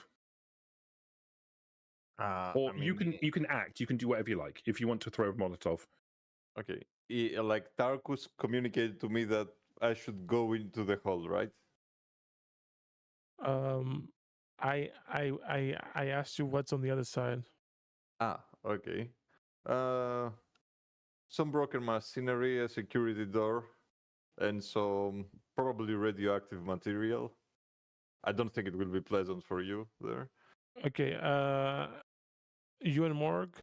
Or you can act. You can do whatever you like. If you want to throw a Molotov. Okay. Like Tarkus communicated to me that I should go into the hole, right? I asked you what's on the other side. Okay. Some broken machinery, a security door, and some probably radioactive material. I don't think it will be pleasant for you there. Okay, you and Morg,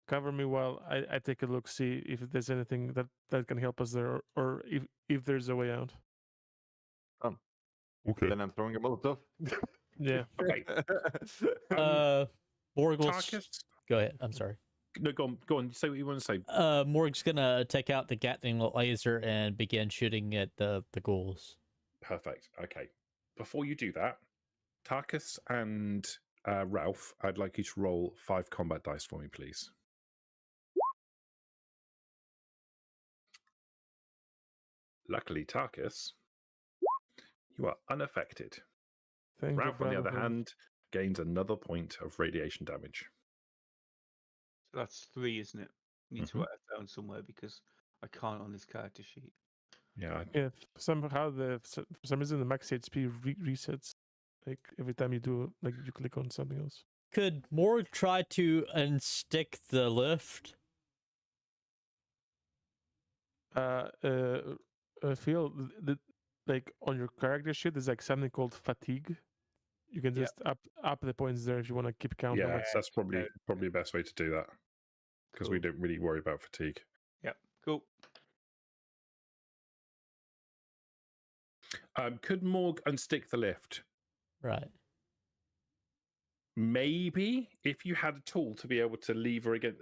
cover me while I take a look, see if there's anything that can help us there, or if there's a way out. Okay. Then I'm throwing a Molotov. Yeah. Okay. Morgul. Tarkus, Go ahead. I'm sorry. No, go on. Say what you want to say. Morg's gonna take out the Gatling laser and begin shooting at the ghouls. Perfect. Okay. Before you do that, Tarkus and Ralph, I'd like you to roll 5 combat dice for me, please. Luckily, Tarkus, you are unaffected. Thank Ralph, on the other God. hand, gains another point of radiation damage. So that's 3, isn't it? Need to Mhm. write it down somewhere because I can't on this character sheet. Yeah. Yeah, somehow for some reason the max HP resets like every time you do like you click on something else. Could Morg try to unstick the lift? Phil, like on your character sheet, there's like something called fatigue. You can Yeah. just up the points there if you want to keep count. Yeah, of it. that's probably the best way to do that because we Cool. don't really worry about fatigue. Yep. Cool. Could Morg unstick the lift? Right. Maybe if you had a tool to be able to lever again,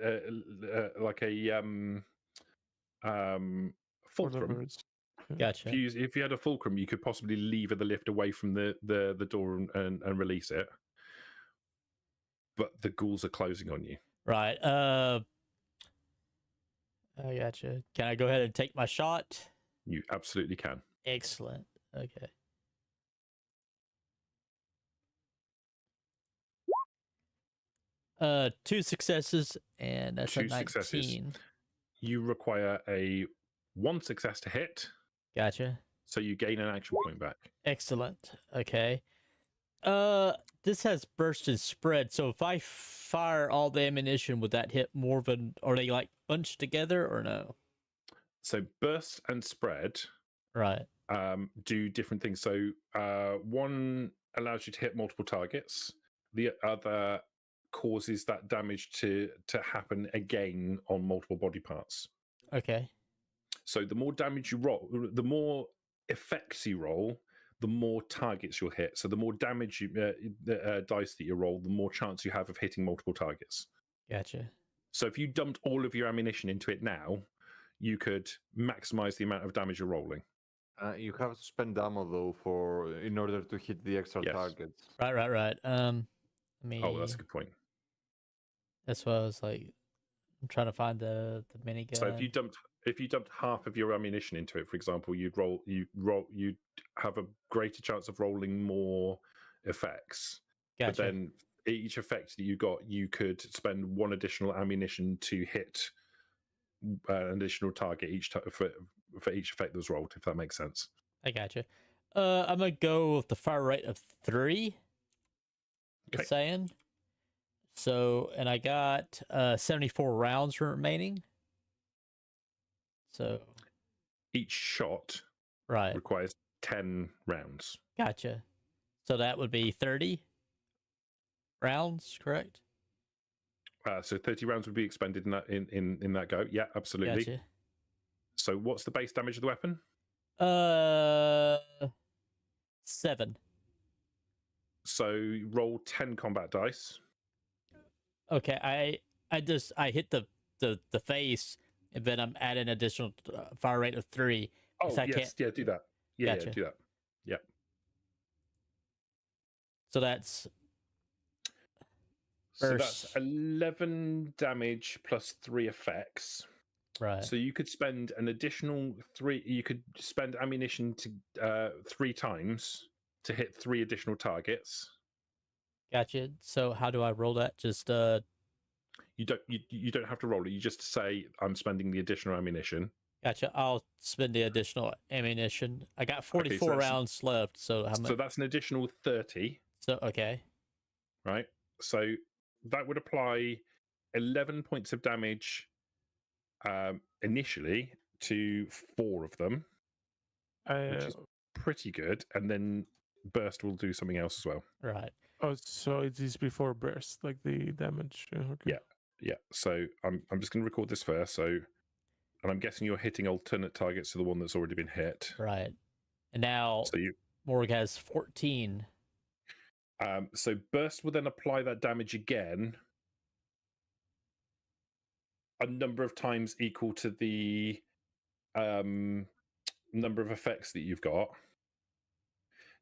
like a fulcrum. Birds. Gotcha. If you had a fulcrum, you could possibly lever the lift away from the door and release it. But the ghouls are closing on you. Right. I gotcha. Can I go ahead and take my shot? You absolutely can. Excellent. Okay. Two successes, and that's a 2 successes. 19. You require a 1 success to hit, Gotcha. so you gain an action point back. Excellent. Okay. This has burst and spread. So if I fire all the ammunition, would that hit more of an? Are they like bunched together or no? So burst and spread Right. do different things. So one allows you to hit multiple targets. The other causes that damage to happen again on multiple body parts. Okay. So the more damage you roll, the more effects you roll, the more targets you'll hit. So the more damage dice that you roll, the more chance you have of hitting multiple targets. Gotcha. So if you dumped all of your ammunition into it now, you could maximize the amount of damage you're rolling. You have to spend ammo though in order to hit the extra Yes. targets. Right. Let me. Oh, that's a good point. That's what I was like. I'm trying to find the minigun. So if you dumped half of your ammunition into it, for example, you'd have a greater chance of rolling more effects. Gotcha. But then each effect that you got, you could spend 1 additional ammunition to hit an additional target for each effect that was rolled, if that makes sense. I gotcha. I'm gonna go with the fire rate of 3. Okay. Saying. So, and I got 74 rounds remaining. So Each shot right. requires 10 rounds. Gotcha. So that would be 30 rounds, correct? So 30 rounds would be expended in that go. Yeah, absolutely. Gotcha. So what's the base damage of the weapon? 7. So roll 10 combat dice. Okay, I hit the face, and then I'm adding an additional fire rate of 3. Oh, I yes, can't... yeah, do that. Yeah, Gotcha. yeah, do that. Yeah. So that's... So that's 11 damage plus 3 effects. Right. So you could spend an additional 3. You could spend ammunition to 3 times to hit 3 additional targets. Gotcha. So how do I roll that? Just You don't have to roll it. You just say I'm spending the additional ammunition. Gotcha. I'll spend the additional ammunition. I got 44 rounds left. So how much? So that's an additional 30. So okay. Right. So that would apply 11 points of damage initially to 4 of them, which is pretty good. And then burst will do something else as well. Right. Oh, so it is before burst, like the damage. Okay. Yeah. So I'm just going to record this first. So, and I'm guessing you're hitting alternate targets to the one that's already been hit. Right. And now Morg has 14. So burst will then apply that damage again a number of times equal to the number of effects that you've got.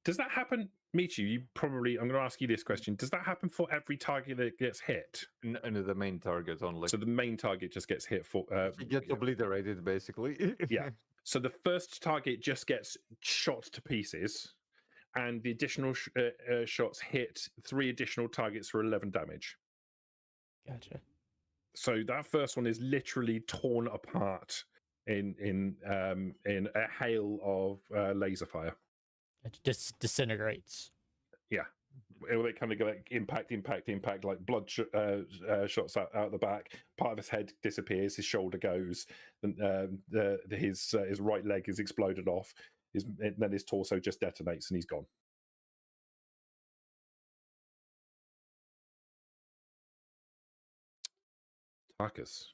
Does that happen, Michi? You probably. I'm going to ask you this question. Does that happen for every target that gets hit? And the main target only. So the main target just gets hit for. He gets obliterated, basically. Yeah. So the first target just gets shot to pieces, and the additional shots hit 3 additional targets for 11 damage. Gotcha. So that first one is literally torn apart in a hail of laser fire. It just disintegrates. Yeah, they kind of go like impact, like blood shots out the back. Part of his head disappears, his shoulder goes, and his right leg is exploded off. Then his torso just detonates and he's gone. Tarkus.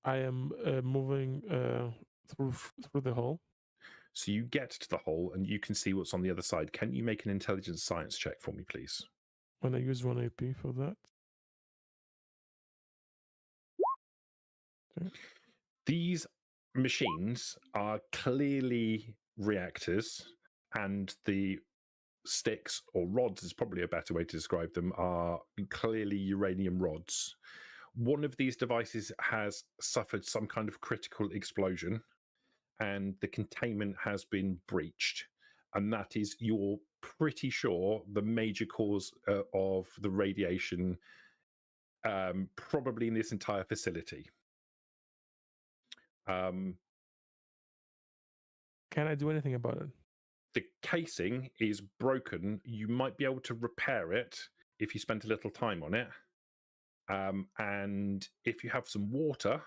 I am moving through the hole. So you get to the hole and you can see what's on the other side. Can you make an intelligence science check for me, please? When I use 1 AP for that. Okay. These machines are clearly reactors, and the sticks or rods is probably a better way to describe them, are clearly uranium rods. One of these devices has suffered some kind of critical explosion, and the containment has been breached, and that is, you're pretty sure, the major cause of the radiation, probably in this entire facility. Can I do anything about it? The casing is broken. You might be able to repair it if you spent a little time on it. And if you have some water,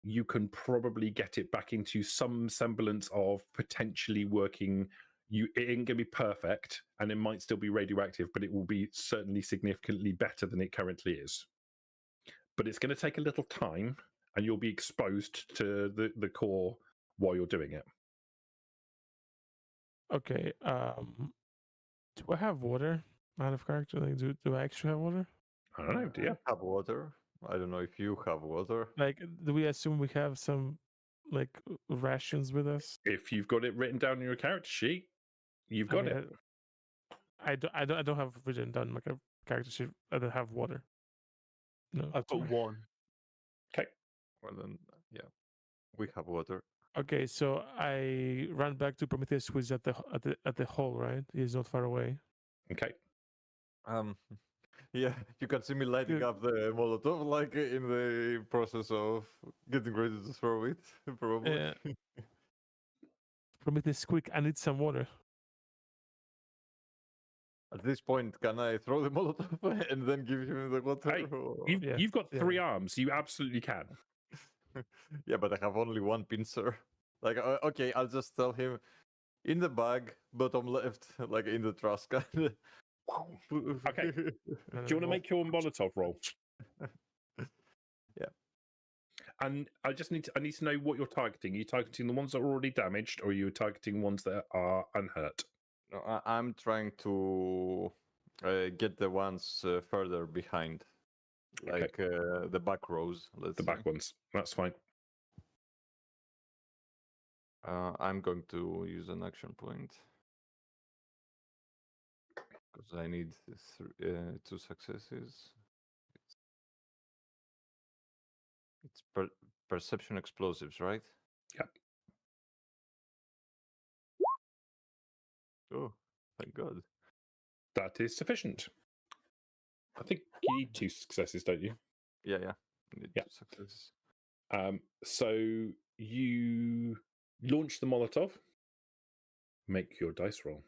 you can probably get it back into some semblance of potentially working. It ain't going to be perfect, and it might still be radioactive, but it will be certainly significantly better than it currently is. But it's going to take a little time, and you'll be exposed to the core while you're doing it. Okay. Do I have water out of character? Like, do I actually have water? I don't know, do you? I have water. I don't know if you have water. Like, do we assume we have some like rations with us? If you've got it written down in your character sheet, you've got it. I don't have written down my character sheet. I don't have water. No. I've got sorry. 1. Okay. Well then, yeah, we have water. Okay, so I ran back to Prometheus, who is at the hole, right? He's not far away. Okay. Yeah, you can see me lighting up the Molotov, like in the process of getting ready to throw it, probably. Yeah. Prometheus, quick! I need some water. At this point, can I throw the Molotov and then give him the water? Hey, or- You've got 3 arms. You absolutely can. Yeah, but I have only 1 pincer. Like, okay, I'll just tell him in the bag, bottom left, like in the trash can. Okay. Do you want to make your Molotov roll? Yeah. And I need to know what you're targeting. Are you targeting the ones that are already damaged, or are you targeting ones that are unhurt? No, I'm trying to get the ones further behind, like the back rows. The back ones. That's fine. I'm going to use an action point because I need 2 successes. It's perception explosives, right? Yep. Oh, thank God. That is sufficient. I think you need 2 successes, don't you? Yeah. I need 2 successes. So you launch the Molotov. Make your dice roll.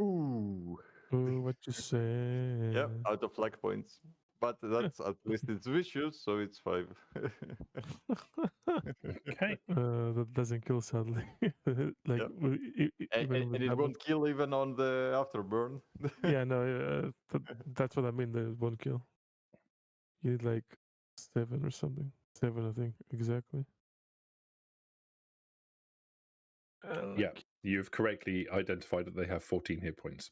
Ooh. Ooh, what you say? Yep, out of luck points. But that's at least it's vicious, so it's 5. Okay. That doesn't kill, sadly. Like, And it won't kill even on the afterburn. Yeah, no, that's what I mean. The won't kill. You need like 7 or something. 7, I think, exactly. Yeah, you've correctly identified that they have 14 hit points.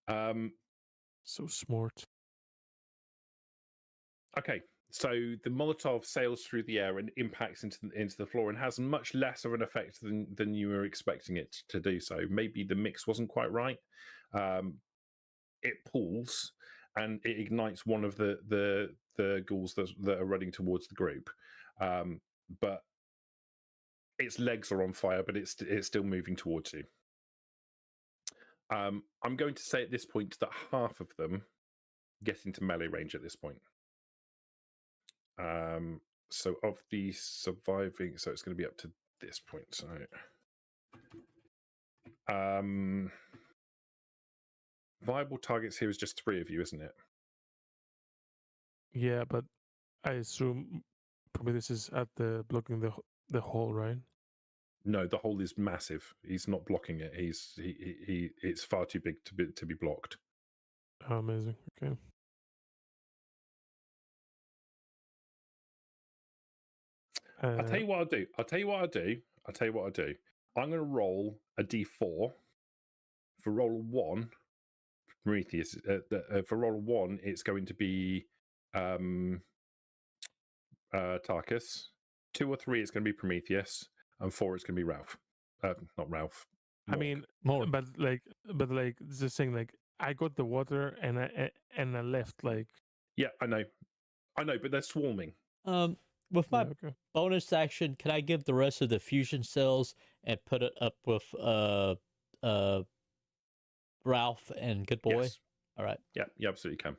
So smart. Okay, so the Molotov sails through the air and impacts into the floor and has much less of an effect than you were expecting it to do. So maybe the mix wasn't quite right. It pulls and it ignites one of the ghouls that are running towards the group, but its legs are on fire, but it's still moving towards you. I'm going to say at this point that half of them get into melee range at this point. So of the surviving, so it's going to be up to this point. So, viable targets here is just 3 of you, isn't it? Yeah, but I assume probably this is at the blocking the hole, right? No, the hole is massive. He's not blocking it. He it's far too big to be blocked. Oh, amazing. Okay. I'll tell you what I'll do. I'm going to roll a d4 for roll 1. Prometheus. For roll 1, it's going to be Tarkus. 2 or 3 is going to be Prometheus, and 4 is going to be Ralph. Not Ralph. I mean, More. but just saying, like, I got the water and I left, like. Yeah, I know, but they're swarming. With my okay. bonus action, can I give the rest of the fusion cells and put it up with Ralph and Good Boy? Yes. All right. Yeah, you absolutely can.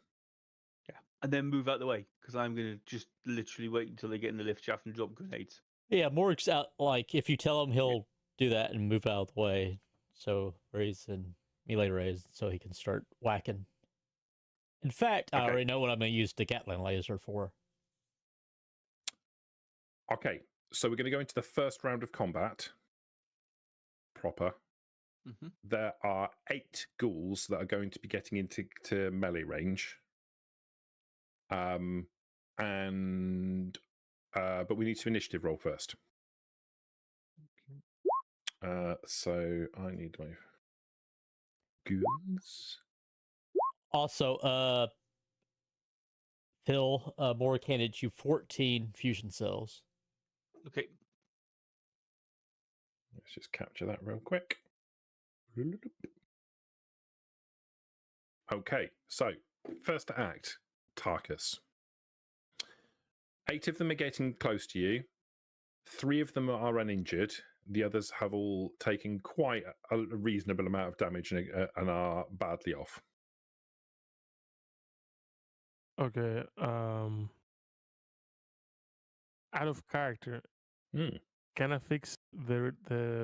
Yeah, and then move out the way because I'm gonna just literally wait until they get in the lift shaft and drop grenades. Yeah, Morg's out. Like, if you tell him, he'll do that and move out of the way. So raise and melee raise, so he can start whacking. In fact, I already know what I'm going to use the Gatling laser for. Okay, so we're going to go into the first round of combat. Proper. Mm-hmm. There are 8 ghouls that are going to be getting into melee range. But we need to initiative roll first. So I need my ghouls. Also, Phil, Morg handed you 14 fusion cells. Okay. Let's just capture that real quick. Okay, so first to act, Tarkus. 8 of them are getting close to you. 3 of them are uninjured. The others have all taken quite a reasonable amount of damage and are badly off. Okay. Out of character, can I fix the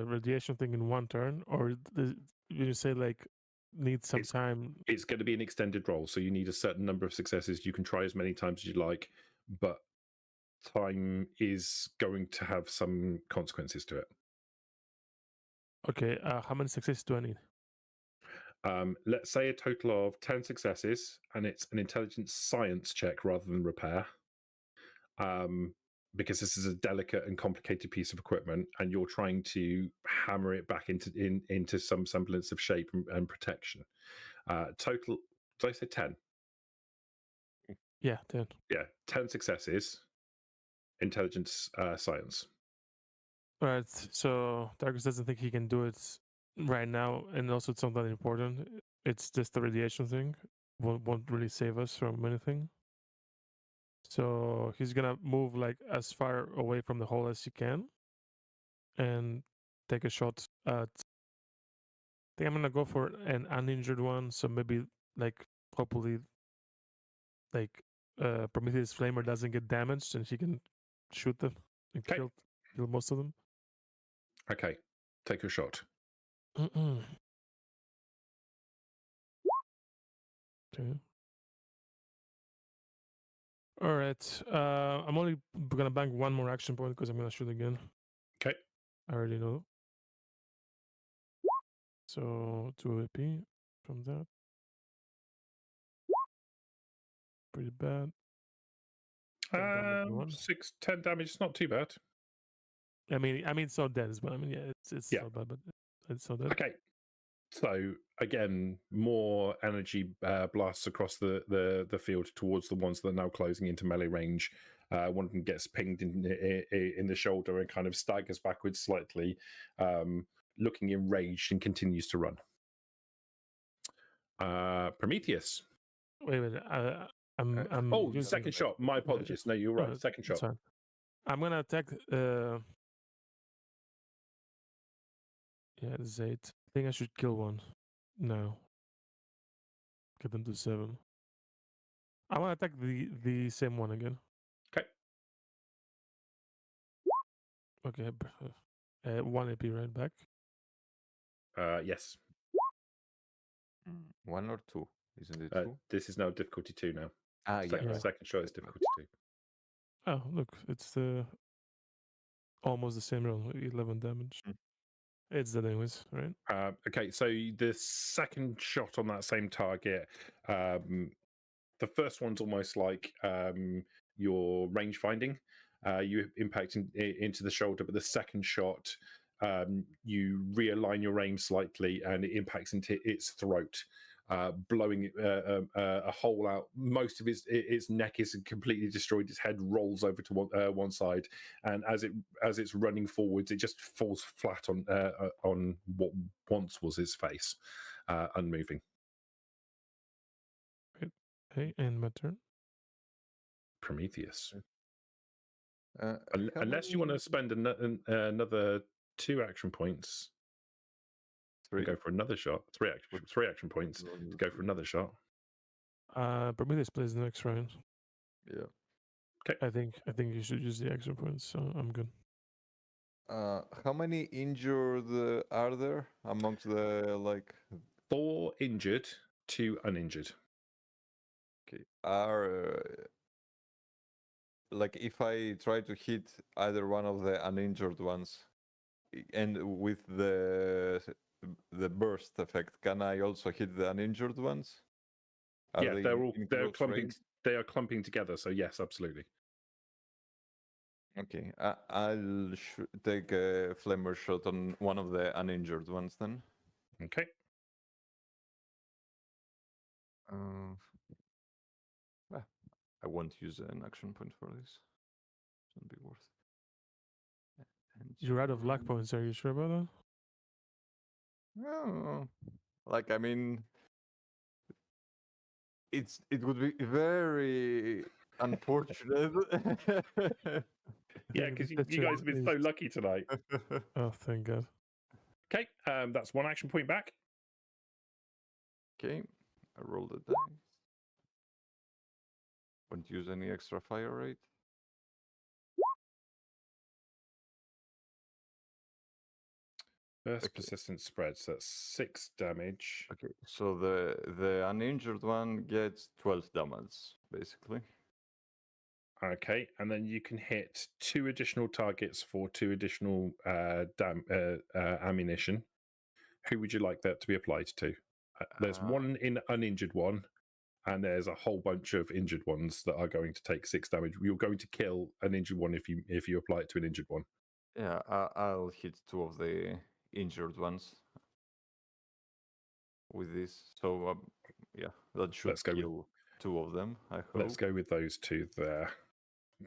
radiation thing in 1 turn, or you say like need some time? It's going to be an extended roll, so you need a certain number of successes. You can try as many times as you like, but time is going to have some consequences to it. Okay. How many successes do I need? Let's say a total of 10 successes, and it's an intelligence science check rather than repair. Because this is a delicate and complicated piece of equipment, and you're trying to hammer it back into some semblance of shape and protection. Total, did I say 10? Yeah, 10. Yeah, 10 successes. Intelligence science. All right. So Darkus doesn't think he can do it right now, and also it's not that important. It's just the radiation thing. Won't really save us from anything. So he's gonna move like as far away from the hole as he can, and take a shot at. I think I'm gonna go for an uninjured one. So maybe like hopefully, like Prometheus Flamer doesn't get damaged, and he can shoot them and kill most of them. Okay, take a shot. Okay. All right. I'm only gonna bank 1 more action point because I'm gonna shoot again. Okay. I already know. So 2 AP from that. Pretty bad. 10 damage is not too bad. I mean, it's not dead as well. I mean, yeah, it's not bad, but it's not dead. Okay. So again, more energy blasts across the field towards the ones that are now closing into melee range. One of them gets pinged in the shoulder and kind of staggers backwards slightly, looking enraged, and continues to run. Prometheus. Wait a minute. I'm Oh, using- second shot. My apologies. No, you're right. Second it's shot. fine. I'm gonna attack. Yeah, this is 8. I think I should kill one. No. Get them to 7. I want to attack the same one again. Okay. Okay. 1 AP right back. Yes. 1 or 2? Isn't it 2? This is now difficulty 2 now. Yeah. Second shot is difficulty 2. Oh, look, it's almost the same roll, 11 damage. It's dead anyways, right? Okay, so the second shot on that same target, the first one's almost like your range finding. You impact into the shoulder, but the second shot, you realign your aim slightly and it impacts into its throat, blowing a hole out. Most of its neck is completely destroyed. Its head rolls over to one side, and as it's running forwards, it just falls flat on what once was its face, unmoving. Okay, and my turn. Prometheus. How Unless you want to spend another 2 action points. 3. Go for another shot. 3 action points to go for another shot. Prometheus plays the next round. Yeah. Okay. I think you should use the action points, so I'm good. How many injured are there amongst the 4 injured, 2 uninjured. Okay. If I try to hit either one of the uninjured ones, and with the burst effect, can I also hit the uninjured ones? Yeah, they're clumping. range? They are clumping together. So yes, absolutely. Okay, I'll take a flamer shot on one of the uninjured ones then. Okay. I won't use an action point for this. Shouldn't be worth. You're out of luck points. Are you sure about that? No, I mean, it would be very unfortunate. Yeah, because you guys have been so lucky tonight. Oh, thank God. Okay, that's 1 action point back. Okay, I rolled the dice. Won't use any extra fire rate. Burst persistent spread. So that's 6 damage. Okay, so the uninjured one gets 12 damage, basically. Okay, and then you can hit 2 additional targets for 2 additional ammunition. Who would you like that to be applied to? There's 1 uninjured one, and there's a whole bunch of injured ones that are going to take 6 damage. You're going to kill an injured one if you apply it to an injured one. Yeah, I'll hit 2 of the injured ones with this. So yeah, that should kill 2 of them. I hope. Let's go with those 2 there.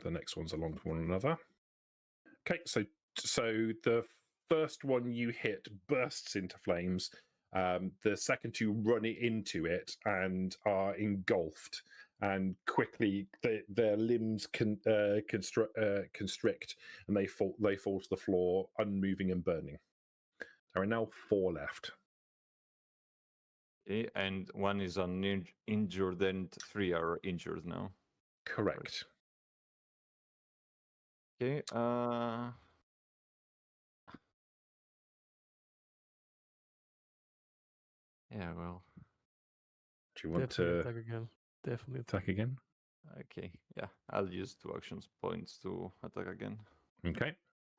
The next one's along to one another. Okay, so the first one you hit bursts into flames. The second 2 run into it and are engulfed, and quickly their limbs constrict, and they fall to the floor, unmoving and burning. There are now 4 left. Okay, and 1 is injured, and 3 are injured now. Correct. Okay. Yeah. Well. Do you want Definitely to attack again? Definitely attack again? Okay. Yeah. I'll use 2 action points to attack again. Okay.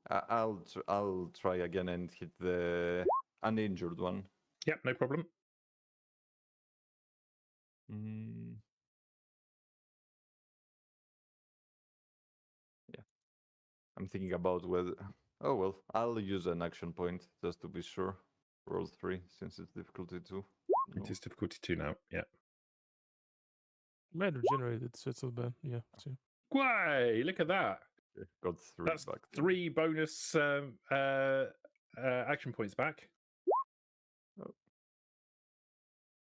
I'll try again and hit the uninjured one. Yep, no problem. Yeah. I'm thinking about whether. Oh well, I'll use an action point just to be sure. roll 3 since it's difficulty 2. No. It is difficulty 2 now. Yeah. Might regenerate it, so it's not bad. Yeah. See. Way! Look at that. Okay, got 3 That's back. then. 3 bonus action points back.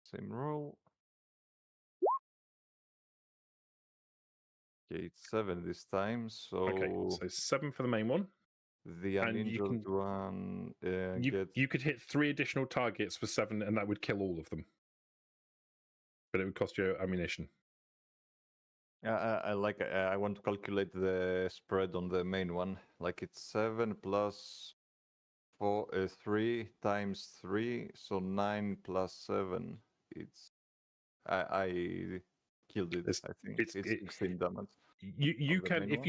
Same roll. Okay, it's 7 this time. So, Okay, so 7 for the main one. the and you uninjured can- one You, gets. you could hit 3 additional targets for 7, and that would kill all of them. But it would cost you ammunition. I like. I want to calculate the spread on the main one. Like it's 7 plus 3 times 3, so 9 plus 7. It's. I killed it. It's- I think it's- it's it- 16 damage. You the can main if one?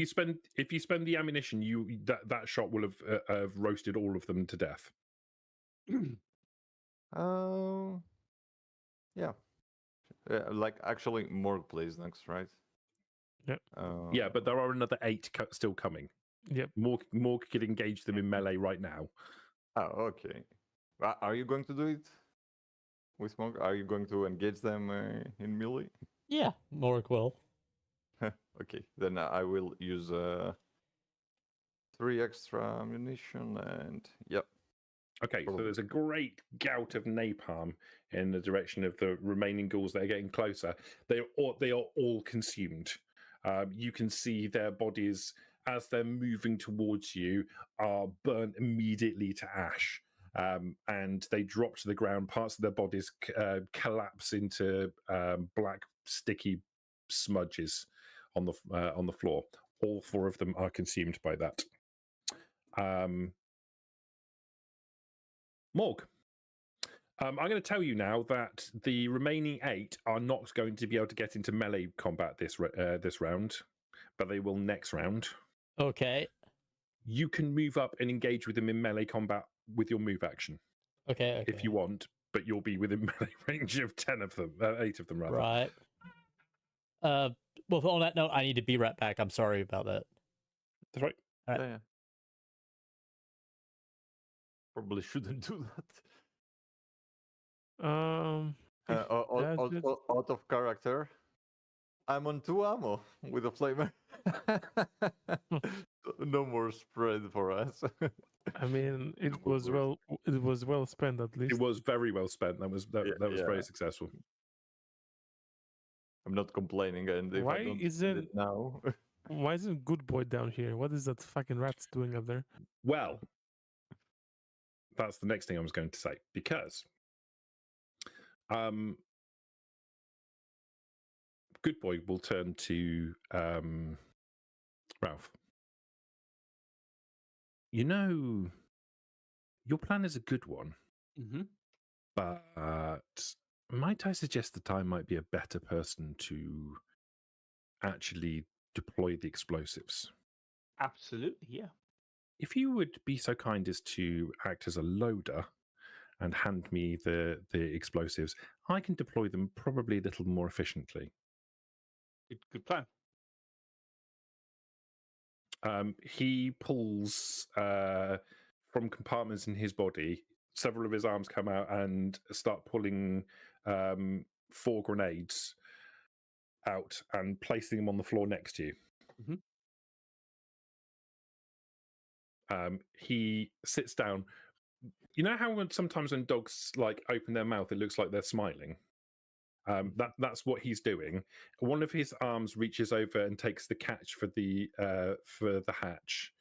you spend the ammunition, that shot will have roasted all of them to death. Yeah. Like actually, Morg plays next, right? Yep. Yeah, but there are another 8 still coming. Yep. More could engage them in melee right now. Oh, okay. Are you going to do it with Morg? Are you going to engage them in melee? Yeah, Morg will. Okay, then I will use 3 extra ammunition and yep. Okay, so Probably. there's a great gout of napalm in the direction of the remaining ghouls that are getting closer. They are all consumed. You can see their bodies as they're moving towards you are burnt immediately to ash, and they drop to the ground. Parts of their bodies collapse into black sticky smudges on the floor. All 4 of them are consumed by that. Morg. I'm going to tell you now that the remaining 8 are not going to be able to get into melee combat this round, but they will next round. Okay. You can move up and engage with them in melee combat with your move action Okay. if you want, but you'll be within melee range of 8 of them rather. Right. Well, on that note, I need to be right back. I'm sorry about that. That's right. Right. Yeah. Probably shouldn't do that. Out of character. I'm on 2 ammo with a flamer. No more spread for us. I mean, No it more was burst. well spent at least. It was very well spent. That was Yeah, very yeah. successful. I'm not complaining, and if Why I don't spend isn't- it now, Why isn't Good Boy down here? What is that fucking rat doing up there? Well, that's the next thing I was going to say, because Good Boy will turn to Ralph. You know, your plan is a good one, Mm-hmm. but might I suggest that I might be a better person to actually deploy the explosives? Absolutely, yeah. If you would be so kind as to act as a loader and hand me the explosives, I can deploy them probably a little more efficiently. Good plan. He pulls from compartments in his body. Several of his arms come out and start pulling 4 grenades out and placing them on the floor next to you. He sits down. You know how sometimes when dogs like open their mouth, it looks like they're smiling. That's what he's doing. One of his arms reaches over and takes the catch for the hatch.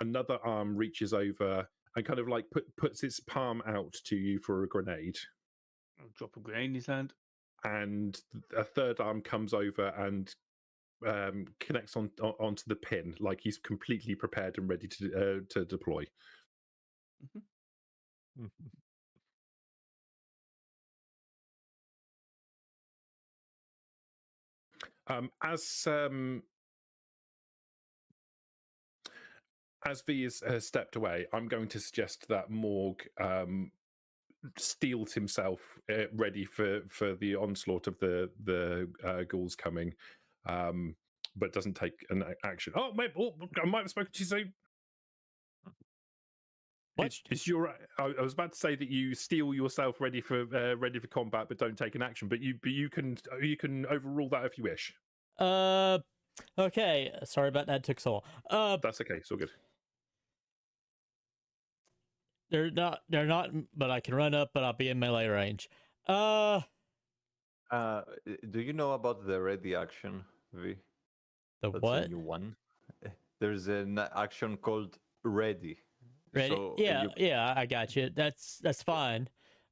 Another arm reaches over and kind of like puts its palm out to you for a grenade. I'll drop a grenade in his hand. And a third arm comes over and connects onto the pin, like he's completely prepared and ready to deploy. As V has stepped away, I'm going to suggest that Morg steels himself ready for the onslaught of the ghouls coming, but doesn't take an action. I might have spoken to you soon. What? It's your. I was about to say that you steel yourself ready for combat, but don't take an action. But you can overrule that if you wish. Okay. Sorry about that. Took so long. That's okay. It's all good. They're not. But I can run up, but I'll be in melee range. Do you know about the ready action, V? The That's what? a new one. There's an action called ready. Ready? So yeah, I got you. That's fine.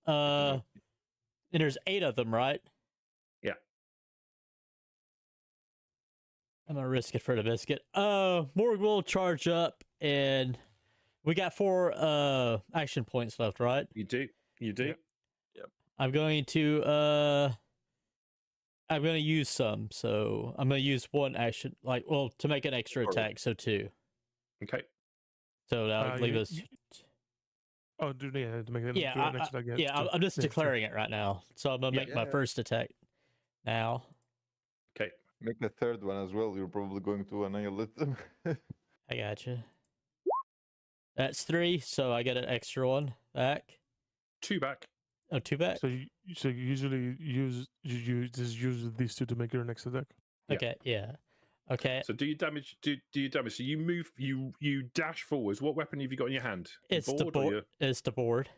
And there's 8 of them, right? Yeah. I'm gonna risk it for the biscuit. Morg will charge up, and we got 4 action points left, right? You do. Yep. I'm going to use some, so I'm gonna use 1 action, to make an extra attack, so 2. Okay. So that'll leave us. Oh, to make it Yeah, do an extra attack, I'm just yeah, declaring it right now. So I'm gonna make my Yeah. first attack now. Okay. make the third one as well. You're probably going to annihilate them. I gotcha. That's 3, so I get an extra 1 back. 2 back. Oh, 2 back. So you usually use these 2 to make your next attack. Yeah. Okay, yeah. Okay, So do you damage? Do you damage? So you move. You dash forwards. What weapon have you got in your hand? it's the or board. your- It's the board.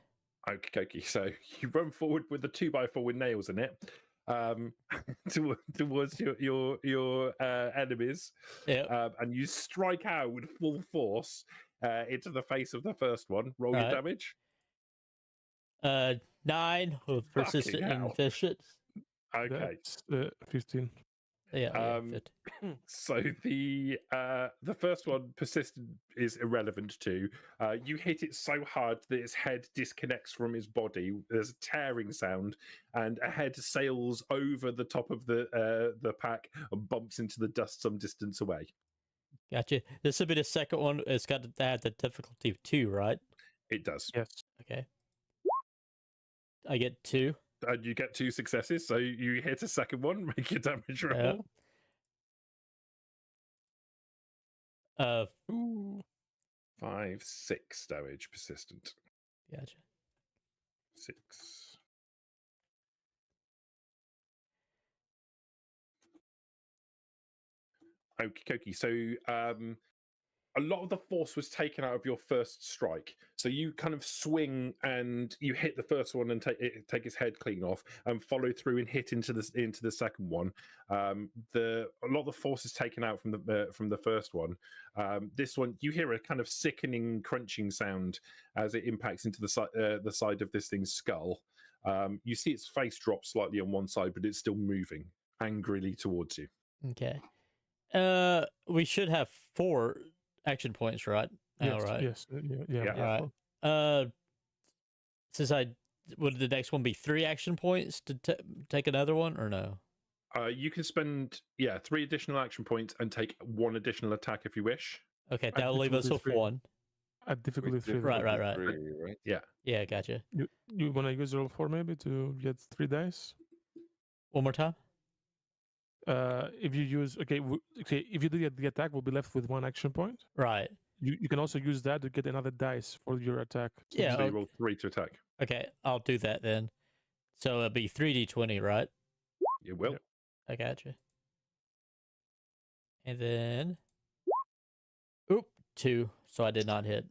Okay. So you run forward with the 2x4 with nails in it, towards your enemies, Yep. and you strike out with full force into the face of the first one. Roll your Right. damage. 9 with persistent hell. and efficient. Okay. That's 15. Yeah. Um, 50. So the first one, persistent, is irrelevant too. You hit it so hard that its head disconnects from its body. There's a tearing sound, and a head sails over the top of the pack and bumps into the dust some distance away. Gotcha. This will be the second one. It's got to have the difficulty of 2, right? It does. Yes. Okay. I get 2. And you get 2 successes, so you hit a second one, make your damage roll. Yep. Ooh. 5, 6 damage, persistent. Gotcha. 6. Okie dokie. So a lot of the force was taken out of your first strike. So you kind of swing and you hit the first one and take its head clean off, and follow through and hit into the second one. A lot of the force is taken out from the first one. This one, you hear a kind of sickening crunching sound as it impacts into the side of this thing's skull. You see its face drop slightly on one side, but it's still moving angrily towards you. Okay. We should have 4 action points, right? Now, Yes. right? Yes. Yeah. Yeah. All right. Since would the next one be 3 action points to take another one, or no? You can spend 3 additional action points and take 1 additional attack if you wish. Okay, that'll leave us with difficulty 3. 1. At difficulty 3. Right. Right. Yeah, gotcha. You want to use roll 4 maybe to get 3 dice? One more time. If you use if you do the attack, we'll be left with 1 action point. Right. You can also use that to get another dice for your attack. Yeah. So you roll 3 to attack. Okay, I'll do that then. So it'll be 3d20, right? You will. Yep. I gotcha. And then, 2. So I did not hit.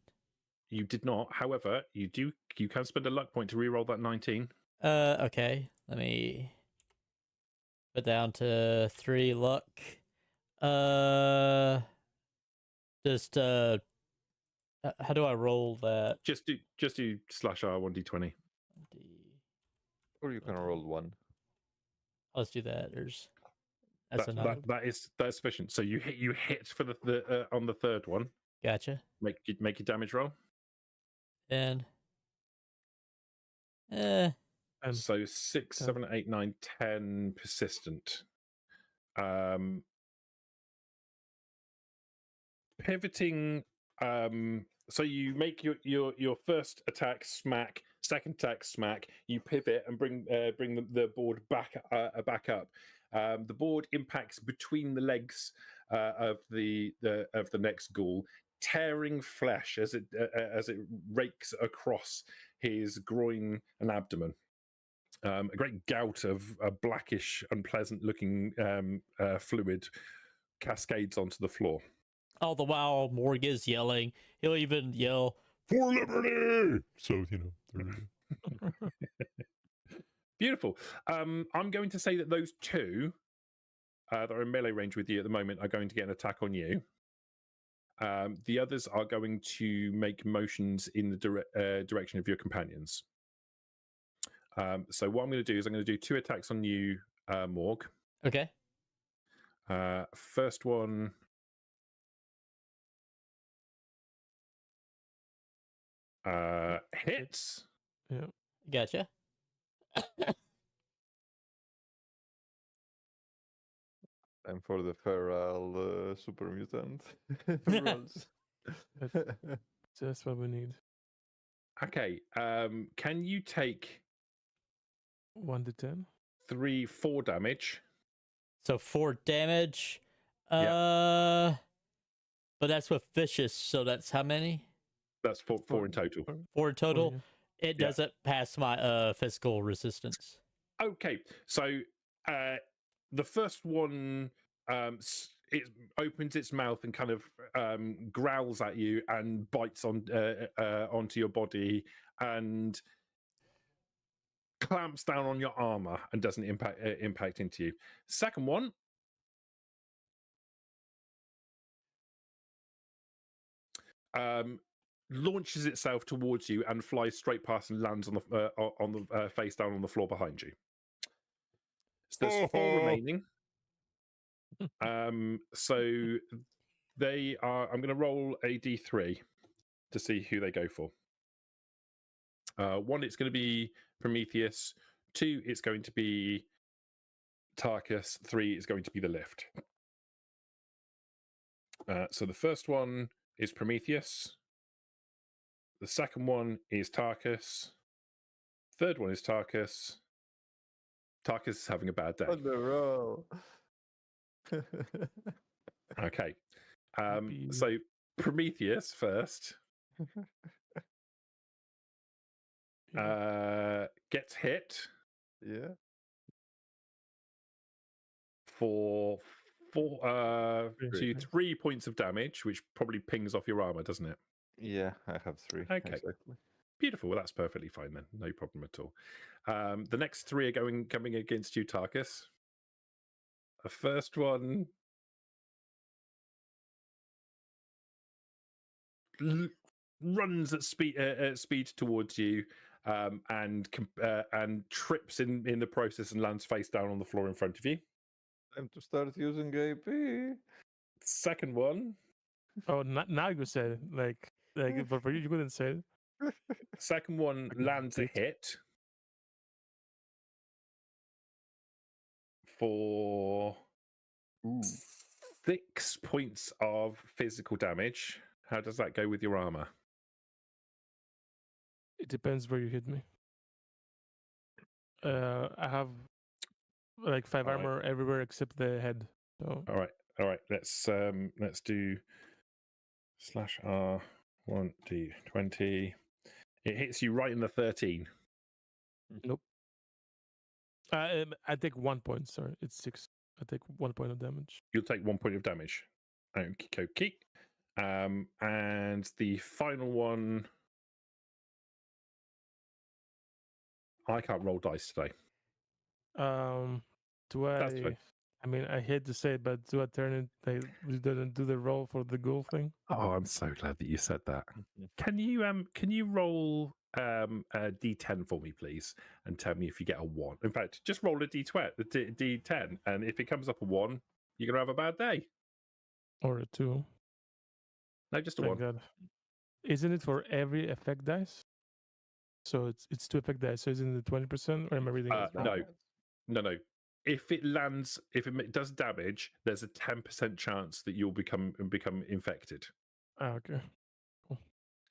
You did not. However, you can spend a luck point to reroll that 19. Okay. Let me put down to 3 luck. Just how do I roll that? Just do /R 1d20. Or you can roll 1. Let's do that. That's enough. That's sufficient. So you hit for the on the third one. Gotcha. Make your damage roll. And And So 6, 7, 8, 9, 10 persistent. Pivoting. So you make your first attack smack, second attack smack. You pivot and bring the board back up. The board impacts between the legs of the next ghoul, tearing flesh as it rakes across his groin and abdomen. A great gout of blackish, unpleasant-looking fluid cascades onto the floor. All the while, Morg is yelling. He'll even yell, For liberty! So, there we go. Beautiful. I'm going to say that those two that are in melee range with you at the moment are going to get an attack on you. The others are going to make motions in the direction of your companions. So what I'm going to do is I'm going to do 2 attacks on you, Morg. okay. First one. Hits. Yeah. Gotcha. Time for the feral super mutant rolls. Just what we need. Okay. Can you take 1 to 10. 4 damage? So 4 damage. Yeah. But that's with vicious, so that's how many? That's 4 in total. 4 in total. Yeah. It Yeah. doesn't pass my physical resistance. Okay, so the first one, it opens its mouth and kind of growls at you and bites onto your body and clamps down on your armor and doesn't impact into you. Second one. Launches itself towards you and flies straight past and lands on the face down on the floor behind you. So there's 4 remaining. So they are. I'm going to roll a d3 to see who they go for. 1, it's going to be Prometheus. 2, it's going to be Tarkus. 3, it's going to be the lift. So the first one is Prometheus. The second one is Tarkus. Third one is Tarkus. Tarkus is having a bad day. On the roll. Okay. Happy. So Prometheus first gets hit Yeah. for 3. 3 points of damage, which probably pings off your armor, doesn't it? Yeah, I have 3. Okay. Exactly. Beautiful. Well, that's perfectly fine then. No problem at all. The next 3 are coming against you, Tarkus. The first one runs at speed towards you and trips in the process and lands face down on the floor in front of you. Time to start using AP. Second one. Oh, now you say it. Like for you couldn't say it. Second one I can lands a repeat. hit for 6 points of physical damage. How does that go with your armor? It depends where you hit me. I have like 5 All right. armor everywhere except the head. So All right. Let's do /R 1d20. It hits you right in the 13. nope. I take 1 point. Sorry, it's 6. I take 1 point of damage. You'll take 1 point of damage. Okay. And the final one. I can't roll dice today. Do That's I? fine. I mean, I hate to say it, but do I turn it? Like, we didn't do the roll for the ghoul thing. Oh, I'm so glad that you said that. Can you roll a d10 for me, please, and tell me if you get a 1? In fact, just roll a d10, and if it comes up a 1, you're gonna have a bad day. Or a 2. No, just a Thank 1. God. Isn't it for every effect dice? So it's 2 effect dice. So isn't it 20%? Or am I reading it wrong? No. If it does damage, there's a 10% chance that you'll become infected. Okay.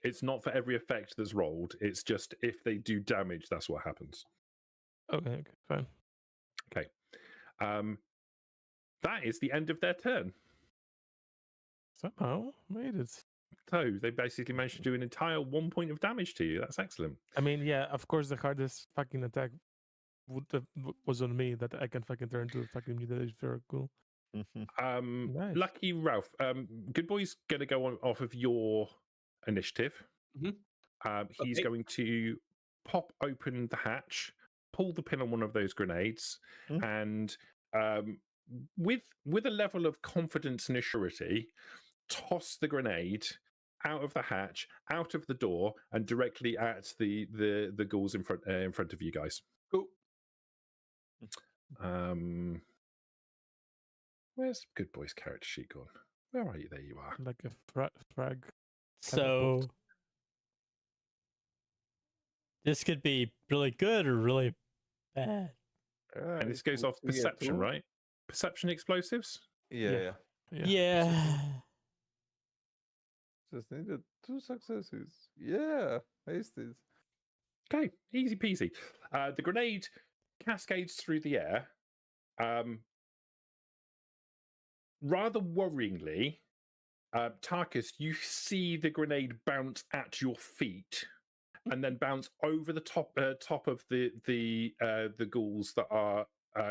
It's not for every effect that's rolled. It's just if they do damage, that's what happens. Okay. Fine. Okay. That is the end of their turn. Somehow made it. So they basically managed to do an entire 1 point of damage to you. That's excellent. I mean, yeah, of course, the hardest fucking attack was on me that I can fucking turn into a fucking mutant. Very cool. Nice. Lucky Ralph. Good Boy's going to go on off of your initiative. Mhm. He's Okay. going to pop open the hatch, pull the pin on one of those grenades, and with a level of confidence and assurity, toss the grenade out of the hatch, out of the door, and directly at the ghouls in front of you guys. Cool. Where's Good Boy's character sheet gone? Where are you? There you are. Like a frag. So this could be really good or really bad. And this goes off perception, right? Perception explosives? Yeah. Yeah. Just needed 2 successes. Yeah, aced. Okay, easy peasy. The grenade cascades through the air. Rather worryingly, Tarkus, you see the grenade bounce at your feet, and then bounce over the top of the ghouls that are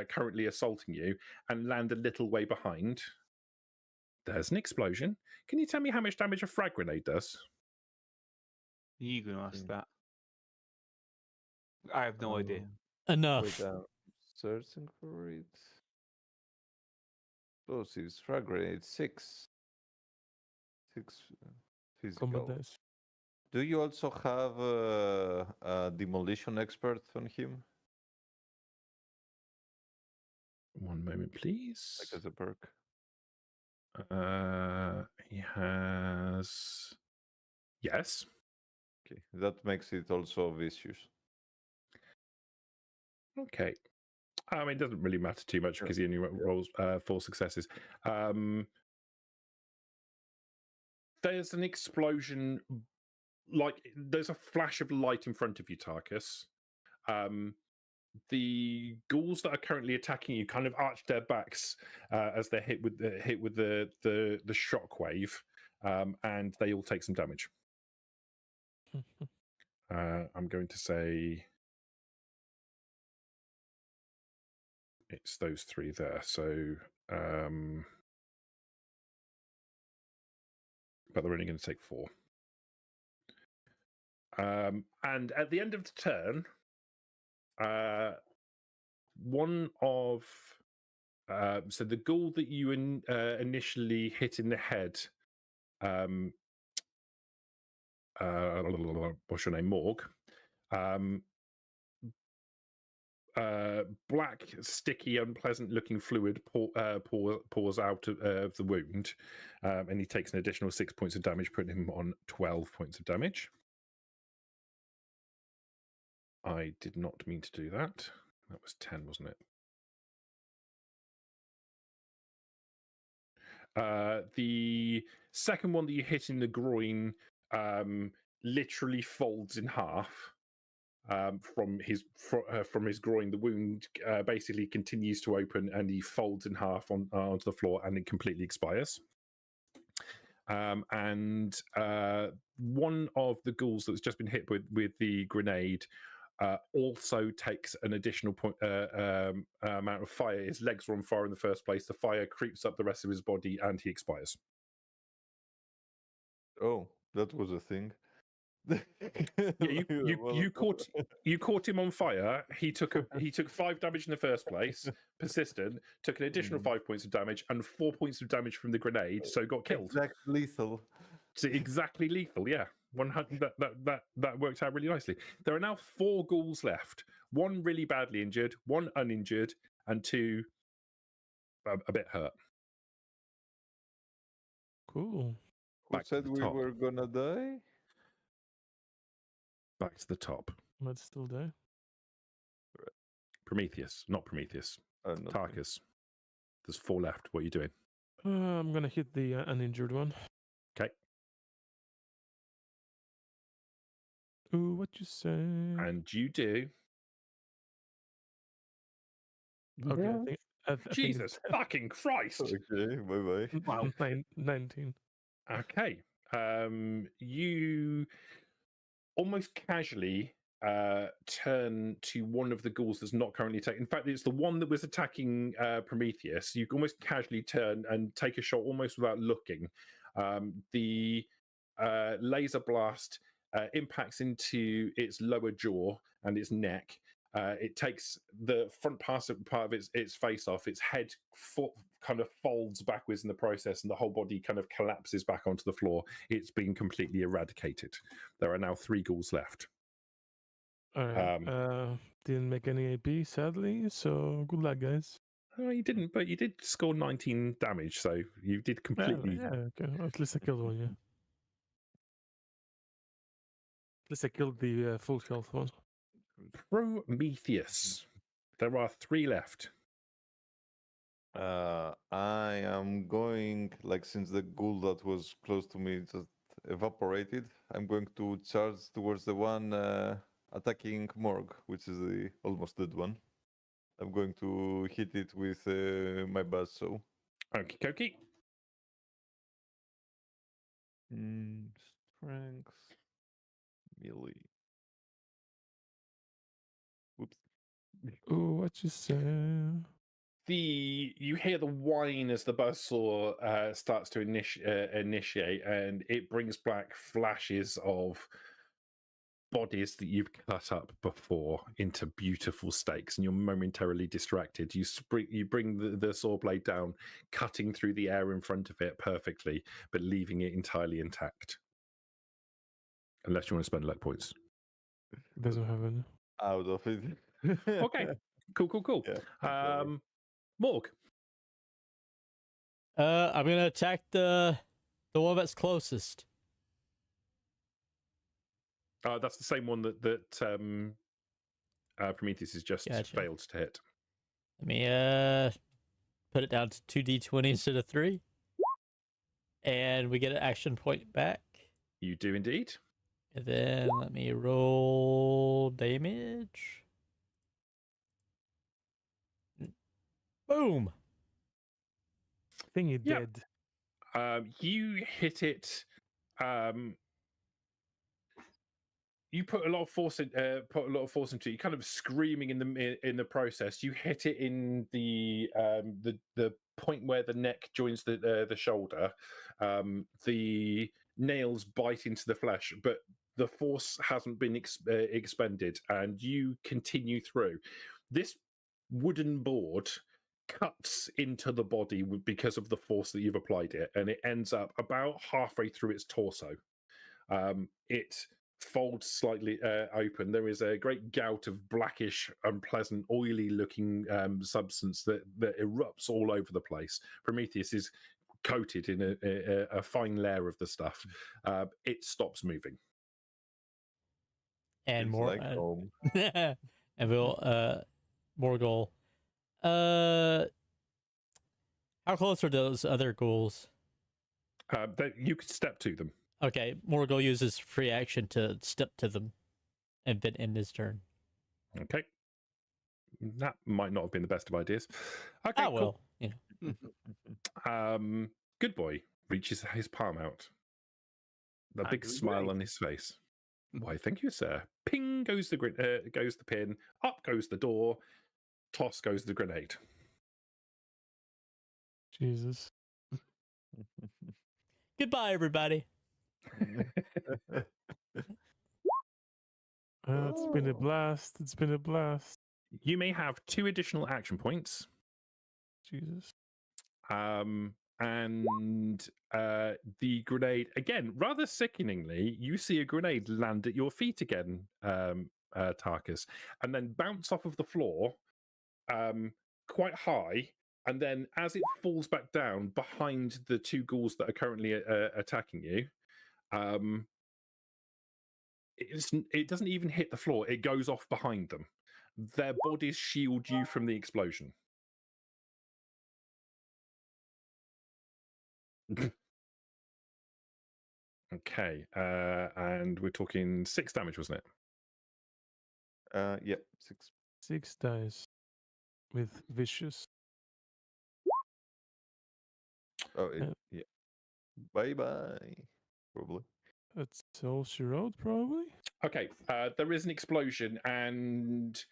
currently assaulting you, and land a little way behind. There's an explosion. Can you tell me how much damage a frag grenade does? You can ask that. I have no idea. Enough. Wait, searching for it. Explosives, frag grenade, 6. 6 physical. Combat dice. Do you also have a demolition expert on him? One moment, please. Like as a perk? He has. Yes. Okay, that makes it also vicious. Okay. I mean, it doesn't really matter too much because he only rolls 4 successes. There's an explosion, there's a flash of light in front of you, Tarkus. The ghouls that are currently attacking you kind of arch their backs as they're hit with the shockwave, and they all take some damage. I'm going to say it's those 3 there. So, but they're only going to take 4. And at the end of the turn, one of so the ghoul that you initially hit in the head, what's your name, Morg? Black, sticky, unpleasant-looking fluid pours out of the wound, and he takes an additional 6 points of damage, putting him on 12 points of damage. I did not mean to do that. That was 10, wasn't it? The second one that you hit in the groin literally folds in half. From his groin, the wound basically continues to open, and he folds in half onto the floor, and it completely expires. And one of the ghouls that's just been hit with the grenade also takes an additional amount of fire. His legs were on fire in the first place. The fire creeps up the rest of his body, and he expires. Oh, that was a thing. Yeah, you caught him on fire. He took 5 damage in the first place, persistent, took an additional 5 points of damage and 4 points of damage from the grenade, so got killed. Exactly lethal. So exactly lethal, yeah. 100. That worked out really nicely. There are now 4 ghouls left. 1 really badly injured, 1 uninjured, and 2 a bit hurt. Cool. Who said we were gonna die? Back to the top. Might still die. Prometheus, not Prometheus. Not Tarkus. There's 4 left. What are you doing? I'm gonna hit the uninjured one. Okay. Ooh, what you say? And you do. Okay, I think Jesus fucking Christ. Okay, bye-bye. Wow. 19. Okay. you almost casually turn to one of the ghouls that's not currently attacking. In fact, it's the one that was attacking Prometheus. You almost casually turn and take a shot almost without looking. The laser blast impacts into its lower jaw and its neck. It takes the front part of its face off. Its head kind of folds backwards in the process, and the whole body kind of collapses back onto the floor. It's been completely eradicated. There are now 3 ghouls left. All right. Didn't make any AP, sadly. So good luck, guys. Oh, you didn't, but you did score 19 damage, so you did completely. Yeah, okay. At least I killed one, yeah. At least I killed the full health one. Prometheus. There are 3 left. I am going, like, since the ghoul that was close to me just evaporated, I'm going to charge towards the one attacking Morg, which is the almost dead one. I'm going to hit it with my buzzsaw. Okie dokie. Strength, melee. Whoops. Oh, what you say? You hear the whine as the buzzsaw starts to initiate, and it brings back flashes of bodies that you've cut up before into beautiful steaks, and you're momentarily distracted. You bring the saw blade down, cutting through the air in front of it perfectly, but leaving it entirely intact. Unless you want to spend luck points. It doesn't have any. Out of it. Okay, cool. Yeah, Morg. I'm gonna attack the one that's closest. That's the same one that Prometheus has just Gotcha. failed to hit. Let me put it down to 2d20 instead of 3. And we get an action point back. You do indeed. And then let me roll damage. Boom. I think you're Yep. dead. You hit it. You put a lot of force into it. You're kind of screaming in the process. You hit it in the point where the neck joins the shoulder. The nails bite into the flesh, but the force hasn't been expended, and you continue through. This wooden board cuts into the body because of the force that you've applied it, and it ends up about halfway through its torso. It folds slightly open. There is a great gout of blackish, unpleasant, oily-looking substance that erupts all over the place. Prometheus is coated in a fine layer of the stuff. It stops moving. And It's more. like home. And we'll Morgul. How close are those other ghouls? You could step to them. Okay, Morgul uses free action to step to them and then end his turn. Okay. That might not have been the best of ideas. Okay, Oh, well, you know. cool. Good boy reaches his palm out. A big smile on his face. Why, thank you, sir. Ping goes the pin. Up goes the door. Toss goes the grenade. Jesus. Goodbye, everybody. It's been a blast. It's been a blast. You may have 2 additional action points. Jesus. And the grenade, again, rather sickeningly, you see a grenade land at your feet again, Tarkus, and then bounce off of the floor quite high. And then as it falls back down behind the 2 ghouls that are currently attacking you, it doesn't even hit the floor. It goes off behind them. Their bodies shield you from the explosion. Okay, and we're talking 6 damage, wasn't it? Yep, 6. 6 dice with vicious. Oh, yeah. Bye bye. Probably. That's all she wrote, probably. Okay, there is an explosion, and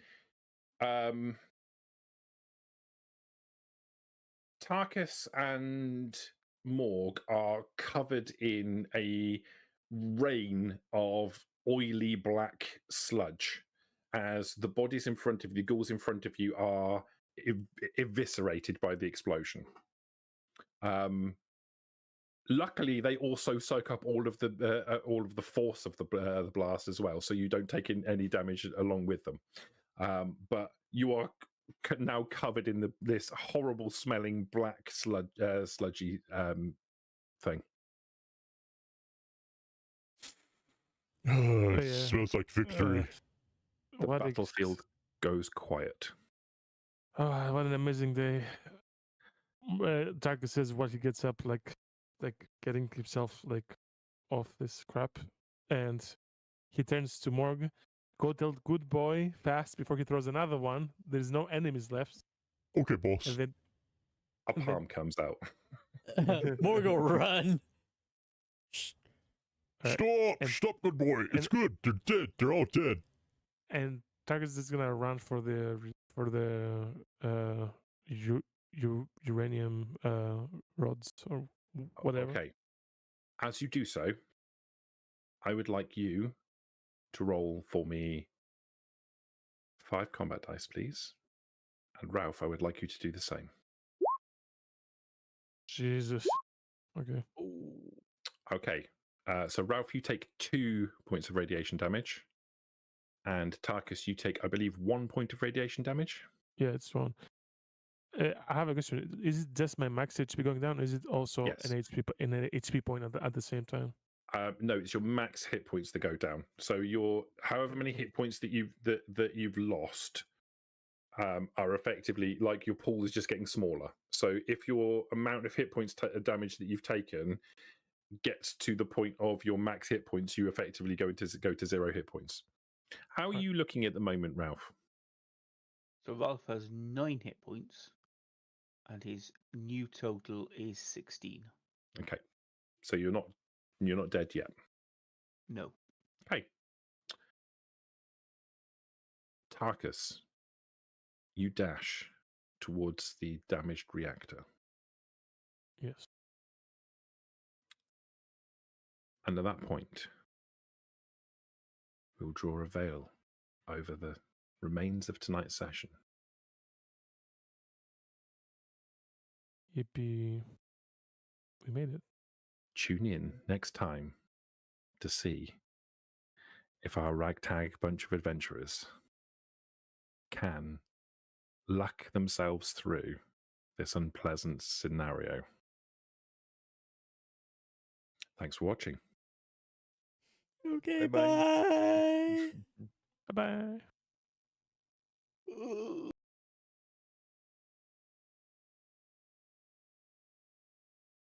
Tarkus and Morg are covered in a rain of oily black sludge as the bodies in front of you, the ghouls in front of you, are eviscerated by the explosion. Luckily, they also soak up all of the force of the blast as well, so you don't take in any damage along with them. But you are now covered in this horrible smelling black sludgy thing. It yeah. smells like victory. The battlefield goes quiet. Oh, what an amazing day. Tarkus says what he gets up, like getting himself like off this crap, and he turns to Morg. Go tell good boy fast before he throws another one. There's no enemies left. Okay, boss. And then A palm comes out. Morgan, run. Stop, good boy. It's good. They're dead. They're all dead. And Tarkus is gonna run for the uranium rods or whatever. Okay. As you do so, I would like you to roll for me 5 combat dice, please. And Ralph, I would like you to do the same. Jesus. Okay. Okay. So Ralph, you take 2 points of radiation damage. And Tarkus, you take, I believe, 1 point of radiation damage. Yeah, it's one. I have a question. Is it just my max HP going down, or is it also Yes. an HP point at the same time? No, it's your max hit points that go down. So your however many hit points that you've lost are effectively like your pool is just getting smaller. So if your amount of hit points damage that you've taken gets to the point of your max hit points, you effectively go to 0 hit points. How are you looking at the moment, Ralph? So Ralph has 9 hit points, and his new total is 16. Okay, so you're not dead yet. No. Okay, Tarkus, you dash towards the damaged reactor. Yes. And at that point, we'll draw a veil over the remains of tonight's session. Yippee. We made it. Tune in next time to see if our ragtag bunch of adventurers can luck themselves through this unpleasant scenario. Thanks for watching. Okay, Bye-bye. bye. Bye bye.